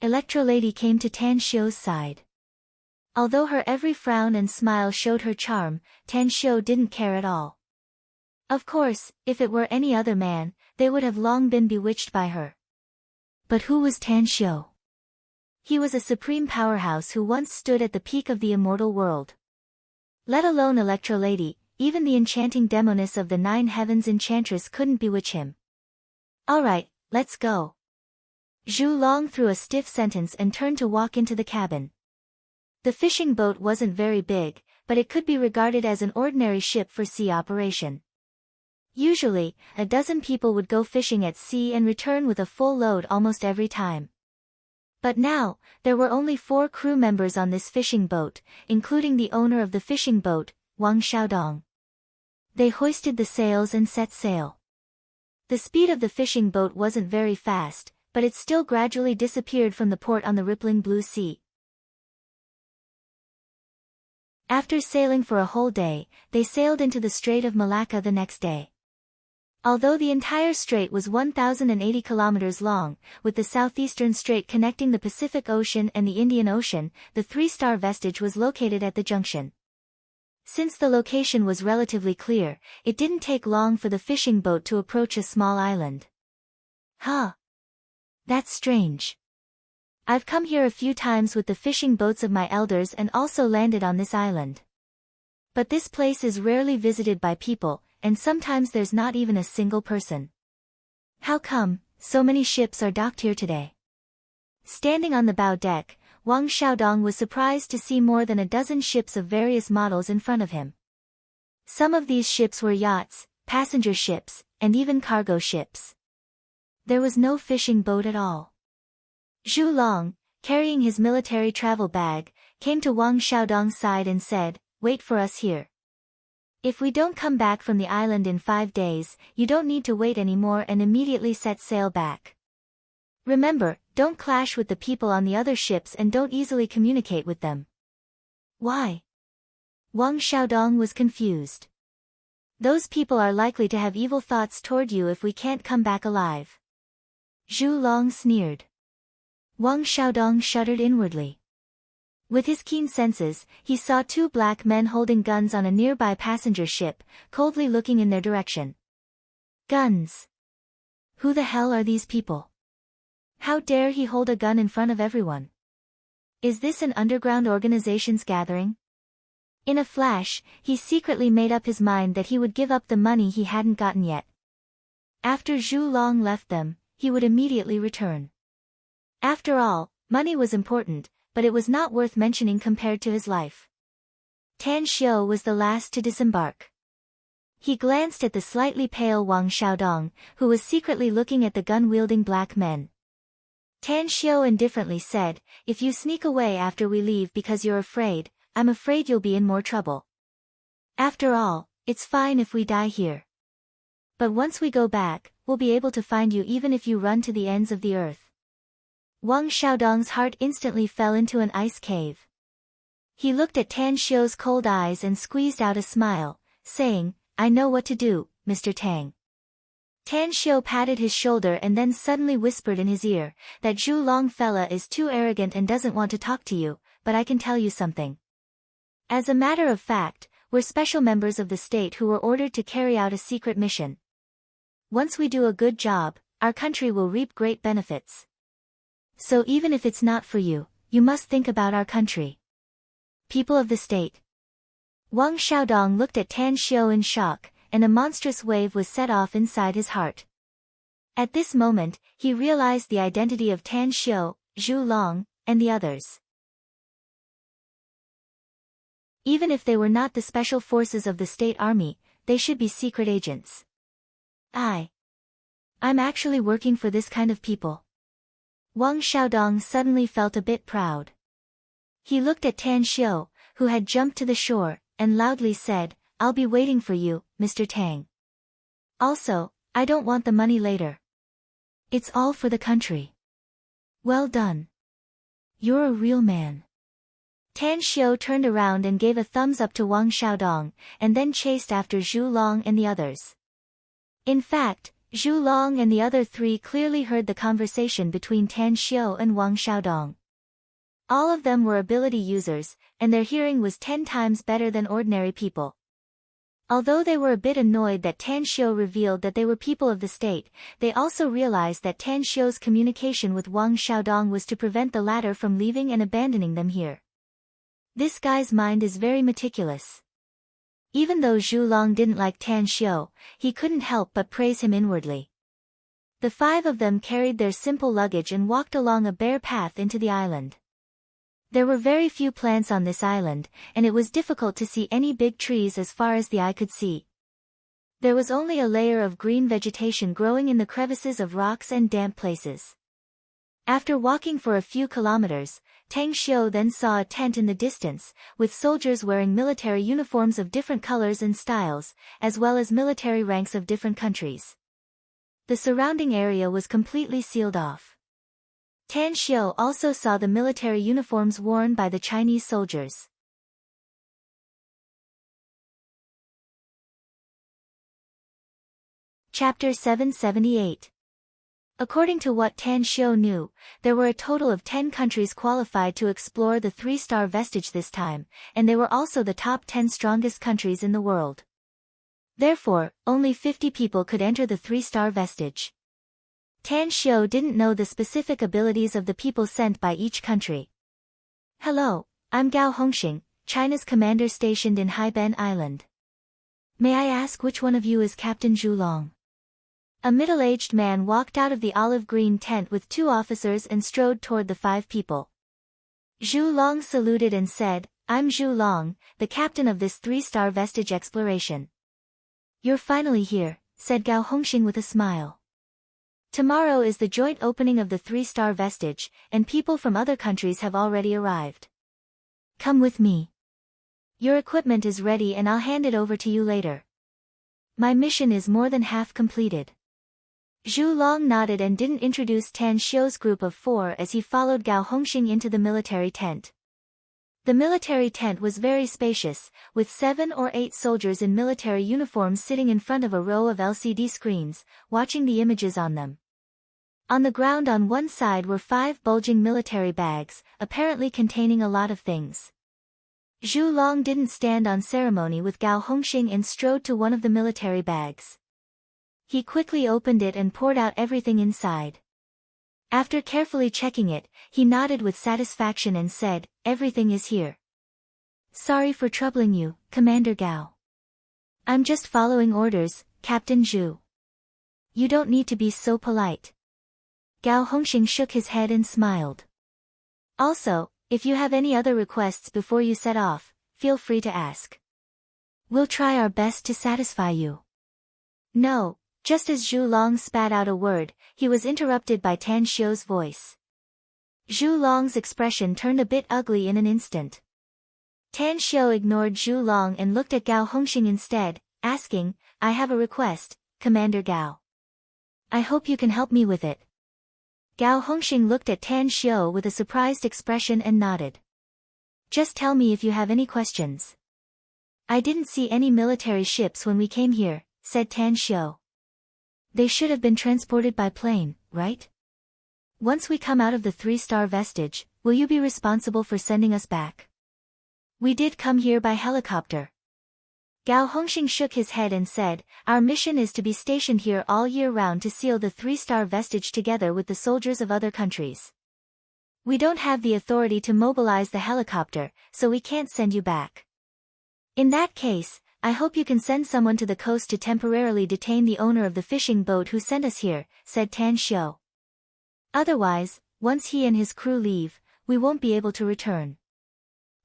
Electro Lady came to Tan Xiu's side. Although her every frown and smile showed her charm, Tan Xiu didn't care at all. Of course, if it were any other man, they would have long been bewitched by her. But who was Tan Xiu? He was a supreme powerhouse who once stood at the peak of the immortal world. Let alone Electro Lady, even the enchanting demoness of the 9 heavens enchantress couldn't bewitch him. "Alright, let's go." Zhu Long threw a stiff sentence and turned to walk into the cabin. The fishing boat wasn't very big, but it could be regarded as an ordinary ship for sea operation. Usually, a dozen people would go fishing at sea and return with a full load almost every time. But now, there were only 4 crew members on this fishing boat, including the owner of the fishing boat, Wang Xiaodong. They hoisted the sails and set sail. The speed of the fishing boat wasn't very fast, but it still gradually disappeared from the port on the rippling blue sea. After sailing for a whole day, they sailed into the Strait of Malacca the next day. Although the entire strait was 1,080 kilometers long, with the southeastern strait connecting the Pacific Ocean and the Indian Ocean, the three-star vestige was located at the junction. Since the location was relatively clear, it didn't take long for the fishing boat to approach a small island. Huh. That's strange. I've come here a few times with the fishing boats of my elders and also landed on this island. But this place is rarely visited by people, and sometimes there's not even a single person. How come so many ships are docked here today? Standing on the bow deck, Wang Xiaodong was surprised to see more than a dozen ships of various models in front of him. Some of these ships were yachts, passenger ships, and even cargo ships. There was no fishing boat at all. Zhu Long, carrying his military travel bag, came to Wang Xiaodong's side and said, "Wait for us here. If we don't come back from the island in 5 days, you don't need to wait anymore and immediately set sail back. Remember, don't clash with the people on the other ships and don't easily communicate with them." Why? Wang Xiaodong was confused. Those people are likely to have evil thoughts toward you if we can't come back alive. Zhu Long sneered. Wang Xiaodong shuddered inwardly. With his keen senses, he saw 2 black men holding guns on a nearby passenger ship, coldly looking in their direction. Guns. Who the hell are these people? How dare he hold a gun in front of everyone? Is this an underground organization's gathering? In a flash, he secretly made up his mind that he would give up the money he hadn't gotten yet. After Zhu Long left them, he would immediately return. After all, money was important, but it was not worth mentioning compared to his life. Tan Xiu was the last to disembark. He glanced at the slightly pale Wang Xiaodong, who was secretly looking at the gun-wielding black men. Tan Xiu indifferently said, "If you sneak away after we leave because you're afraid, I'm afraid you'll be in more trouble. After all, it's fine if we die here. But once we go back, we'll be able to find you even if you run to the ends of the earth." Wang Xiaodong's heart instantly fell into an ice cave. He looked at Tan Xiu's cold eyes and squeezed out a smile, saying, "I know what to do, Mr. Tang." Tan Xiu patted his shoulder and then suddenly whispered in his ear, "That Zhu Long fella is too arrogant and doesn't want to talk to you, but I can tell you something. As a matter of fact, we're special members of the state who were ordered to carry out a secret mission. Once we do a good job, our country will reap great benefits. So even if it's not for you, you must think about our country. People of the state." Wang Xiaodong looked at Tan Xiu in shock, and a monstrous wave was set off inside his heart. At this moment, he realized the identity of Tan Xiu, Zhu Long, and the others. Even if they were not the special forces of the state army, they should be secret agents. I'm actually working for this kind of people. Wang Xiaodong suddenly felt a bit proud. He looked at Tan Xiu, who had jumped to the shore, and loudly said, "I'll be waiting for you, Mr. Tang. Also, I don't want the money later. It's all for the country. Well done. You're a real man." Tan Xiu turned around and gave a thumbs up to Wang Xiaodong, and then chased after Zhu Long and the others. In fact, Zhu Long and the other 3 clearly heard the conversation between Tan Xiu and Wang Xiaodong. All of them were ability users, and their hearing was 10 times better than ordinary people. Although they were a bit annoyed that Tan Xiu revealed that they were people of the state, they also realized that Tan Xiu's communication with Wang Xiaodong was to prevent the latter from leaving and abandoning them here. This guy's mind is very meticulous. Even though Zhu Long didn't like Tan Xiu, he couldn't help but praise him inwardly. The 5 of them carried their simple luggage and walked along a bare path into the island. There were very few plants on this island, and it was difficult to see any big trees as far as the eye could see. There was only a layer of green vegetation growing in the crevices of rocks and damp places. After walking for a few kilometers, Tang Xiu then saw a tent in the distance, with soldiers wearing military uniforms of different colors and styles, as well as military ranks of different countries. The surrounding area was completely sealed off. Tan Xiu also saw the military uniforms worn by the Chinese soldiers. Chapter 778. According to what Tan Xiu knew, there were a total of 10 countries qualified to explore the 3-star vestige this time, and they were also the top 10 strongest countries in the world. Therefore, only 50 people could enter the 3-star vestige. Tan Xiu didn't know the specific abilities of the people sent by each country. Hello, I'm Gao Hongxing, China's commander stationed in Haiben Island. May I ask which one of you is Captain Zhu Long? A middle-aged man walked out of the olive-green tent with 2 officers and strode toward the 5 people. Zhu Long saluted and said, I'm Zhu Long, the captain of this 3-star vestige exploration. You're finally here, said Gao Hongxing with a smile. Tomorrow is the joint opening of the 3-star vestige, and people from other countries have already arrived. Come with me. Your equipment is ready and I'll hand it over to you later. My mission is more than half completed. Zhu Long nodded and didn't introduce Tan Xiu's group of 4 as he followed Gao Hongxing into the military tent. The military tent was very spacious, with 7 or 8 soldiers in military uniforms sitting in front of a row of LCD screens, watching the images on them. On the ground on one side were 5 bulging military bags, apparently containing a lot of things. Zhu Long didn't stand on ceremony with Gao Hongxing and strode to one of the military bags. He quickly opened it and poured out everything inside. After carefully checking it, he nodded with satisfaction and said, everything is here. Sorry for troubling you, Commander Gao. I'm just following orders, Captain Zhu. You don't need to be so polite. Gao Hongxing shook his head and smiled. Also, if you have any other requests before you set off, feel free to ask. We'll try our best to satisfy you. No. Just as Zhu Long spat out a word, he was interrupted by Tan Xiu's voice. Zhu Long's expression turned a bit ugly in an instant. Tan Xiu ignored Zhu Long and looked at Gao Hongxing instead, asking, I have a request, Commander Gao. I hope you can help me with it. Gao Hongxing looked at Tan Xiu with a surprised expression and nodded. Just tell me if you have any questions. I didn't see any military ships when we came here, said Tan Xiu. They should have been transported by plane, right? Once we come out of the 3-star vestige, will you be responsible for sending us back? We did come here by helicopter. Gao Hongxing shook his head and said, our mission is to be stationed here all year round to seal the 3-star vestige together with the soldiers of other countries. We don't have the authority to mobilize the helicopter, so we can't send you back. In that case, I hope you can send someone to the coast to temporarily detain the owner of the fishing boat who sent us here, said Tan Xiu. Otherwise, once he and his crew leave, we won't be able to return.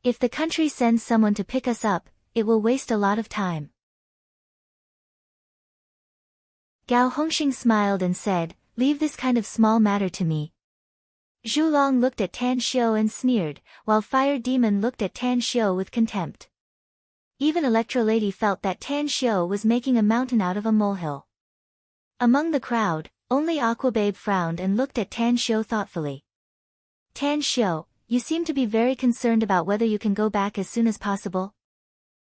If the country sends someone to pick us up, it will waste a lot of time. Gao Hongxing smiled and said, leave this kind of small matter to me. Zhu Long looked at Tan Xiu and sneered, while Fire Demon looked at Tan Xiu with contempt. Even Electro Lady felt that Tan Xiu was making a mountain out of a molehill. Among the crowd, only Aquababe frowned and looked at Tan Xiu thoughtfully. Tan Xiu, you seem to be very concerned about whether you can go back as soon as possible?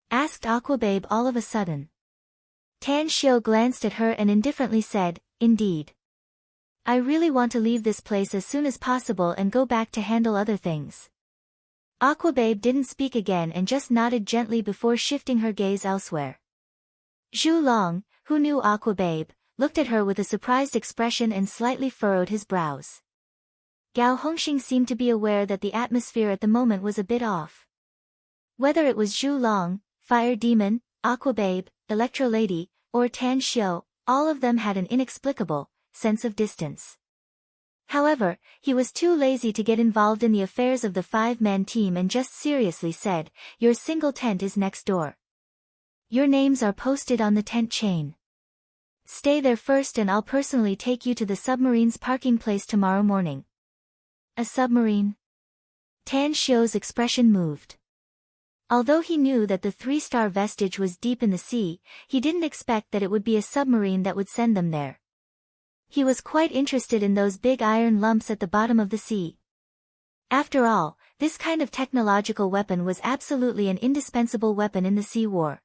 Asked Aquababe all of a sudden. Tan Xiu glanced at her and indifferently said, indeed. I really want to leave this place as soon as possible and go back to handle other things. Aquababe didn't speak again and just nodded gently before shifting her gaze elsewhere. Zhu Long, who knew Aquababe, looked at her with a surprised expression and slightly furrowed his brows. Gao Hongxing seemed to be aware that the atmosphere at the moment was a bit off. Whether it was Zhu Long, Fire Demon, Aquababe, Electro Lady, or Tan Xiu, all of them had an inexplicable sense of distance. However, he was too lazy to get involved in the affairs of the 5-man team and just seriously said, your single tent is next door. Your names are posted on the tent chain. Stay there first and I'll personally take you to the submarine's parking place tomorrow morning. A submarine? Tan Xiu's expression moved. Although he knew that the 3-star vestige was deep in the sea, he didn't expect that it would be a submarine that would send them there. He was quite interested in those big iron lumps at the bottom of the sea. After all, this kind of technological weapon was absolutely an indispensable weapon in the sea war.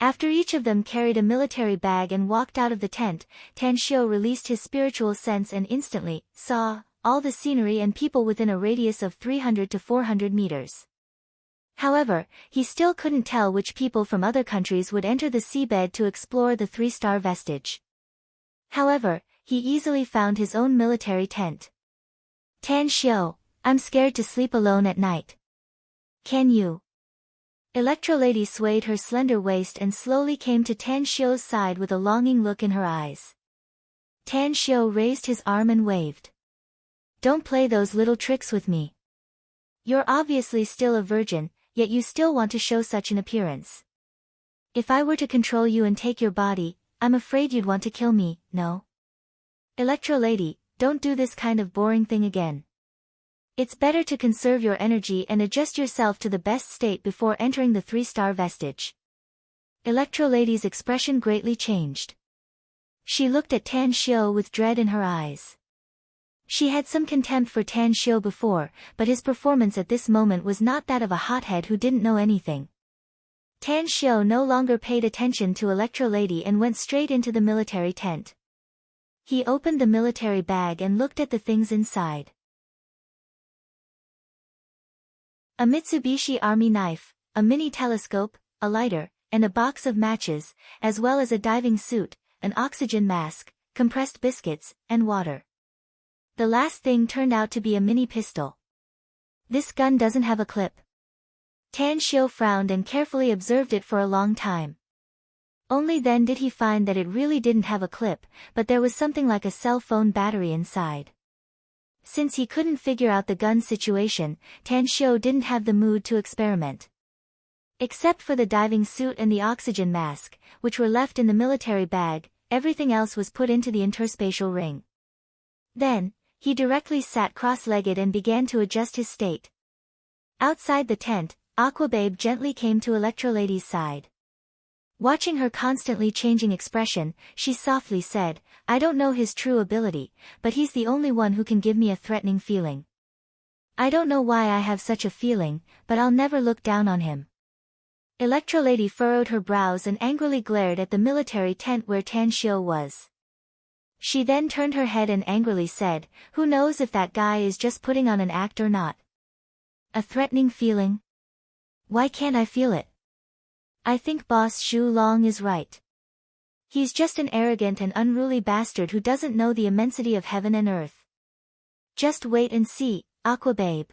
After each of them carried a military bag and walked out of the tent, Tan Xiu released his spiritual sense and instantly saw all the scenery and people within a radius of 300 to 400 meters. However, he still couldn't tell which people from other countries would enter the seabed to explore the three-star vestige. However, he easily found his own military tent. Tan Xiu, I'm scared to sleep alone at night. Can you? Electrolady swayed her slender waist and slowly came to Tan Xiu's side with a longing look in her eyes. Tan Xiu raised his arm and waved. Don't play those little tricks with me. You're obviously still a virgin, yet you still want to show such an appearance. If I were to control you and take your body, I'm afraid you'd want to kill me, no? Electrolady, don't do this kind of boring thing again. It's better to conserve your energy and adjust yourself to the best state before entering the three-star vestige. Electrolady's expression greatly changed. She looked at Tan Xiu with dread in her eyes. She had some contempt for Tan Xiu before, but his performance at this moment was not that of a hothead who didn't know anything. Tan Xiu no longer paid attention to Electrolady and went straight into the military tent. He opened the military bag and looked at the things inside. A Mitsubishi Army knife, a mini telescope, a lighter, and a box of matches, as well as a diving suit, an oxygen mask, compressed biscuits, and water. The last thing turned out to be a mini pistol. This gun doesn't have a clip. Tan Xiu frowned and carefully observed it for a long time. Only then did he find that it really didn't have a clip, but there was something like a cell phone battery inside. Since he couldn't figure out the gun situation, Tan Xiu didn't have the mood to experiment. Except for the diving suit and the oxygen mask, which were left in the military bag, everything else was put into the interspatial ring. Then, he directly sat cross-legged and began to adjust his state. Outside the tent, Aquababe gently came to Electrolady's side. Watching her constantly changing expression, she softly said, I don't know his true ability, but he's the only one who can give me a threatening feeling. I don't know why I have such a feeling, but I'll never look down on him. Electrolady furrowed her brows and angrily glared at the military tent where Tan Xiu was. She then turned her head and angrily said, who knows if that guy is just putting on an act or not? A threatening feeling? Why can't I feel it? I think Boss Xu Long is right. He's just an arrogant and unruly bastard who doesn't know the immensity of heaven and earth. Just wait and see, Aquababe.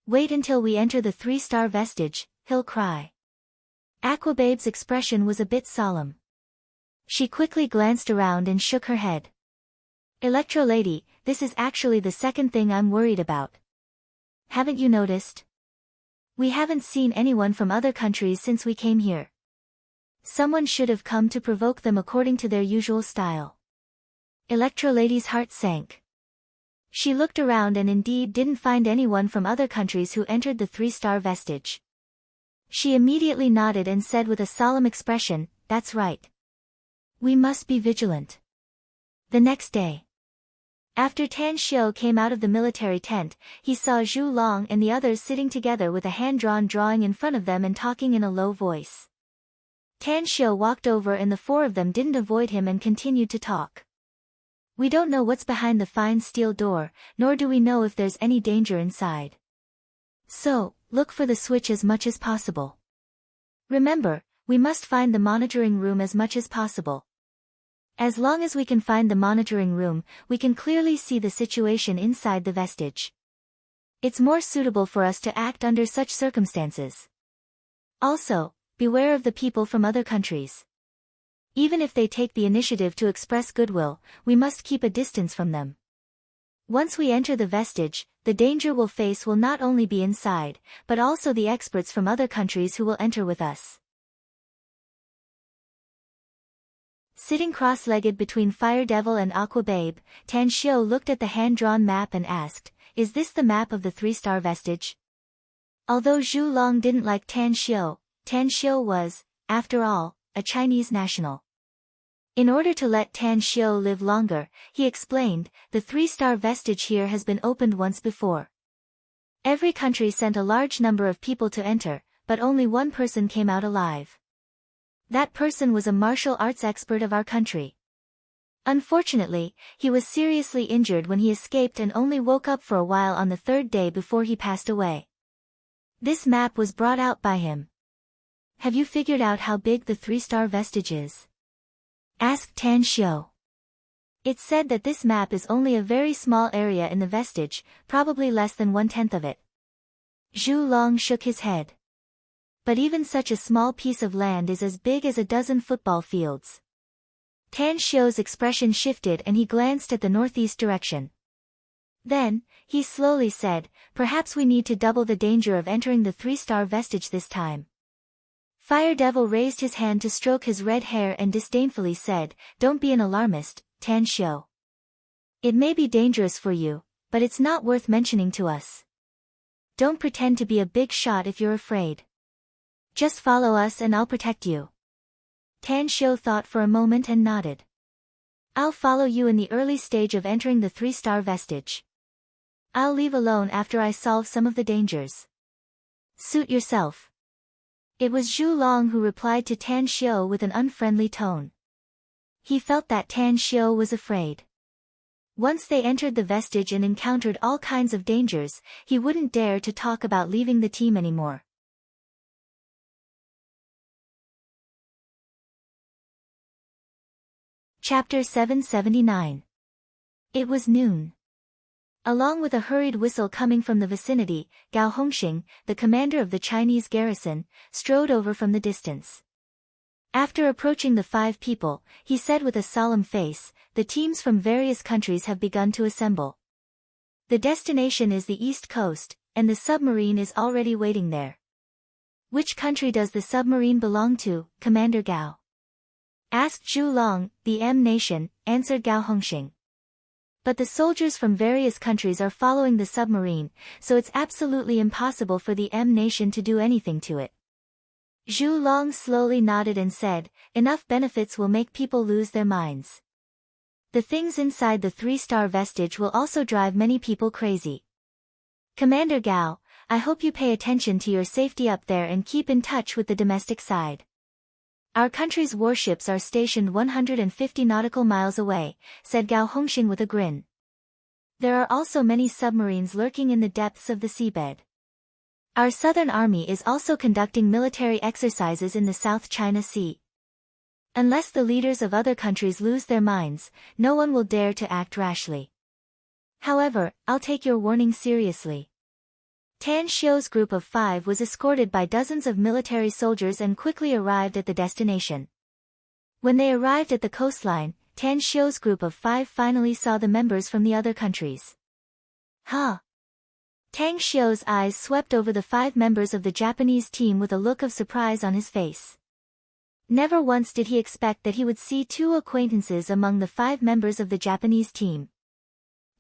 Wait until we enter the three-star vestige, he'll cry. Aquababe's expression was a bit solemn. She quickly glanced around and shook her head. Electrolady, this is actually the second thing I'm worried about. Haven't you noticed? We haven't seen anyone from other countries since we came here. Someone should have come to provoke them according to their usual style. Electrolady's heart sank. She looked around and indeed didn't find anyone from other countries who entered the three-star vestige. She immediately nodded and said with a solemn expression, that's right. We must be vigilant. The next day, after Tan Xiu came out of the military tent, he saw Zhu Long and the others sitting together with a hand-drawn drawing in front of them and talking in a low voice. Tan Xiu walked over and the four of them didn't avoid him and continued to talk. We don't know what's behind the fine steel door, nor do we know if there's any danger inside. So, look for the switch as much as possible. Remember, we must find the monitoring room as much as possible. As long as we can find the monitoring room, we can clearly see the situation inside the vestige. It's more suitable for us to act under such circumstances. Also, beware of the people from other countries. Even if they take the initiative to express goodwill, we must keep a distance from them. Once we enter the vestige, the danger we'll face will not only be inside, but also the experts from other countries who will enter with us. Sitting cross-legged between Fire Devil and Aquababe, Tan Xiu looked at the hand-drawn map and asked, is this the map of the three-star vestige? Although Zhu Long didn't like Tan Xiu was, after all, a Chinese national. In order to let Tan Xiu live longer, he explained, the three-star vestige here has been opened once before. Every country sent a large number of people to enter, but only one person came out alive. That person was a martial arts expert of our country. Unfortunately, he was seriously injured when he escaped and only woke up for a while on the third day before he passed away. This map was brought out by him. Have you figured out how big the 3-star vestige is? Asked Tan Xiu. It's said that this map is only a very small area in the vestige, probably less than 1/10 of it. Zhu Long shook his head. But even such a small piece of land is as big as a dozen football fields. Tan Xiu's expression shifted and he glanced at the northeast direction. Then, he slowly said, perhaps we need to double the danger of entering the 3-star vestige this time. Fire Devil raised his hand to stroke his red hair and disdainfully said, don't be an alarmist, Tan Xiu. It may be dangerous for you, but it's not worth mentioning to us. Don't pretend to be a big shot if you're afraid. Just follow us and I'll protect you. Tan Xiu thought for a moment and nodded. I'll follow you in the early stage of entering the 3-star vestige. I'll leave alone after I solve some of the dangers. Suit yourself. It was Zhu Long who replied to Tan Xiu with an unfriendly tone. He felt that Tan Xiu was afraid. Once they entered the vestige and encountered all kinds of dangers, he wouldn't dare to talk about leaving the team anymore. Chapter 779. It was noon. Along with a hurried whistle coming from the vicinity, Gao Hongxing, the commander of the Chinese garrison, strode over from the distance. After approaching the 5 people, he said with a solemn face, the teams from various countries have begun to assemble. The destination is the East Coast, and the submarine is already waiting there. Which country does the submarine belong to, Commander Gao? Asked Zhu Long. The M nation, answered Gao Hongxing. But the soldiers from various countries are following the submarine, so it's absolutely impossible for the M nation to do anything to it. Zhu Long slowly nodded and said, enough benefits will make people lose their minds. The things inside the 3-star vestige will also drive many people crazy. Commander Gao, I hope you pay attention to your safety up there and keep in touch with the domestic side. Our country's warships are stationed 150 nautical miles away, said Gao Hongxing with a grin. There are also many submarines lurking in the depths of the seabed. Our Southern Army is also conducting military exercises in the South China Sea. Unless the leaders of other countries lose their minds, no one will dare to act rashly. However, I'll take your warning seriously. Tan Xiu's group of 5 was escorted by dozens of military soldiers and quickly arrived at the destination. When they arrived at the coastline, Tan Xiu's group of 5 finally saw the members from the other countries. Huh? Tang Xiu's eyes swept over the 5 members of the Japanese team with a look of surprise on his face. Never once did he expect that he would see 2 acquaintances among the 5 members of the Japanese team.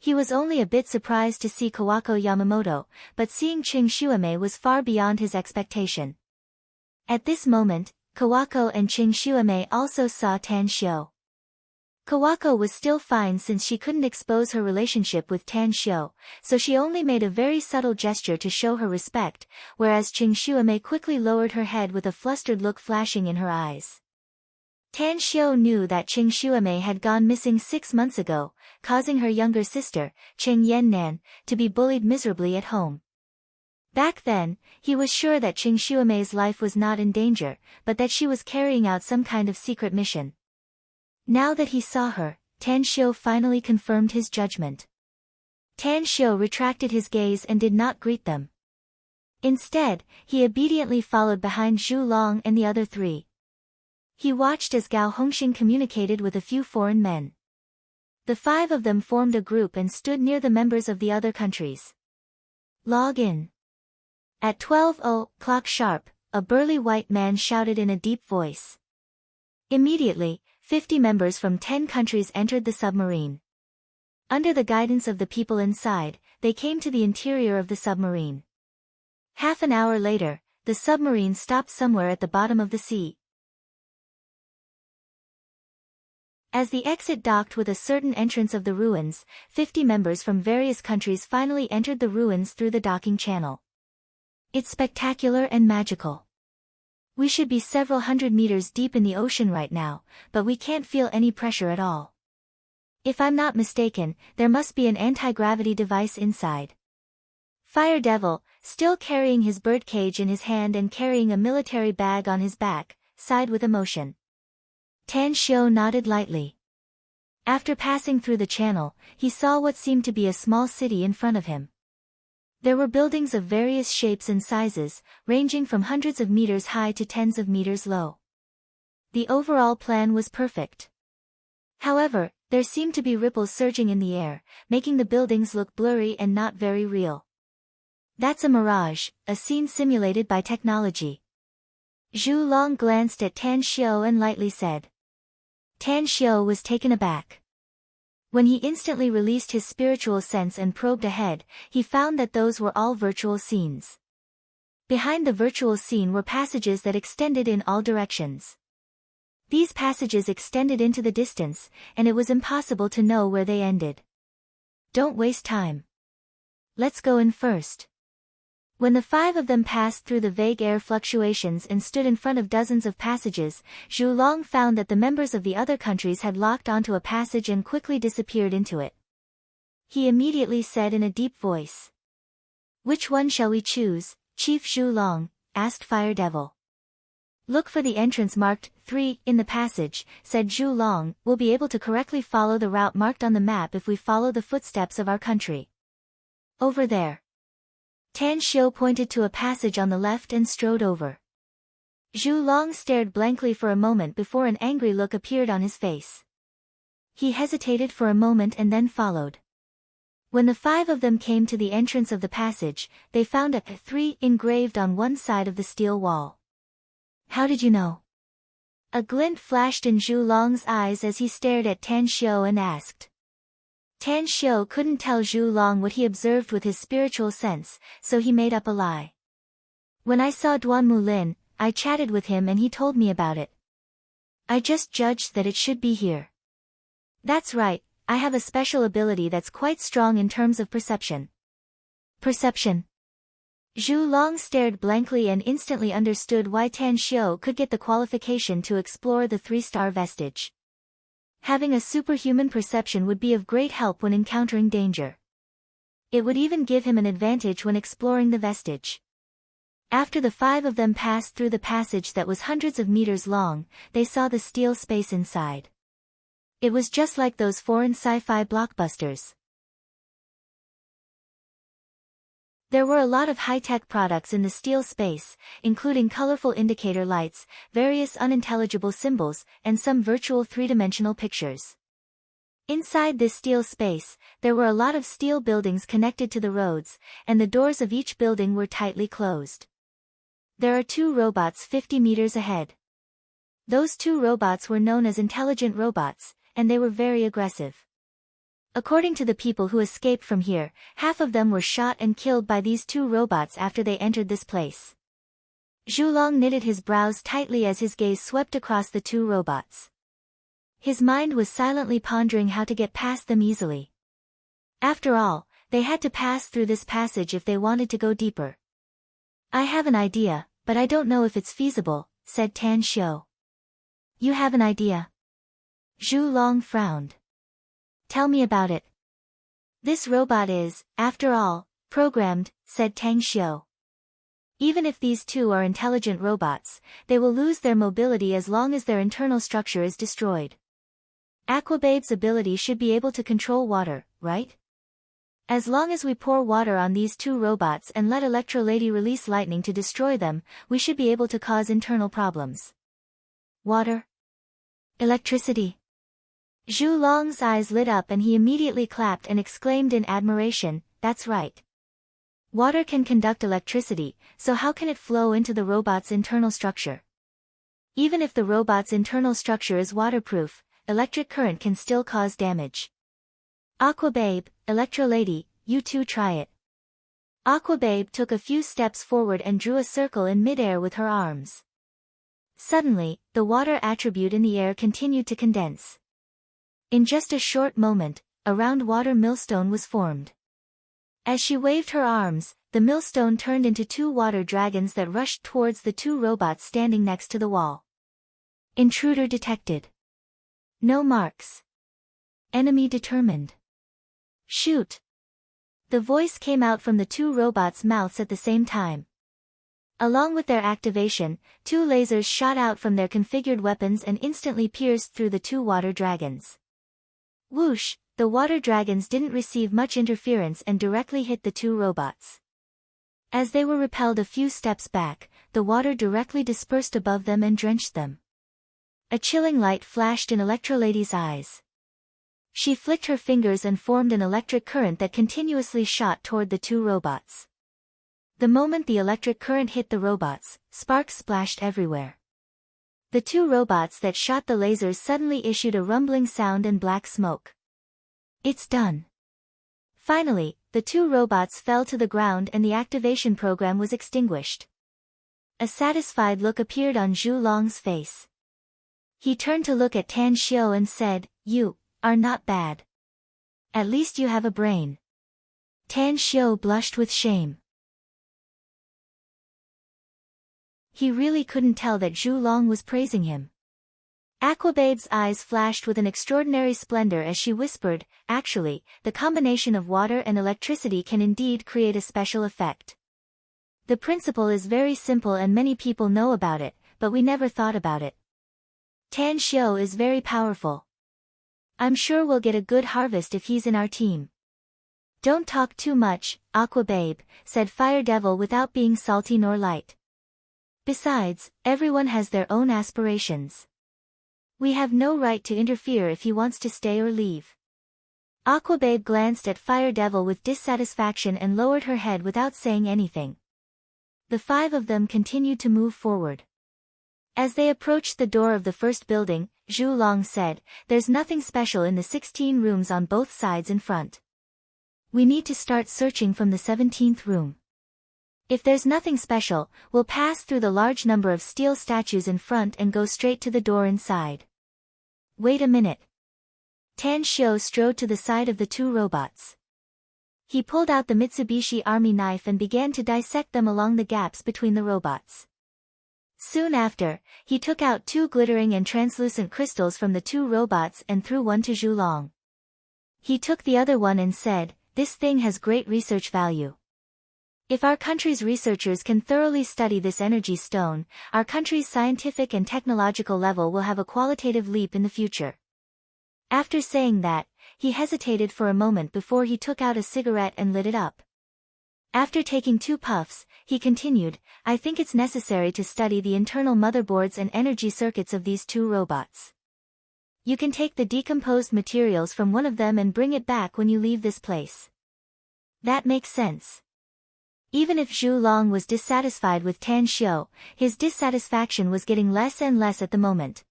He was only a bit surprised to see Kawako Yamamoto, but seeing Qing Shuamei was far beyond his expectation. At this moment, Kawako and Qing Shuamei also saw Tan Xiu. Kawako was still fine since she couldn't expose her relationship with Tan Xiu, so she only made a very subtle gesture to show her respect, whereas Qing Shuamei quickly lowered her head with a flustered look flashing in her eyes. Tan Xiu knew that Qing Shuamei had gone missing 6 months ago, causing her younger sister, Qing Yannan, to be bullied miserably at home. Back then, he was sure that Qing Shuamei's life was not in danger, but that she was carrying out some kind of secret mission. Now that he saw her, Tan Xiu finally confirmed his judgment. Tan Xiu retracted his gaze and did not greet them. Instead, he obediently followed behind Zhu Long and the other 3. He watched as Gao Hongxing communicated with a few foreign men. The 5 of them formed a group and stood near the members of the other countries. Log in. At 12:00 sharp, a burly white man shouted in a deep voice. Immediately, 50 members from 10 countries entered the submarine. Under the guidance of the people inside, they came to the interior of the submarine. Half an hour later, the submarine stopped somewhere at the bottom of the sea. As the exit docked with a certain entrance of the ruins, 50 members from various countries finally entered the ruins through the docking channel. It's spectacular and magical. We should be several hundred meters deep in the ocean right now, but we can't feel any pressure at all. If I'm not mistaken, there must be an anti-gravity device inside. Fire Devil, still carrying his bird cage in his hand and carrying a military bag on his back, sighed with emotion. Tan Xiu nodded lightly. After passing through the channel, he saw what seemed to be a small city in front of him. There were buildings of various shapes and sizes, ranging from hundreds of meters high to tens of meters low. The overall plan was perfect. However, there seemed to be ripples surging in the air, making the buildings look blurry and not very real. That's a mirage, a scene simulated by technology. Zhu Long glanced at Tan Xiu and lightly said. Tan Xiu was taken aback. When he instantly released his spiritual sense and probed ahead, he found that those were all virtual scenes. Behind the virtual scene were passages that extended in all directions. These passages extended into the distance, and it was impossible to know where they ended. Don't waste time. Let's go in first. When the five of them passed through the vague air fluctuations and stood in front of dozens of passages, Zhu Long found that the members of the other countries had locked onto a passage and quickly disappeared into it. He immediately said in a deep voice. Which one shall we choose, Chief Zhu Long? Asked Fire Devil. Look for the entrance marked 3 in the passage, said Zhu Long. We'll be able to correctly follow the route marked on the map if we follow the footsteps of our country. Over there. Tan Xiu pointed to a passage on the left and strode over. Zhu Long stared blankly for a moment before an angry look appeared on his face. He hesitated for a moment and then followed. When the five of them came to the entrance of the passage, they found a 3 engraved on one side of the steel wall. How did you know? A glint flashed in Zhu Long's eyes as he stared at Tan Xiu and asked. Tan Xiu couldn't tell Zhu Long what he observed with his spiritual sense, so he made up a lie. When I saw Duan Mulin, I chatted with him and he told me about it. I just judged that it should be here. That's right, I have a special ability that's quite strong in terms of perception. Perception? Zhu Long stared blankly and instantly understood why Tan Xiu could get the qualification to explore the 3-star vestige. Having a superhuman perception would be of great help when encountering danger. It would even give him an advantage when exploring the vestige. After the five of them passed through the passage that was hundreds of meters long, they saw the steel space inside. It was just like those foreign sci-fi blockbusters. There were a lot of high-tech products in the steel space, including colorful indicator lights, various unintelligible symbols, and some virtual three-dimensional pictures. Inside this steel space, there were a lot of steel buildings connected to the roads, and the doors of each building were tightly closed. There are 2 robots 50 meters ahead. Those 2 robots were known as intelligent robots, and they were very aggressive. According to the people who escaped from here, half of them were shot and killed by these 2 robots after they entered this place. Zhu Long knitted his brows tightly as his gaze swept across the 2 robots. His mind was silently pondering how to get past them easily. After all, they had to pass through this passage if they wanted to go deeper. I have an idea, but I don't know if it's feasible, said Tan Xiu. You have an idea? Zhu Long frowned. Tell me about it. This robot is, after all, programmed, said Tang Xiu. Even if these 2 are intelligent robots, they will lose their mobility as long as their internal structure is destroyed. Aquababe's ability should be able to control water, right? As long as we pour water on these 2 robots and let Electrolady release lightning to destroy them, we should be able to cause internal problems. Water? Electricity? Zhu Long's eyes lit up and he immediately clapped and exclaimed in admiration, that's right. Water can conduct electricity, so how can it flow into the robot's internal structure? Even if the robot's internal structure is waterproof, electric current can still cause damage. Aquababe, Electrolady, you 2 try it. Aquababe took a few steps forward and drew a circle in midair with her arms. Suddenly, the water attribute in the air continued to condense. In just a short moment, a round water millstone was formed. As she waved her arms, the millstone turned into 2 water dragons that rushed towards the 2 robots standing next to the wall. Intruder detected. No marks. Enemy determined. Shoot! The voice came out from the 2 robots' mouths at the same time. Along with their activation, 2 lasers shot out from their configured weapons and instantly pierced through the 2 water dragons. Whoosh! The water dragons didn't receive much interference and directly hit the 2 robots. As they were repelled a few steps back, the water directly dispersed above them and drenched them. A chilling light flashed in Electrolady's eyes. She flicked her fingers and formed an electric current that continuously shot toward the 2 robots. The moment the electric current hit the robots, sparks splashed everywhere. The 2 robots that shot the lasers suddenly issued a rumbling sound and black smoke. It's done. Finally, the 2 robots fell to the ground and the activation program was extinguished. A satisfied look appeared on Zhu Long's face. He turned to look at Tan Xiu and said, "You are not bad. At least you have a brain." Tan Xiu blushed with shame. He really couldn't tell that Zhu Long was praising him. Aquababe's eyes flashed with an extraordinary splendor as she whispered, "Actually, the combination of water and electricity can indeed create a special effect. The principle is very simple and many people know about it, but we never thought about it. Tan Xiu is very powerful. I'm sure we'll get a good harvest if he's in our team." "Don't talk too much, Aquababe," said Fire Devil without being salty nor light. "Besides, everyone has their own aspirations. We have no right to interfere if he wants to stay or leave." Aquababe glanced at Fire Devil with dissatisfaction and lowered her head without saying anything. The 5 of them continued to move forward. As they approached the door of the first building, Zhu Long said, "There's nothing special in the 16 rooms on both sides in front. We need to start searching from the 17th room. If there's nothing special, we'll pass through the large number of steel statues in front and go straight to the door inside." "Wait a minute." Tan Xiu strode to the side of the 2 robots. He pulled out the Mitsubishi Army knife and began to dissect them along the gaps between the robots. Soon after, he took out 2 glittering and translucent crystals from the 2 robots and threw one to Zhu Long. He took the other one and said, "This thing has great research value. If our country's researchers can thoroughly study this energy stone, our country's scientific and technological level will have a qualitative leap in the future." After saying that, he hesitated for a moment before he took out a cigarette and lit it up. After taking 2 puffs, he continued, "I think it's necessary to study the internal motherboards and energy circuits of these 2 robots. You can take the decomposed materials from one of them and bring it back when you leave this place." "That makes sense." Even if Zhu Long was dissatisfied with Tan Xiu, his dissatisfaction was getting less and less at the moment.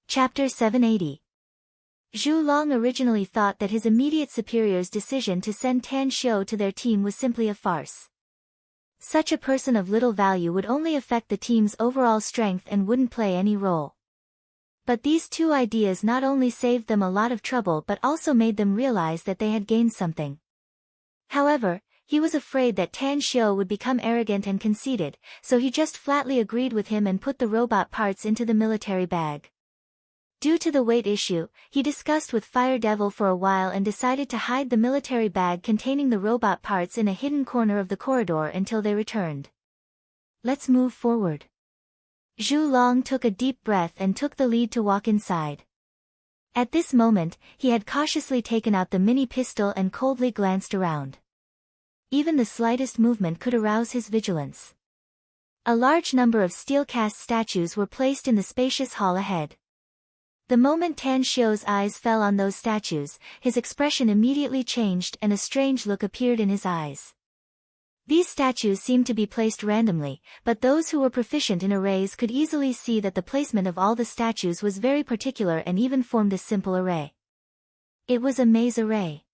Chapter 780. Zhu Long originally thought that his immediate superior's decision to send Tan Xiu to their team was simply a farce. Such a person of little value would only affect the team's overall strength and wouldn't play any role. But these 2 ideas not only saved them a lot of trouble but also made them realize that they had gained something. However, he was afraid that Tan Xiu would become arrogant and conceited, so he just flatly agreed with him and put the robot parts into the military bag. Due to the weight issue, he discussed with Fire Devil for a while and decided to hide the military bag containing the robot parts in a hidden corner of the corridor until they returned. "Let's move forward." Zhu Long took a deep breath and took the lead to walk inside. At this moment, he had cautiously taken out the mini pistol and coldly glanced around. Even the slightest movement could arouse his vigilance. A large number of steel-cast statues were placed in the spacious hall ahead. The moment Tan Xiu's eyes fell on those statues, his expression immediately changed and a strange look appeared in his eyes. These statues seemed to be placed randomly, but those who were proficient in arrays could easily see that the placement of all the statues was very particular and even formed a simple array. It was a maze array.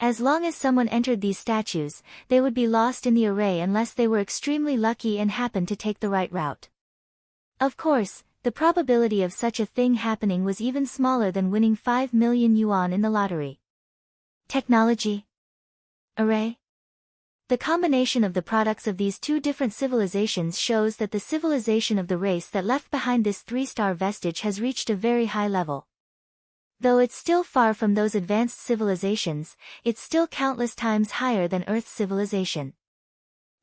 As long as someone entered these statues, they would be lost in the array unless they were extremely lucky and happened to take the right route. Of course, the probability of such a thing happening was even smaller than winning 5 million yuan in the lottery. Technology. Array. The combination of the products of these two different civilizations shows that the civilization of the race that left behind this 3-star vestige has reached a very high level. Though it's still far from those advanced civilizations, it's still countless times higher than Earth's civilization.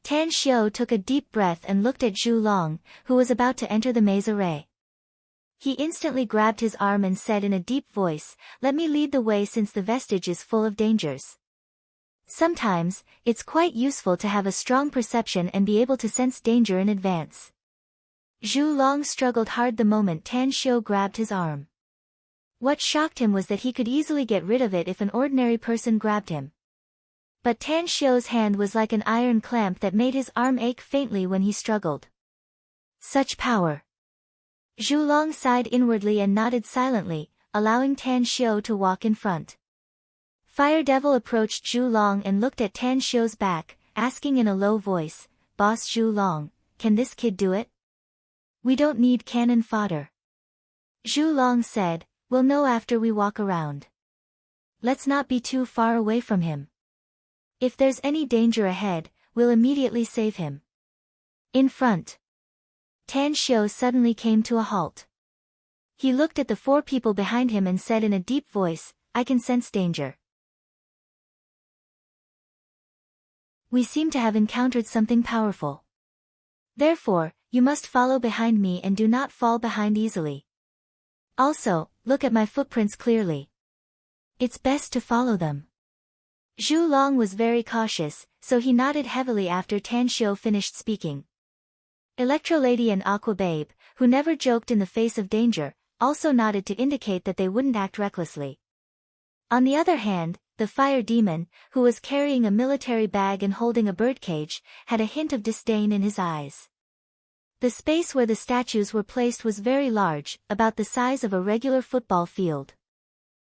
Tan Xiao took a deep breath and looked at Zhu Long, who was about to enter the maze array. He instantly grabbed his arm and said in a deep voice, "Let me lead the way since the vestige is full of dangers." Sometimes, it's quite useful to have a strong perception and be able to sense danger in advance. Zhu Long struggled hard the moment Tan Xiao grabbed his arm. What shocked him was that he could easily get rid of it if an ordinary person grabbed him. But Tan Xiao's hand was like an iron clamp that made his arm ache faintly when he struggled. Such power! Zhu Long sighed inwardly and nodded silently, allowing Tan Xiao to walk in front. Fire Devil approached Zhu Long and looked at Tan Xiao's back, asking in a low voice, "Boss Zhu Long, can this kid do it?" "We don't need cannon fodder." Zhu Long said, "We'll know after we walk around. Let's not be too far away from him. If there's any danger ahead, we'll immediately save him." In front. Tan Xiao suddenly came to a halt. He looked at the 4 people behind him and said in a deep voice, "I can sense danger. We seem to have encountered something powerful. Therefore, you must follow behind me and do not fall behind easily. Also, look at my footprints clearly. It's best to follow them." Zhu Long was very cautious, so he nodded heavily after Tan Xiao finished speaking. Electro Lady and Aqua Babe, who never joked in the face of danger, also nodded to indicate that they wouldn't act recklessly. On the other hand, the Fire Demon, who was carrying a military bag and holding a birdcage, had a hint of disdain in his eyes. The space where the statues were placed was very large, about the size of a regular football field.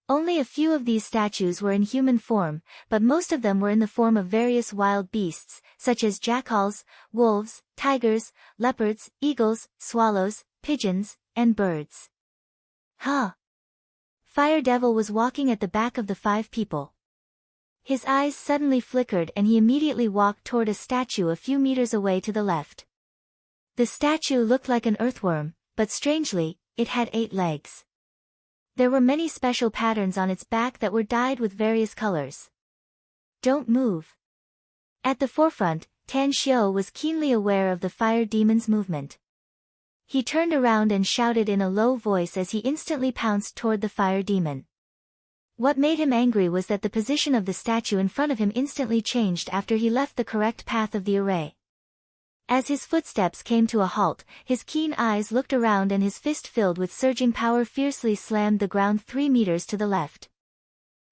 Only a few of these statues were in human form, but most of them were in the form of various wild beasts, such as jackals, wolves, tigers, leopards, eagles, swallows, pigeons, and birds. Huh! Fire Devil was walking at the back of the 5 people. His eyes suddenly flickered and he immediately walked toward a statue a few meters away to the left. The statue looked like an earthworm, but strangely, it had 8 legs. There were many special patterns on its back that were dyed with various colors. "Don't move." At the forefront, Tan Xiao was keenly aware of the Fire Demon's movement. He turned around and shouted in a low voice as he instantly pounced toward the Fire Demon. What made him angry was that the position of the statue in front of him instantly changed after he left the correct path of the array. As his footsteps came to a halt, his keen eyes looked around and his fist filled with surging power fiercely slammed the ground 3 meters to the left.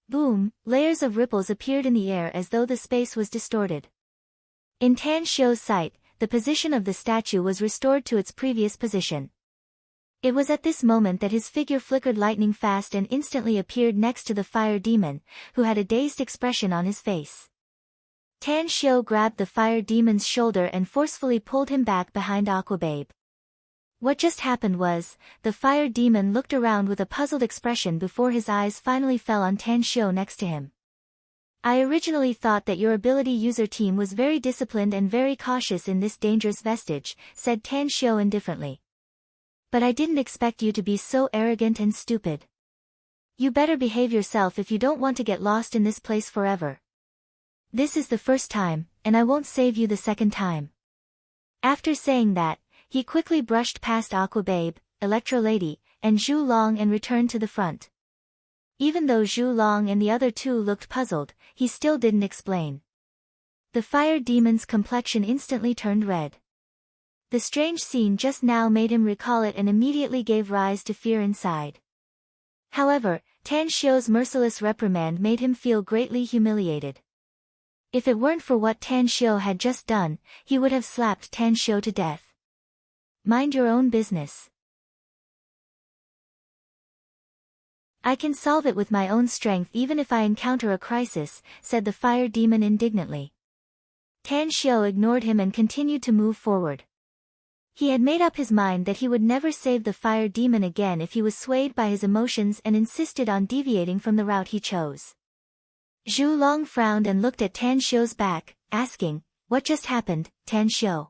Boom, layers of ripples appeared in the air as though the space was distorted. In Tan Xiao's sight, the position of the statue was restored to its previous position. It was at this moment that his figure flickered lightning fast and instantly appeared next to the Fire Demon, who had a dazed expression on his face. Tan Xiao grabbed the Fire Demon's shoulder and forcefully pulled him back behind Aqua Babe. What just happened was, the Fire Demon looked around with a puzzled expression before his eyes finally fell on Tan Xiao next to him. "I originally thought that your ability user team was very disciplined and very cautious in this dangerous vestige," said Tan Xiao indifferently. "But I didn't expect you to be so arrogant and stupid. You better behave yourself if you don't want to get lost in this place forever. This is the first time, and I won't save you the second time." After saying that, he quickly brushed past Aqua Babe, Electro Lady, and Zhu Long and returned to the front. Even though Zhu Long and the other 2 looked puzzled, he still didn't explain. The Fire Demon's complexion instantly turned red. The strange scene just now made him recall it and immediately gave rise to fear inside. However, Tan Xiao's merciless reprimand made him feel greatly humiliated. If it weren't for what Tan Xiao had just done, he would have slapped Tan Xiao to death. "Mind your own business. I can solve it with my own strength even if I encounter a crisis," said the Fire Demon indignantly. Tan Xiao ignored him and continued to move forward. He had made up his mind that he would never save the fire demon again if he was swayed by his emotions and insisted on deviating from the route he chose. Zhu Long frowned and looked at Tan Xiu's back, asking, "What just happened, Tan Xiu?"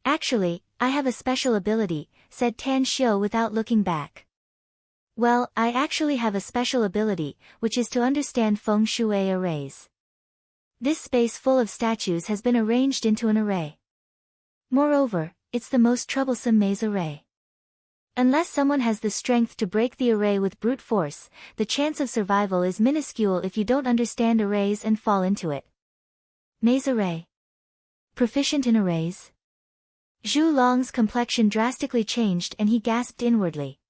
"Actually, I have a special ability," said Tan Xiu without looking back. "Well, I actually have a special ability, which is to understand feng shui arrays. This space full of statues has been arranged into an array. Moreover, it's the most troublesome maze array. Unless someone has the strength to break the array with brute force, the chance of survival is minuscule if you don't understand arrays and fall into it." Maze array. Proficient in arrays? Zhu Long's complexion drastically changed and he gasped inwardly.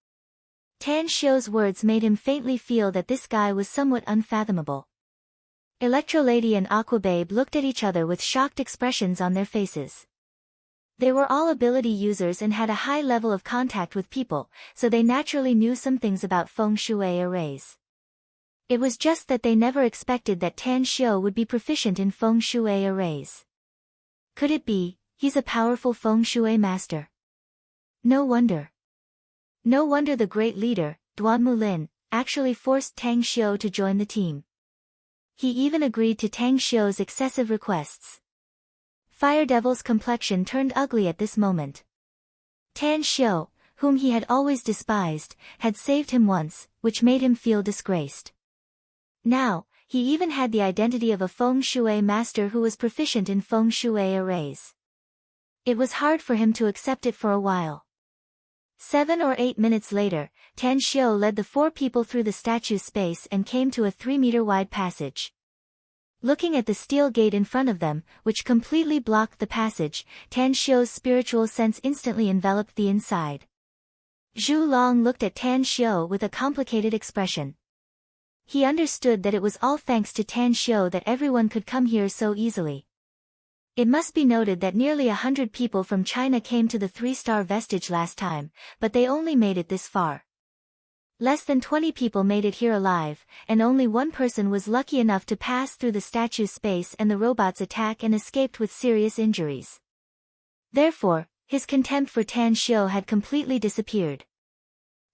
Tan Xiu's words made him faintly feel that this guy was somewhat unfathomable. Electrolady and Aquababe looked at each other with shocked expressions on their faces. They were all ability users and had a high level of contact with people, so they naturally knew some things about feng shui arrays. It was just that they never expected that Tan Xiu would be proficient in feng shui arrays. Could it be, he's a powerful feng shui master? No wonder. No wonder the great leader, Duan Mulin, actually forced Tang Xiu to join the team. He even agreed to Tang Xiu's excessive requests. Fire Devil's complexion turned ugly at this moment. Tan Xiu, whom he had always despised, had saved him once, which made him feel disgraced. Now, he even had the identity of a feng shui master who was proficient in feng shui arrays. It was hard for him to accept it for a while. 7 or 8 minutes later, Tan Xiu led the 4 people through the statue space and came to a 3-meter-wide passage. Looking at the steel gate in front of them, which completely blocked the passage, Tan Xiu's spiritual sense instantly enveloped the inside. Zhu Long looked at Tan Xiu with a complicated expression. He understood that it was all thanks to Tan Xiu that everyone could come here so easily. It must be noted that nearly 100 people from China came to the 3-star vestige last time, but they only made it this far. Less than 20 people made it here alive, and only one person was lucky enough to pass through the statue's space and the robot's attack and escaped with serious injuries. Therefore, his contempt for Tan Xiu had completely disappeared.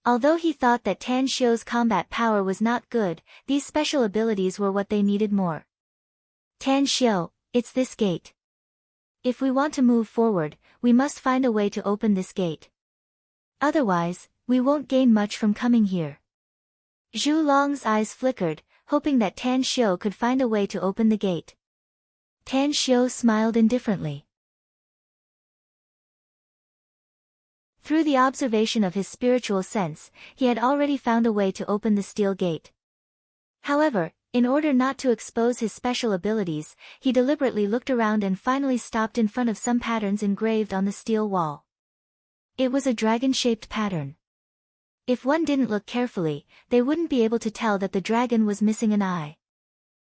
Although he thought that Tan Xiu's combat power was not good, these special abilities were what they needed more. "Tan Xiu, it's this gate. If we want to move forward, we must find a way to open this gate. Otherwise, we won't gain much from coming here." Zhu Long's eyes flickered, hoping that Tan Xiu could find a way to open the gate. Tan Xiu smiled indifferently. Through the observation of his spiritual sense, he had already found a way to open the steel gate. However, in order not to expose his special abilities, he deliberately looked around and finally stopped in front of some patterns engraved on the steel wall. It was a dragon-shaped pattern. If one didn't look carefully, they wouldn't be able to tell that the dragon was missing an eye.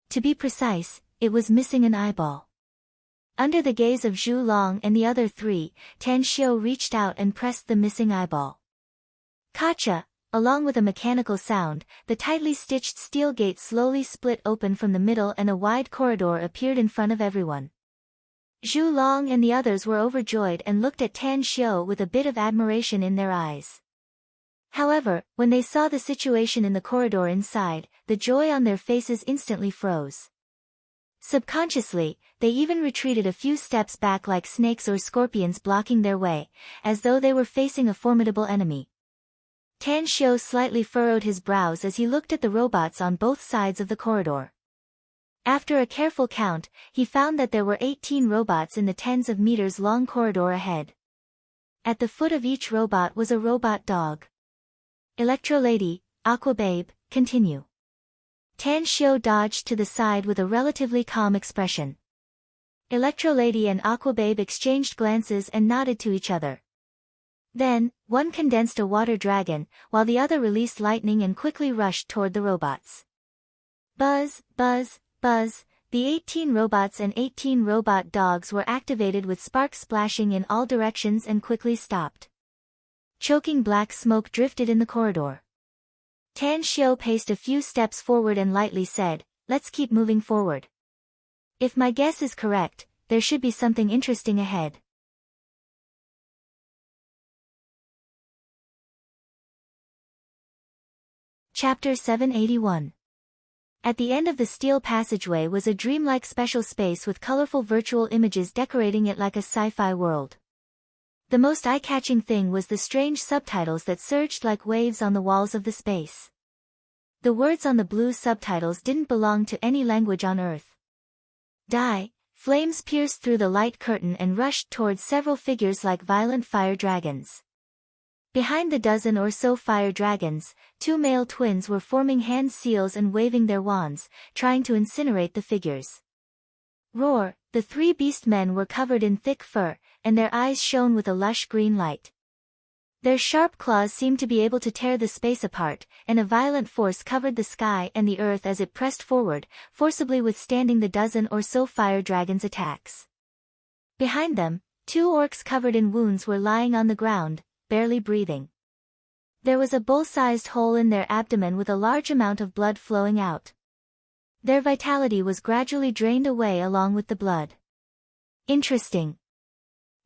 To be precise, it was missing an eyeball. Under the gaze of Zhu Long and the other 3, Tan Xiu reached out and pressed the missing eyeball. Kacha! Along with a mechanical sound, the tightly stitched steel gate slowly split open from the middle and a wide corridor appeared in front of everyone. Zhu Long and the others were overjoyed and looked at Tan Xiu with a bit of admiration in their eyes. However, when they saw the situation in the corridor inside, the joy on their faces instantly froze. Subconsciously, they even retreated a few steps back like snakes or scorpions blocking their way, as though they were facing a formidable enemy. Tan Xiu slightly furrowed his brows as he looked at the robots on both sides of the corridor. After a careful count, he found that there were 18 robots in the tens of meters long corridor ahead. At the foot of each robot was a robot dog. "Electrolady, Aquababe, continue." Tan Xiu dodged to the side with a relatively calm expression. Electrolady and Aquababe exchanged glances and nodded to each other. Then, one condensed a water dragon, while the other released lightning and quickly rushed toward the robots. Buzz, buzz, buzz, the 18 robots and 18 robot dogs were activated with sparks splashing in all directions and quickly stopped. Choking black smoke drifted in the corridor. Tan Xiu paced a few steps forward and lightly said, "Let's keep moving forward. If my guess is correct, there should be something interesting ahead." Chapter 781. At the end of the steel passageway was a dreamlike special space with colorful virtual images decorating it like a sci-fi world. The most eye-catching thing was the strange subtitles that surged like waves on the walls of the space. The words on the blue subtitles didn't belong to any language on Earth. Die. Flames pierced through the light curtain and rushed towards several figures like violent fire dragons. Behind the dozen or so fire dragons, two male twins were forming hand seals and waving their wands, trying to incinerate the figures. Roar! The three beast men were covered in thick fur, and their eyes shone with a lush green light. Their sharp claws seemed to be able to tear the space apart, and a violent force covered the sky and the earth as it pressed forward, forcibly withstanding the dozen or so fire dragons' attacks. Behind them, two orcs covered in wounds were lying on the ground, barely breathing. There was a bull-sized hole in their abdomen with a large amount of blood flowing out. Their vitality was gradually drained away along with the blood. Interesting.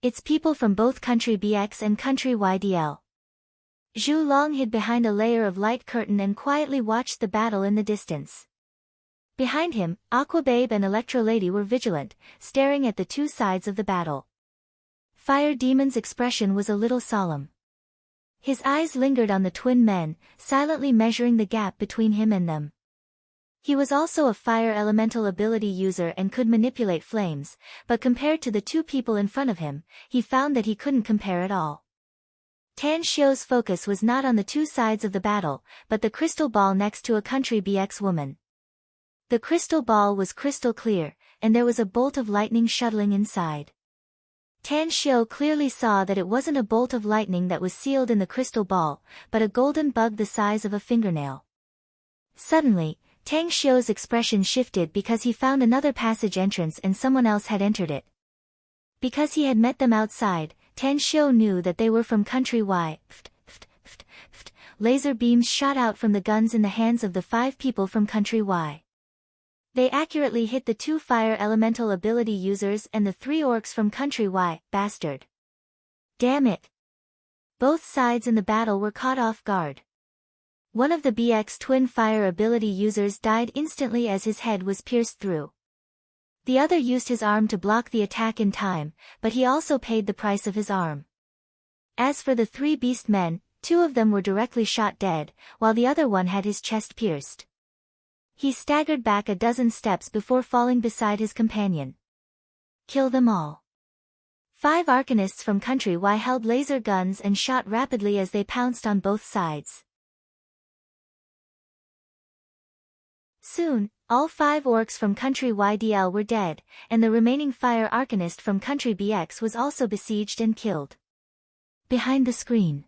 It's people from both Country BX and Country YDL. Zhu Long hid behind a layer of light curtain and quietly watched the battle in the distance. Behind him, Aqua Babe and Electro Lady were vigilant, staring at the two sides of the battle. Fire Demon's expression was a little solemn. His eyes lingered on the twin men, silently measuring the gap between him and them. He was also a fire elemental ability user and could manipulate flames, but compared to the two people in front of him, he found that he couldn't compare at all. Tan Xiu's focus was not on the two sides of the battle, but the crystal ball next to a Country BX woman. The crystal ball was crystal clear, and there was a bolt of lightning shuttling inside. Tan Xiu clearly saw that it wasn't a bolt of lightning that was sealed in the crystal ball, but a golden bug the size of a fingernail. Suddenly, Tang Xiu's expression shifted because he found another passage entrance and someone else had entered it. Because he had met them outside, Tang Xiu knew that they were from Country Y. Laser beams shot out from the guns in the hands of the 5 people from Country Y. They accurately hit the 2 fire elemental ability users and the 3 orcs from Country Y. Bastard. Damn it. Both sides in the battle were caught off guard. One of the BX twin fire ability users died instantly as his head was pierced through. The other used his arm to block the attack in time, but he also paid the price of his arm. As for the 3 beast men, 2 of them were directly shot dead, while the other one had his chest pierced. He staggered back a dozen steps before falling beside his companion. Kill them all. 5 arcanists from Country Y held laser guns and shot rapidly as they pounced on both sides. Soon, all 5 orcs from Country YDL were dead, and the remaining fire arcanist from Country BX was also besieged and killed. Behind the screen,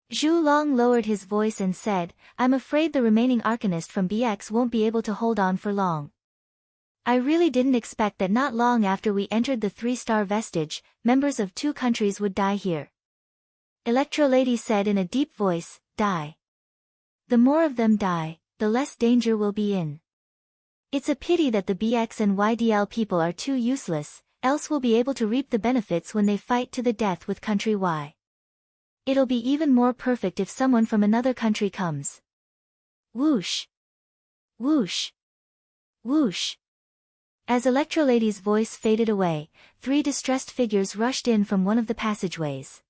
Zhu Long lowered his voice and said, "I'm afraid the remaining arcanist from BX won't be able to hold on for long. I really didn't expect that not long after we entered the 3-star vestige, members of 2 countries would die here." Electro Lady said in a deep voice, "Die. The more of them die, the less danger we'll be in. It's a pity that the BX and YDL people are too useless, else we'll be able to reap the benefits when they fight to the death with Country Y. It'll be even more perfect if someone from another country comes." Whoosh! Whoosh! Whoosh! As Electro Lady's voice faded away, 3 distressed figures rushed in from one of the passageways.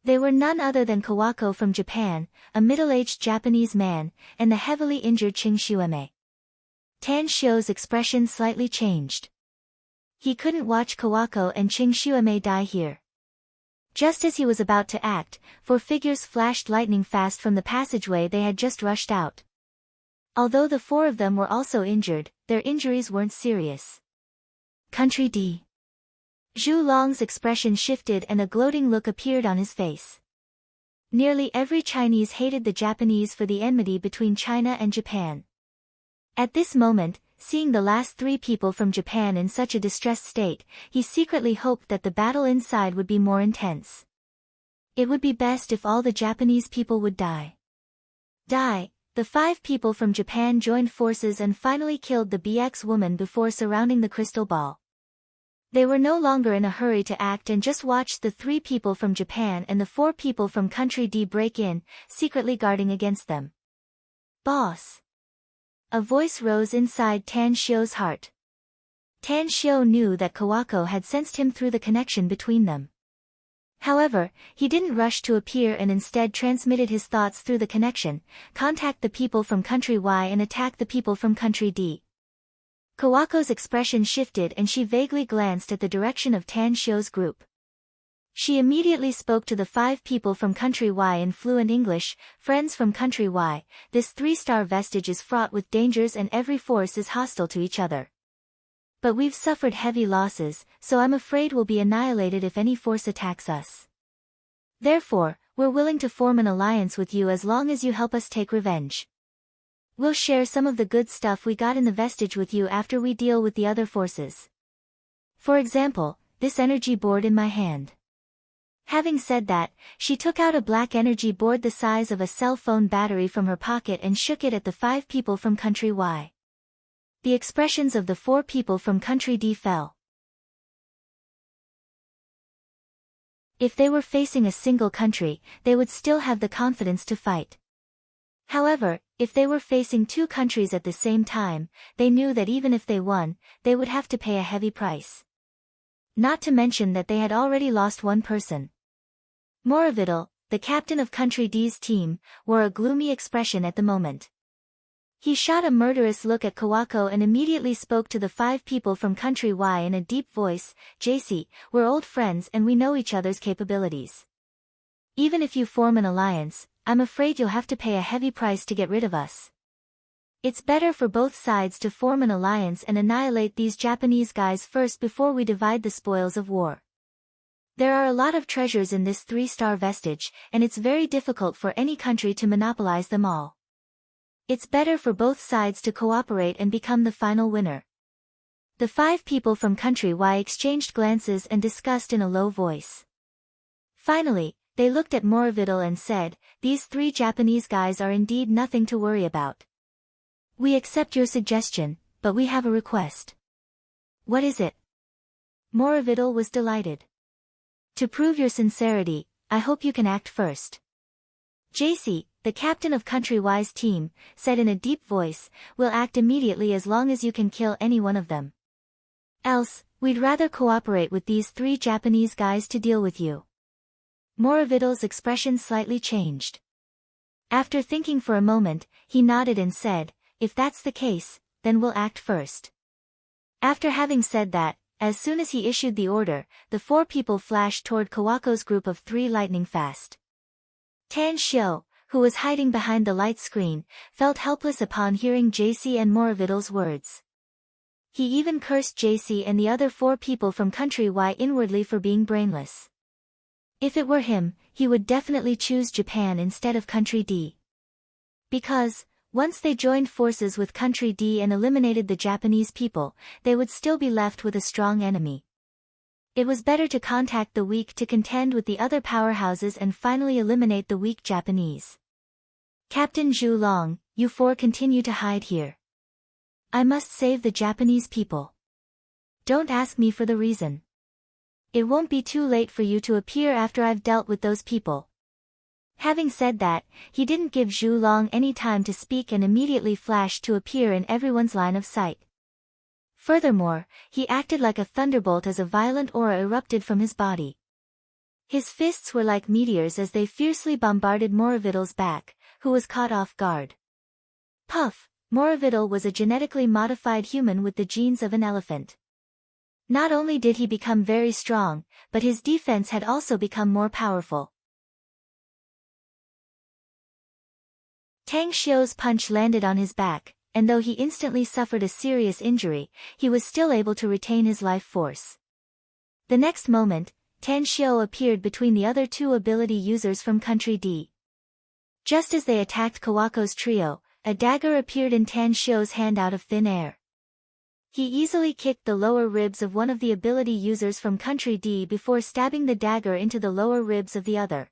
They were none other than Kawako from Japan, a middle-aged Japanese man, and the heavily injured Qing Xueme. Tan Xiu's expression slightly changed. He couldn't watch Kawako and Qing Xueme die here. Just as he was about to act, 4 figures flashed lightning fast from the passageway they had just rushed out. Although the 4 of them were also injured, their injuries weren't serious. Country D. Zhu Long's expression shifted and a gloating look appeared on his face. Nearly every Chinese hated the Japanese for the enmity between China and Japan. At this moment, seeing the last 3 people from Japan in such a distressed state, he secretly hoped that the battle inside would be more intense. It would be best if all the Japanese people would die. The 5 people from Japan joined forces and finally killed the BX woman before surrounding the crystal ball. They were no longer in a hurry to act and just watched the 3 people from Japan and the 4 people from Country D break in, secretly guarding against them. Boss. A voice rose inside Tan Xiu's heart. Tan Xiu knew that Kawako had sensed him through the connection between them. However, he didn't rush to appear and instead transmitted his thoughts through the connection: contact the people from country Y and attack the people from country D. Kawako's expression shifted and she vaguely glanced at the direction of Tan Xiu's group. She immediately spoke to the 5 people from country Y in fluent English. Friends from country Y, this 3-star vestige is fraught with dangers and every force is hostile to each other. But we've suffered heavy losses, so I'm afraid we'll be annihilated if any force attacks us. Therefore, we're willing to form an alliance with you as long as you help us take revenge. We'll share some of the good stuff we got in the vestige with you after we deal with the other forces. For example, this energy board in my hand. Having said that, she took out a black energy board the size of a cell phone battery from her pocket and shook it at the 5 people from country Y. The expressions of the 4 people from country D fell. If they were facing a single country, they would still have the confidence to fight. However, if they were facing 2 countries at the same time, they knew that even if they won, they would have to pay a heavy price. Not to mention that they had already lost 1 person. Moravidal, the captain of country D's team, wore a gloomy expression at the moment. He shot a murderous look at Kawako and immediately spoke to the 5 people from country Y in a deep voice: JC, we're old friends and we know each other's capabilities. Even if you form an alliance, I'm afraid you'll have to pay a heavy price to get rid of us. It's better for both sides to form an alliance and annihilate these Japanese guys first before we divide the spoils of war. There are a lot of treasures in this 3-star vestige, and it's very difficult for any country to monopolize them all. It's better for both sides to cooperate and become the final winner. The 5 people from country Y exchanged glances and discussed in a low voice. Finally, they looked at Moravidal and said, these 3 Japanese guys are indeed nothing to worry about. We accept your suggestion, but we have a request. What is it? Moravidal was delighted. To prove your sincerity, I hope you can act first. JC, the captain of country Y's team, said in a deep voice, we'll act immediately as long as you can kill any one of them. Else, we'd rather cooperate with these 3 Japanese guys to deal with you. Moravidal's expression slightly changed. After thinking for a moment, he nodded and said, if that's the case, then we'll act first. After having said that, as soon as he issued the order, the 4 people flashed toward Kawako's group of 3 lightning fast. Tan Xiu, who was hiding behind the light screen, felt helpless upon hearing JC and Moravidal's words. He even cursed JC and the other 4 people from country Y inwardly for being brainless. If it were him, he would definitely choose Japan instead of country D. Because, once they joined forces with country D and eliminated the Japanese people, they would still be left with a strong enemy. It was better to contact the weak to contend with the other powerhouses and finally eliminate the weak Japanese. Captain Zhu Long, you 4 continue to hide here. I must save the Japanese people. Don't ask me for the reason. It won't be too late for you to appear after I've dealt with those people. Having said that, he didn't give Zhu Long any time to speak and immediately flashed to appear in everyone's line of sight. Furthermore, he acted like a thunderbolt as a violent aura erupted from his body. His fists were like meteors as they fiercely bombarded Moravidal's back, who was caught off guard. Puff, Moravidal was a genetically modified human with the genes of an elephant. Not only did he become very strong, but his defense had also become more powerful. Tang Xiu's punch landed on his back, and though he instantly suffered a serious injury, he was still able to retain his life force. The next moment, Tan Xiu appeared between the other 2 ability users from country D. Just as they attacked Kawako's trio, a dagger appeared in Tan Xiu's hand out of thin air. He easily kicked the lower ribs of one of the ability users from country D before stabbing the dagger into the lower ribs of the other.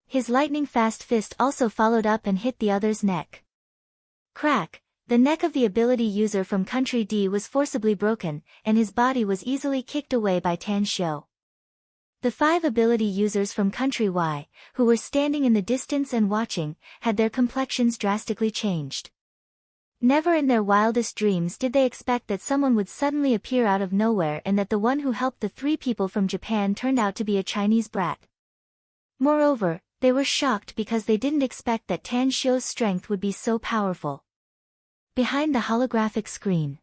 His lightning-fast fist also followed up and hit the other's neck. Crack! The neck of the ability user from country D was forcibly broken, and his body was easily kicked away by Tan Xiu. The 5 ability users from Country Y, who were standing in the distance and watching, had their complexions drastically changed. Never in their wildest dreams did they expect that someone would suddenly appear out of nowhere and that the one who helped the 3 people from Japan turned out to be a Chinese brat. Moreover, they were shocked because they didn't expect that Tan Shio's strength would be so powerful. Behind the holographic screen,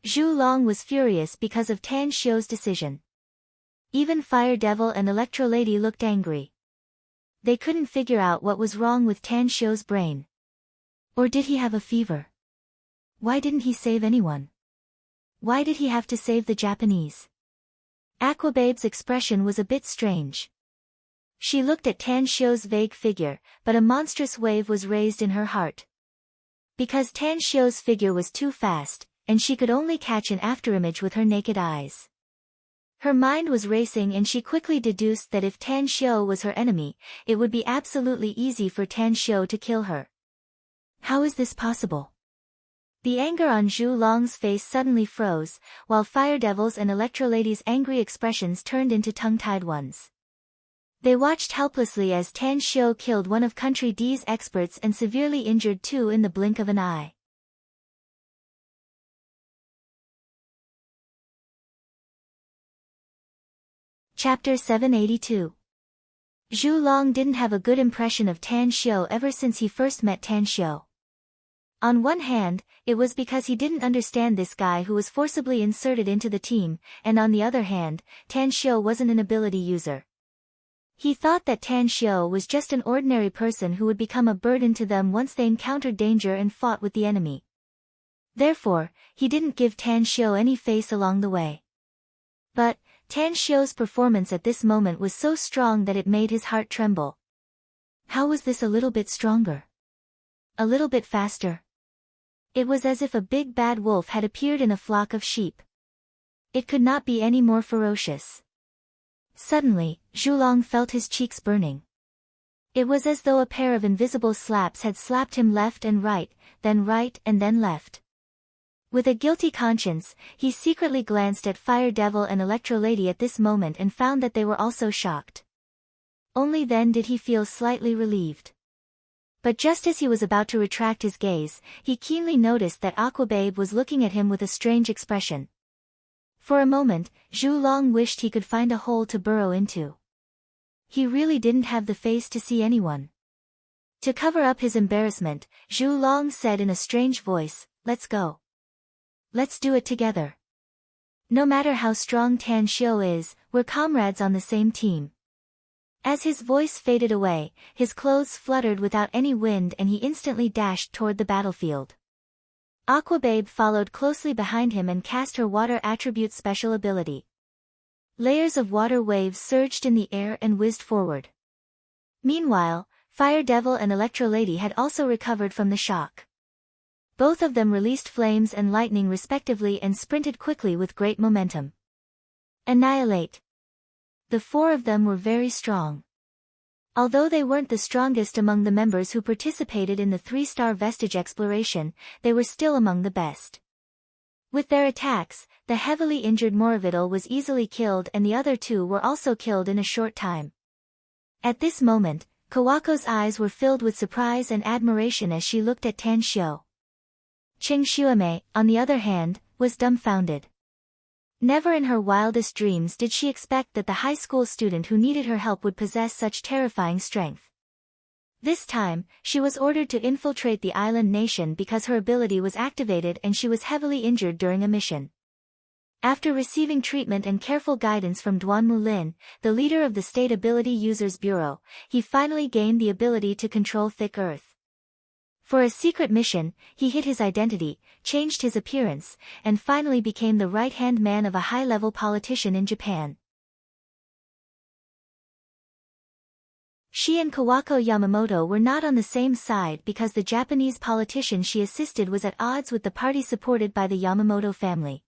Zhu Long was furious because of Tan Shio's decision. Even Fire Devil and Electro Lady looked angry. They couldn't figure out what was wrong with Tan Shio's brain. Or did he have a fever? Why didn't he save anyone? Why did he have to save the Japanese? Aquababe's expression was a bit strange. She looked at Tan Shio's vague figure, but a monstrous wave was raised in her heart. Because Tan Shio's figure was too fast, and she could only catch an afterimage with her naked eyes. Her mind was racing and she quickly deduced that if Tan Shio was her enemy, it would be absolutely easy for Tan Shio to kill her. How is this possible? The anger on Zhu Long's face suddenly froze, while Fire Devil's and Electro Lady's angry expressions turned into tongue-tied ones. They watched helplessly as Tan Shio killed one of Country D's experts and severely injured 2 in the blink of an eye. Chapter 782. Zhu Long didn't have a good impression of Tan Shio ever since he first met Tan Shio. On one hand, it was because he didn't understand this guy who was forcibly inserted into the team, and on the other hand, Tan Shio wasn't an ability user. He thought that Tan Shio was just an ordinary person who would become a burden to them once they encountered danger and fought with the enemy. Therefore, he didn't give Tan Shio any face along the way. But Tan Shio's performance at this moment was so strong that it made his heart tremble. How was this a little bit stronger? A little bit faster? It was as if a big bad wolf had appeared in a flock of sheep. It could not be any more ferocious. Suddenly, Zhu Long felt his cheeks burning. It was as though a pair of invisible slaps had slapped him left and then left. With a guilty conscience, he secretly glanced at Fire Devil and Electro Lady at this moment and found that they were also shocked. Only then did he feel slightly relieved. But just as he was about to retract his gaze, he keenly noticed that Aquababe was looking at him with a strange expression. For a moment, Zhu Long wished he could find a hole to burrow into. He really didn't have the face to see anyone. To cover up his embarrassment, Zhu Long said in a strange voice, "Let's go. Let's do it together. No matter how strong Tan Shio is, we're comrades on the same team." As his voice faded away, his clothes fluttered without any wind and he instantly dashed toward the battlefield. Aquababe followed closely behind him and cast her water attribute special ability. Layers of water waves surged in the air and whizzed forward. Meanwhile, Fire Devil and Electro Lady had also recovered from the shock. Both of them released flames and lightning respectively and sprinted quickly with great momentum. Annihilate. The 4 of them were very strong. Although they weren't the strongest among the members who participated in the 3-star vestige exploration, they were still among the best. With their attacks, the heavily injured Moravidal was easily killed and the other 2 were also killed in a short time. At this moment, Kawako's eyes were filled with surprise and admiration as she looked at Tan Shio. Ching Xueme, on the other hand, was dumbfounded. Never in her wildest dreams did she expect that the high school student who needed her help would possess such terrifying strength. This time, she was ordered to infiltrate the island nation because her ability was activated and she was heavily injured during a mission. After receiving treatment and careful guidance from Duan Mulin, the leader of the State Ability Users Bureau, he finally gained the ability to control thick earth. For a secret mission, he hid his identity, changed his appearance, and finally became the right-hand man of a high-level politician in Japan. She and Kawako Yamamoto were not on the same side because the Japanese politician she assisted was at odds with the party supported by the Yamamoto family.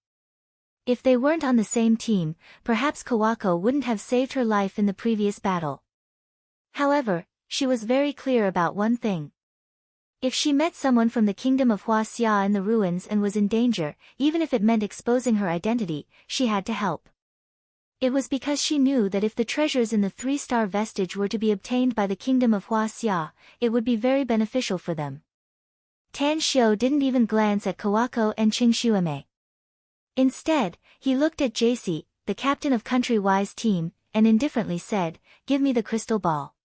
If they weren't on the same team, perhaps Kawako wouldn't have saved her life in the previous battle. However, she was very clear about one thing. If she met someone from the kingdom of Huaxia in the ruins and was in danger, even if it meant exposing her identity, she had to help. It was because she knew that if the treasures in the 3-star vestige were to be obtained by the kingdom of Huaxia, it would be very beneficial for them. Tan Xiu didn't even glance at Kawako and Qing Xueme. Instead, he looked at JC, the captain of Country Wise team, and indifferently said, "Give me the crystal ball."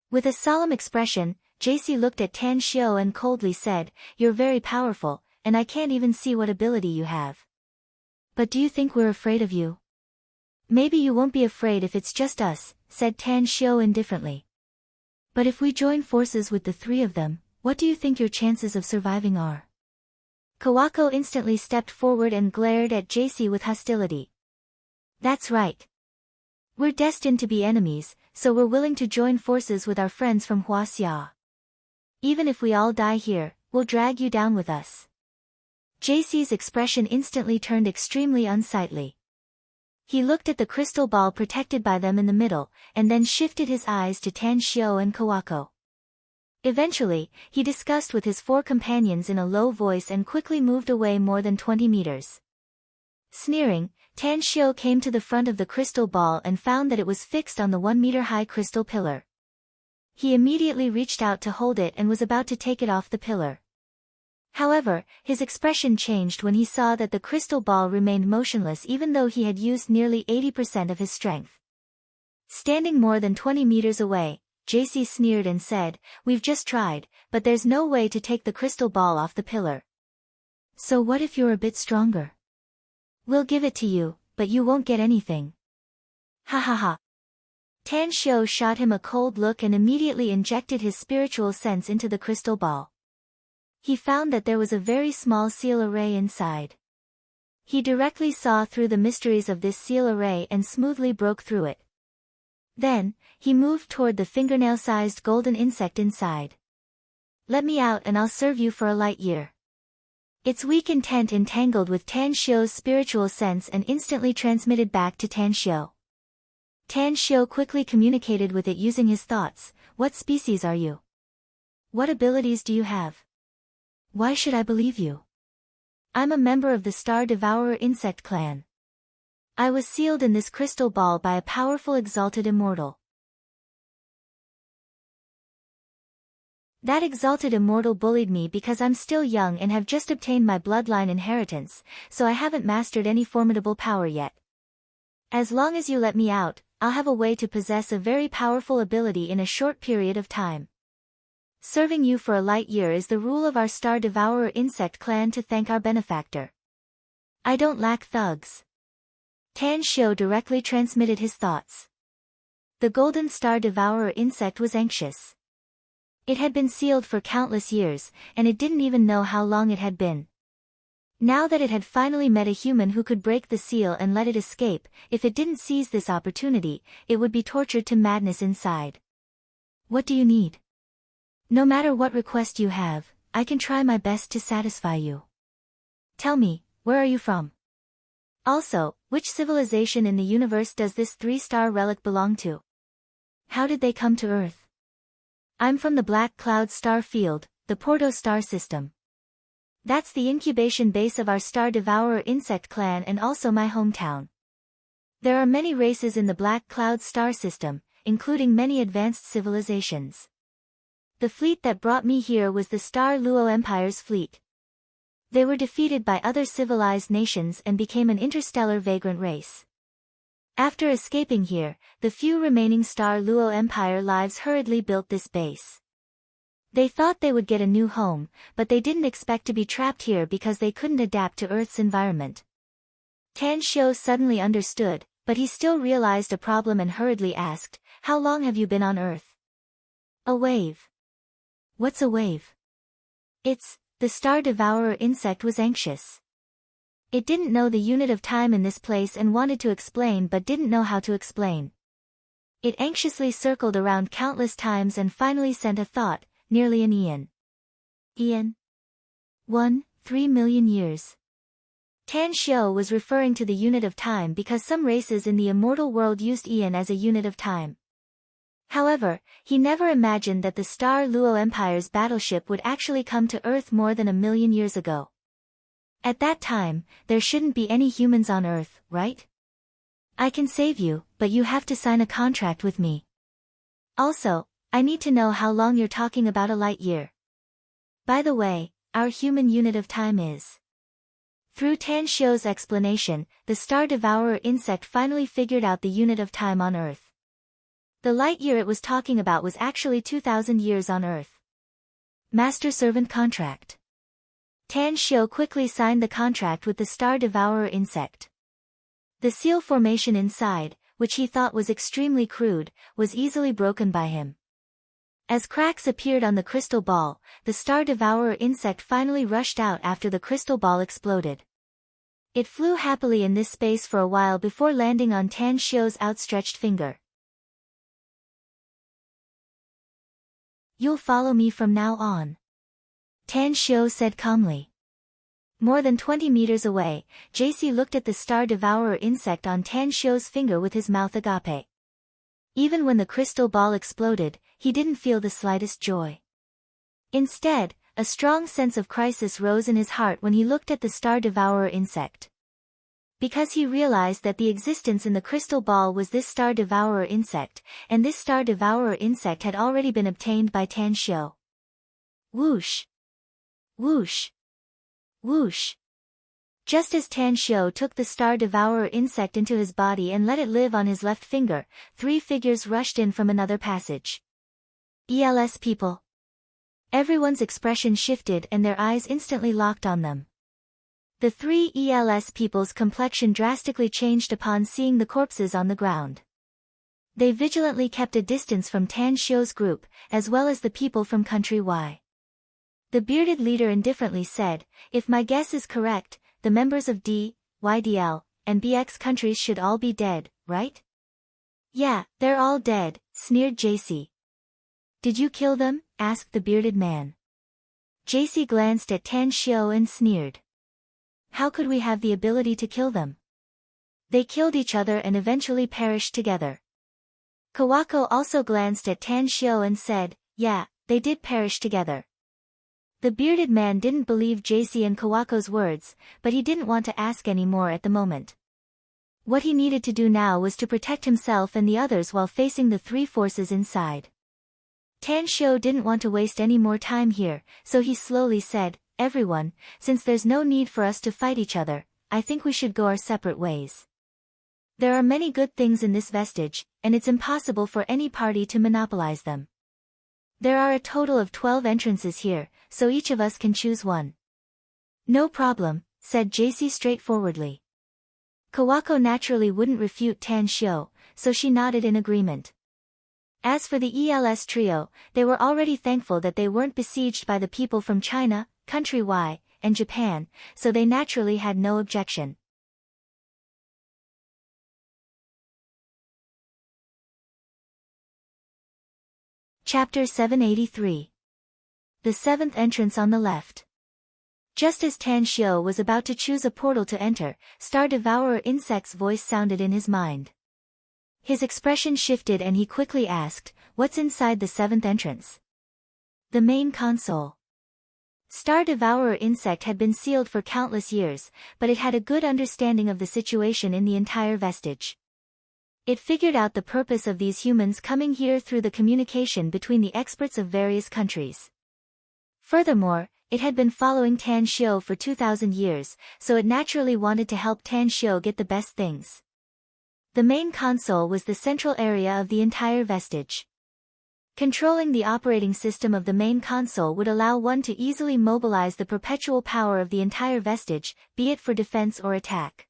With a solemn expression, JC looked at Tan Xiu and coldly said, "You're very powerful, and I can't even see what ability you have. But do you think we're afraid of you?" "Maybe you won't be afraid if it's just us," said Tan Xiu indifferently. "But if we join forces with the 3 of them, what do you think your chances of surviving are?" Kawako instantly stepped forward and glared at JC with hostility. "That's right. We're destined to be enemies, so we're willing to join forces with our friends from Huaxia. Even if we all die here, we'll drag you down with us." JC's expression instantly turned extremely unsightly. He looked at the crystal ball protected by them in the middle, and then shifted his eyes to Tan Xiu and Kawako. Eventually, he discussed with his 4 companions in a low voice and quickly moved away more than 20 meters. Sneering, Tan Xiu came to the front of the crystal ball and found that it was fixed on the 1-meter-high crystal pillar. He immediately reached out to hold it and was about to take it off the pillar. However, his expression changed when he saw that the crystal ball remained motionless even though he had used nearly 80% of his strength. Standing more than 20 meters away, JC sneered and said, "We've just tried, but there's no way to take the crystal ball off the pillar. So what if you're a bit stronger? We'll give it to you, but you won't get anything." Ha ha ha. Tan Xiu shot him a cold look and immediately injected his spiritual sense into the crystal ball. He found that there was a very small seal array inside. He directly saw through the mysteries of this seal array and smoothly broke through it. Then, he moved toward the fingernail-sized golden insect inside. "Let me out and I'll serve you for a light year." Its weak intent entangled with Tan Xiu's spiritual sense and instantly transmitted back to Tan Xiu. Tan Xiu quickly communicated with it using his thoughts. "What species are you? What abilities do you have? Why should I believe you? I'm a member of the Star Devourer insect clan. I was sealed in this crystal ball by a powerful exalted immortal. That exalted immortal bullied me because I'm still young and have just obtained my bloodline inheritance, so I haven't mastered any formidable power yet. As long as you let me out, I'll have a way to possess a very powerful ability in a short period of time. Serving you for a light year is the rule of our Star Devourer insect clan to thank our benefactor. I don't lack thugs." Tan Xiu directly transmitted his thoughts. The Golden Star Devourer insect was anxious. It had been sealed for countless years, and it didn't even know how long it had been. Now that it had finally met a human who could break the seal and let it escape, if it didn't seize this opportunity, it would be tortured to madness inside. "What do you need? No matter what request you have, I can try my best to satisfy you. Tell me, where are you from? Also, which civilization in the universe does this 3-star relic belong to? How did they come to Earth?" "I'm from the Black Cloud star field, the Porto star system. That's the incubation base of our Star Devourer insect clan and also my hometown. There are many races in the Black Cloud star system, including many advanced civilizations. The fleet that brought me here was the Star Luo Empire's fleet. They were defeated by other civilized nations and became an interstellar vagrant race. After escaping here, the few remaining Star Luo Empire lives hurriedly built this base. They thought they would get a new home, but they didn't expect to be trapped here because they couldn't adapt to Earth's environment." Tan Xiu suddenly understood, but he still realized a problem and hurriedly asked, "How long have you been on Earth?" "A wave." "What's a wave?" The Star Devourer insect was anxious. It didn't know the unit of time in this place and wanted to explain but didn't know how to explain. It anxiously circled around countless times and finally sent a thought, nearly an eon. Eon? 3 million years. Tan Xiu was referring to the unit of time because some races in the immortal world used eon as a unit of time. However, he never imagined that the Star Luo Empire's battleship would actually come to Earth more than 1 million years ago. At that time, there shouldn't be any humans on Earth, right? I can save you, but you have to sign a contract with me. Also, I need to know how long you're talking about a light year. By the way, our human unit of time is. Through Tan Xiu's explanation, the Star Devourer insect finally figured out the unit of time on Earth. The light year it was talking about was actually 2,000 years on Earth. Master-servant contract. Tan Xiu quickly signed the contract with the Star Devourer insect. The seal formation inside, which he thought was extremely crude, was easily broken by him. As cracks appeared on the crystal ball, the Star Devourer insect finally rushed out after the crystal ball exploded. It flew happily in this space for a while before landing on Tan Xiu's outstretched finger. You'll follow me from now on, Tan Xiu said calmly. More than 20 meters away, JC looked at the Star Devourer insect on Tan Xiu's finger with his mouth agape. Even when the crystal ball exploded, he didn't feel the slightest joy. Instead, a strong sense of crisis rose in his heart when he looked at the Star Devourer insect. Because he realized that the existence in the crystal ball was this Star Devourer insect, and this Star Devourer insect had already been obtained by Tan Xiu. Whoosh! Whoosh! Whoosh! Just as Tan Xiu took the Star Devourer insect into his body and let it live on his left finger, 3 figures rushed in from another passage. ELS people. Everyone's expression shifted and their eyes instantly locked on them. The 3 ELS people's complexion drastically changed upon seeing the corpses on the ground. They vigilantly kept a distance from Tan Xiu's group, as well as the people from country Y. The bearded leader indifferently said, if my guess is correct, the members of D, YDL, and BX countries should all be dead, right? Yeah, they're all dead, sneered JC. Did you kill them? Asked the bearded man. JC glanced at Tan Xiu and sneered. How could we have the ability to kill them? They killed each other and eventually perished together. Kawako also glanced at Tan Xiu and said, yeah, they did perish together. The bearded man didn't believe JC and Kawako's words, but he didn't want to ask any more at the moment. What he needed to do now was to protect himself and the others while facing the 3 forces inside. Tan Xiu didn't want to waste any more time here, so he slowly said, everyone, since there's no need for us to fight each other, I think we should go our separate ways. There are many good things in this vestige, and it's impossible for any party to monopolize them. There are a total of 12 entrances here, so each of us can choose one. No problem, said JC straightforwardly. Kawako naturally wouldn't refute Tan Xiu, so she nodded in agreement. As for the ELS trio, they were already thankful that they weren't besieged by the people from China, Country Y, and Japan, so they naturally had no objection. Chapter 783. The 7th entrance on the left. Just as Tan Xiu was about to choose a portal to enter, Star Devourer Insect's voice sounded in his mind. His expression shifted and he quickly asked, what's inside the 7th entrance? The main console. Star Devourer Insect had been sealed for countless years, but it had a good understanding of the situation in the entire vestige. It figured out the purpose of these humans coming here through the communication between the experts of various countries. Furthermore, it had been following Tan Xiu for 2,000 years, so it naturally wanted to help Tan Xiu get the best things. The main console was the central area of the entire vestige. Controlling the operating system of the main console would allow one to easily mobilize the perpetual power of the entire vestige, be it for defense or attack.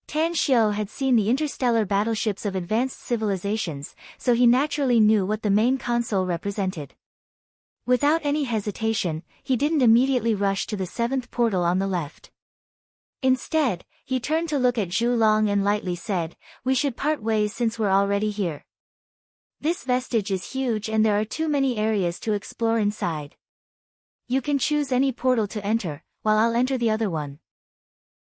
Tan Xiu had seen the interstellar battleships of advanced civilizations, so he naturally knew what the main console represented. Without any hesitation, he didn't immediately rush to the 7th portal on the left. Instead, he turned to look at Zhu Long and lightly said, we should part ways since we're already here. This vestige is huge and there are too many areas to explore inside. You can choose any portal to enter, while I'll enter the other one.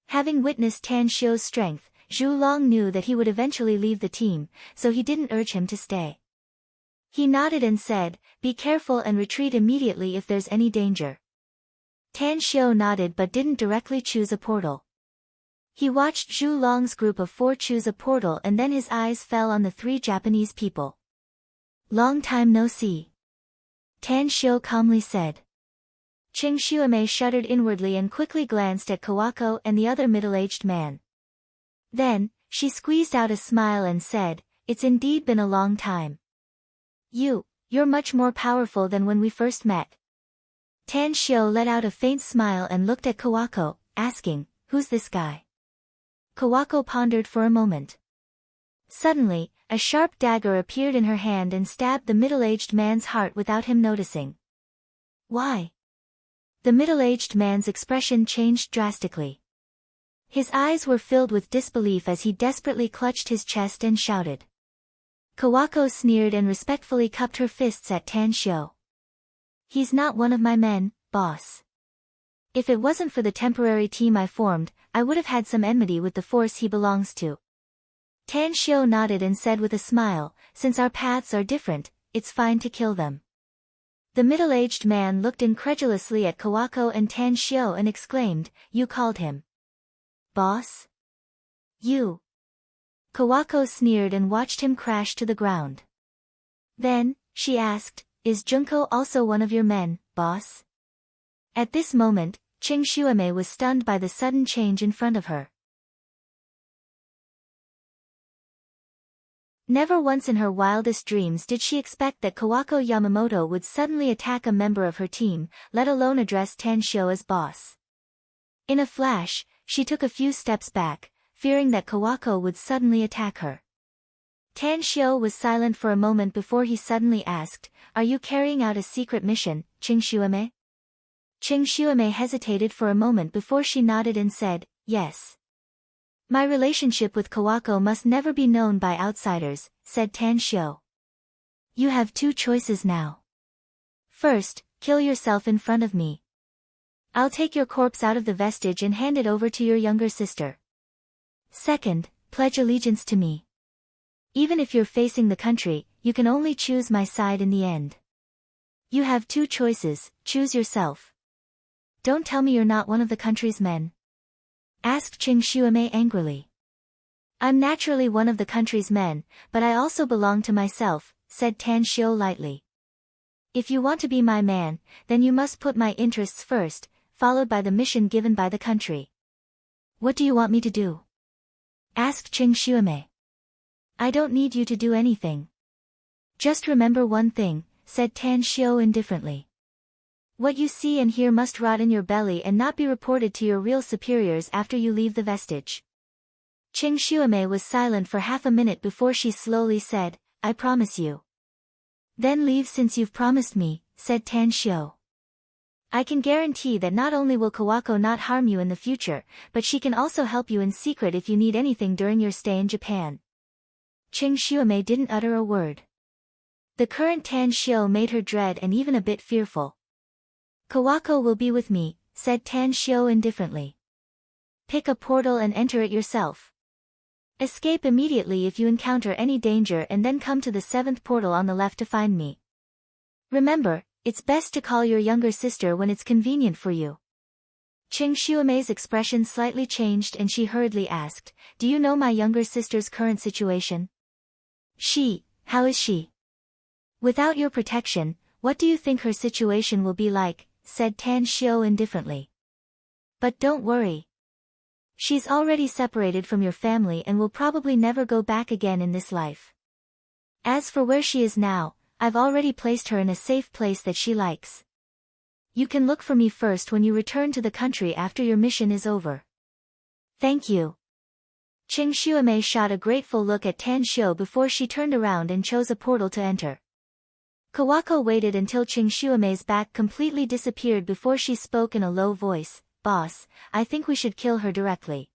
Having witnessed Tan Xiu's strength, Zhu Long knew that he would eventually leave the team, so he didn't urge him to stay. He nodded and said, be careful and retreat immediately if there's any danger. Tan Xiu nodded but didn't directly choose a portal. He watched Zhu Long's group of 4 choose a portal and then his eyes fell on the 3 Japanese people. Long time no see. Tan Shio calmly said. Qing Xuemei shuddered inwardly and quickly glanced at Kawako and the other middle-aged man. Then, she squeezed out a smile and said, "It's indeed been a long time. You're much more powerful than when we first met." Tan Shio let out a faint smile and looked at Kawako, asking, "Who's this guy?" Kawako pondered for a moment. Suddenly, a sharp dagger appeared in her hand and stabbed the middle-aged man's heart without him noticing. "Why?" The middle-aged man's expression changed drastically. His eyes were filled with disbelief as he desperately clutched his chest and shouted. Kawako sneered and respectfully cupped her fists at Tan Shio. "He's not one of my men, boss. If it wasn't for the temporary team I formed, I would have had some enmity with the force he belongs to." Tan Shio nodded and said with a smile, "Since our paths are different, it's fine to kill them." The middle-aged man looked incredulously at Kawako and Tan Shio and exclaimed, "You called him boss? You?" Kawako sneered and watched him crash to the ground. Then, she asked, "Is Junko also one of your men, boss?" At this moment, Qing Xuemei was stunned by the sudden change in front of her. Never once in her wildest dreams did she expect that Kawako Yamamoto would suddenly attack a member of her team, let alone address Tan Shio as boss. In a flash, she took a few steps back, fearing that Kawako would suddenly attack her. Tan Shio was silent for a moment before he suddenly asked, "Are you carrying out a secret mission, Qing Xuemei?" Qing Xuemei hesitated for a moment before she nodded and said, "Yes. My relationship with Kawako must never be known by outsiders," said Tan Shio. "You have 2 choices now. First, kill yourself in front of me. I'll take your corpse out of the vestige and hand it over to your younger sister. Second, pledge allegiance to me. Even if you're facing the country, you can only choose my side in the end. You have 2 choices, choose yourself." "Don't tell me you're not one of the country's men?" asked Qing Xuemei angrily. "I'm naturally one of the country's men, but I also belong to myself," said Tan Shio lightly. "If you want to be my man, then you must put my interests first, followed by the mission given by the country." "What do you want me to do?" asked Qing Xuemei. "I don't need you to do anything. Just remember one thing," said Tan Shio indifferently. "What you see and hear must rot in your belly and not be reported to your real superiors after you leave the vestige." Qing Xuemei was silent for half a minute before she slowly said, "I promise you." "Then leave since you've promised me," said Tan Shio. "I can guarantee that not only will Kawako not harm you in the future, but she can also help you in secret if you need anything during your stay in Japan." Qing Xuemei didn't utter a word. The current Tan Shio made her dread and even a bit fearful. "Kawako will be with me," said Tan Shio indifferently. "Pick a portal and enter it yourself. Escape immediately if you encounter any danger and then come to the 7th portal on the left to find me. Remember, it's best to call your younger sister when it's convenient for you." Qing Xuemei's expression slightly changed and she hurriedly asked, "Do you know my younger sister's current situation?" How is she?" "Without your protection, what do you think her situation will be like?" said Tan Shio indifferently. "But don't worry. She's already separated from your family and will probably never go back again in this life. As for where she is now, I've already placed her in a safe place that she likes. You can look for me first when you return to the country after your mission is over." "Thank you." Qing Xuemei shot a grateful look at Tan Shio before she turned around and chose a portal to enter. Kawako waited until Qing Xuemei's back completely disappeared before she spoke in a low voice, "Boss, I think we should kill her directly.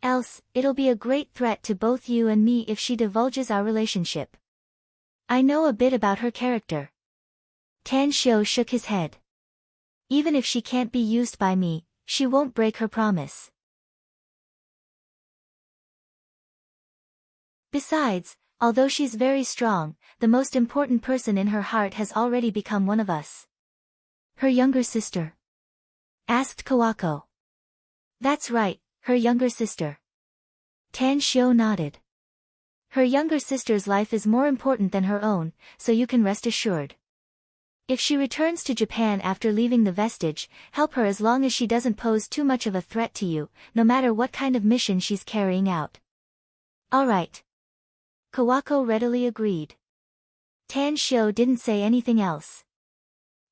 Else, it'll be a great threat to both you and me if she divulges our relationship. I know a bit about her character." Tan Shio shook his head. "Even if she can't be used by me, she won't break her promise. Besides, although she's very strong, the most important person in her heart has already become one of us." "Her younger sister?" asked Kawako. "That's right, Her younger sister. Tan Xiao nodded. Her younger sister's life is more important than her own, so you can rest assured. If she returns to Japan after leaving the vestige, help her as long as she doesn't pose too much of a threat to you, no matter what kind of mission she's carrying out. All right. Kawako readily agreed. Tan Xiao didn't say anything else.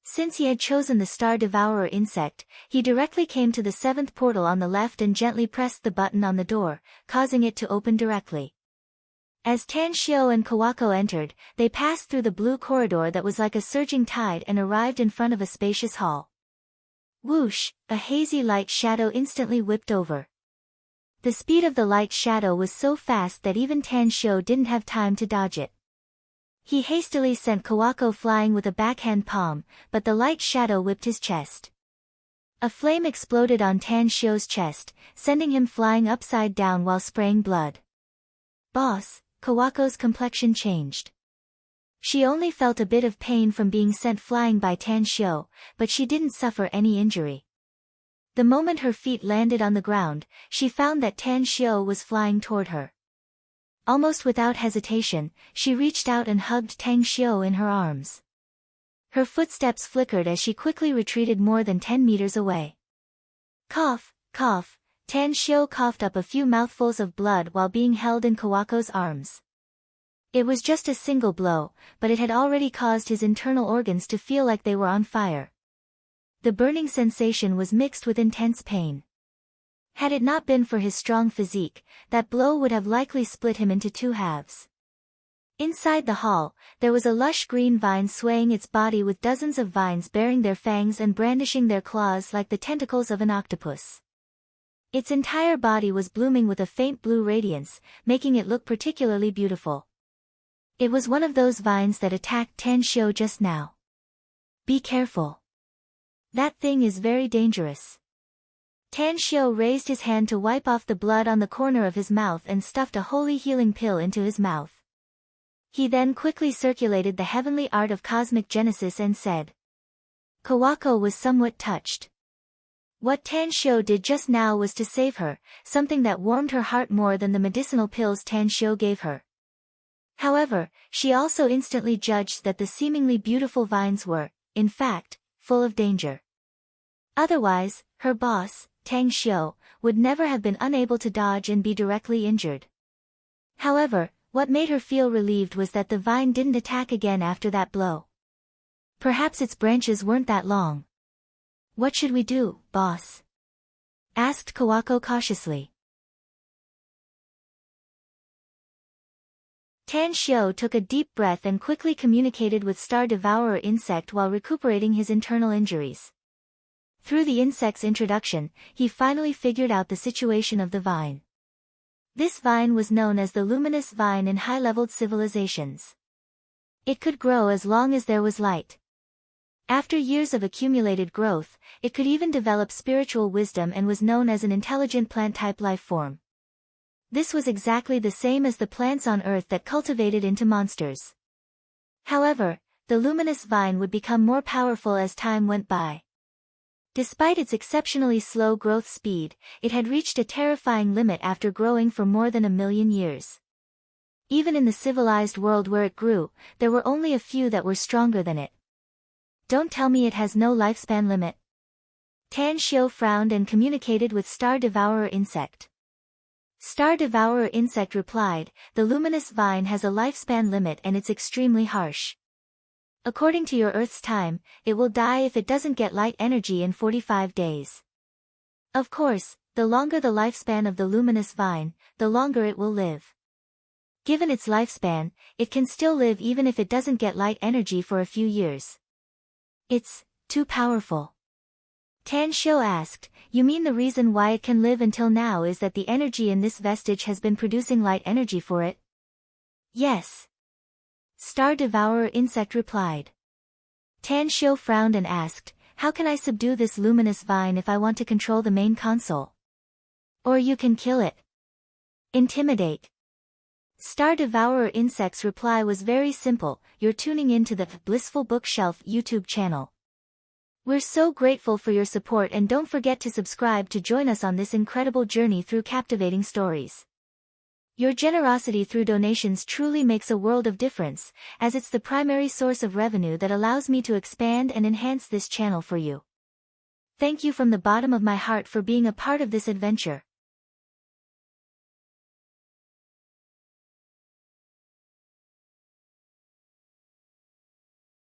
Since he had chosen the Star Devourer insect, he directly came to the 7th portal on the left and gently pressed the button on the door, causing it to open directly. As Tan Xiao and Kawako entered, they passed through the blue corridor that was like a surging tide and arrived in front of a spacious hall. Whoosh, a hazy light shadow instantly whipped over. The speed of the light shadow was so fast that even Tan Xiao didn't have time to dodge it. He hastily sent Kawako flying with a backhand palm, but the light shadow whipped his chest. A flame exploded on Tan Xiao's chest, sending him flying upside down while spraying blood. Boss, Kawako's complexion changed. She only felt a bit of pain from being sent flying by Tan Xiao, but she didn't suffer any injury. The moment her feet landed on the ground, she found that Tan Xiao was flying toward her. Almost without hesitation, she reached out and hugged Tan Xiao in her arms. Her footsteps flickered as she quickly retreated more than 10 meters away. Cough, cough. Tan Xiao coughed up a few mouthfuls of blood while being held in Kawako's arms. It was just a single blow, but it had already caused his internal organs to feel like they were on fire. The burning sensation was mixed with intense pain. Had it not been for his strong physique, that blow would have likely split him into 2 halves. Inside the hall, there was a lush green vine swaying its body with dozens of vines bearing their fangs and brandishing their claws like the tentacles of an octopus. Its entire body was blooming with a faint blue radiance, making it look particularly beautiful. It was one of those vines that attacked Tan Xiao just now. Be careful. That thing is very dangerous. Tan Xiao raised his hand to wipe off the blood on the corner of his mouth and stuffed a holy healing pill into his mouth. He then quickly circulated the heavenly art of cosmic genesis and said. Kawako was somewhat touched. What Tan Xiao did just now was to save her, something that warmed her heart more than the medicinal pills Tan Xiao gave her. However, she also instantly judged that the seemingly beautiful vines were, in fact, full of danger. Otherwise, her boss, Tan Xiao, would never have been unable to dodge and be directly injured. However, what made her feel relieved was that the vine didn't attack again after that blow. Perhaps its branches weren't that long. What should we do, boss? Asked Kawako cautiously. Tan Xiao took a deep breath and quickly communicated with Star Devourer insect while recuperating his internal injuries. Through the insect's introduction, he finally figured out the situation of the vine. This vine was known as the luminous vine in high-leveled civilizations. It could grow as long as there was light. After years of accumulated growth, it could even develop spiritual wisdom and was known as an intelligent plant-type life form. This was exactly the same as the plants on Earth that cultivated into monsters. However, the luminous vine would become more powerful as time went by. Despite its exceptionally slow growth speed, it had reached a terrifying limit after growing for more than 1,000,000 years. Even in the civilized world where it grew, there were only a few that were stronger than it. Don't tell me it has no lifespan limit. Tan Xiao frowned and communicated with Star Devourer insect. Star Devourer insect replied, the luminous vine has a lifespan limit and it's extremely harsh. According to your Earth's time, it will die if it doesn't get light energy in 45 days. Of course, the longer the lifespan of the luminous vine, the longer it will live. Given its lifespan, it can still live even if it doesn't get light energy for a few years. It's too powerful. Tan Xiao asked, you mean the reason why it can live until now is that the energy in this vestige has been producing light energy for it? Yes. Star Devourer insect replied. Tan Xiao frowned and asked, how can I subdue this luminous vine if I want to control the main console? Or you can kill it. Intimidate. Star Devourer insect's reply was very simple, you're tuning into the Blissful Bookshelf YouTube channel. We're so grateful for your support, and don't forget to subscribe to join us on this incredible journey through captivating stories. Your generosity through donations truly makes a world of difference, as it's the primary source of revenue that allows me to expand and enhance this channel for you. Thank you from the bottom of my heart for being a part of this adventure.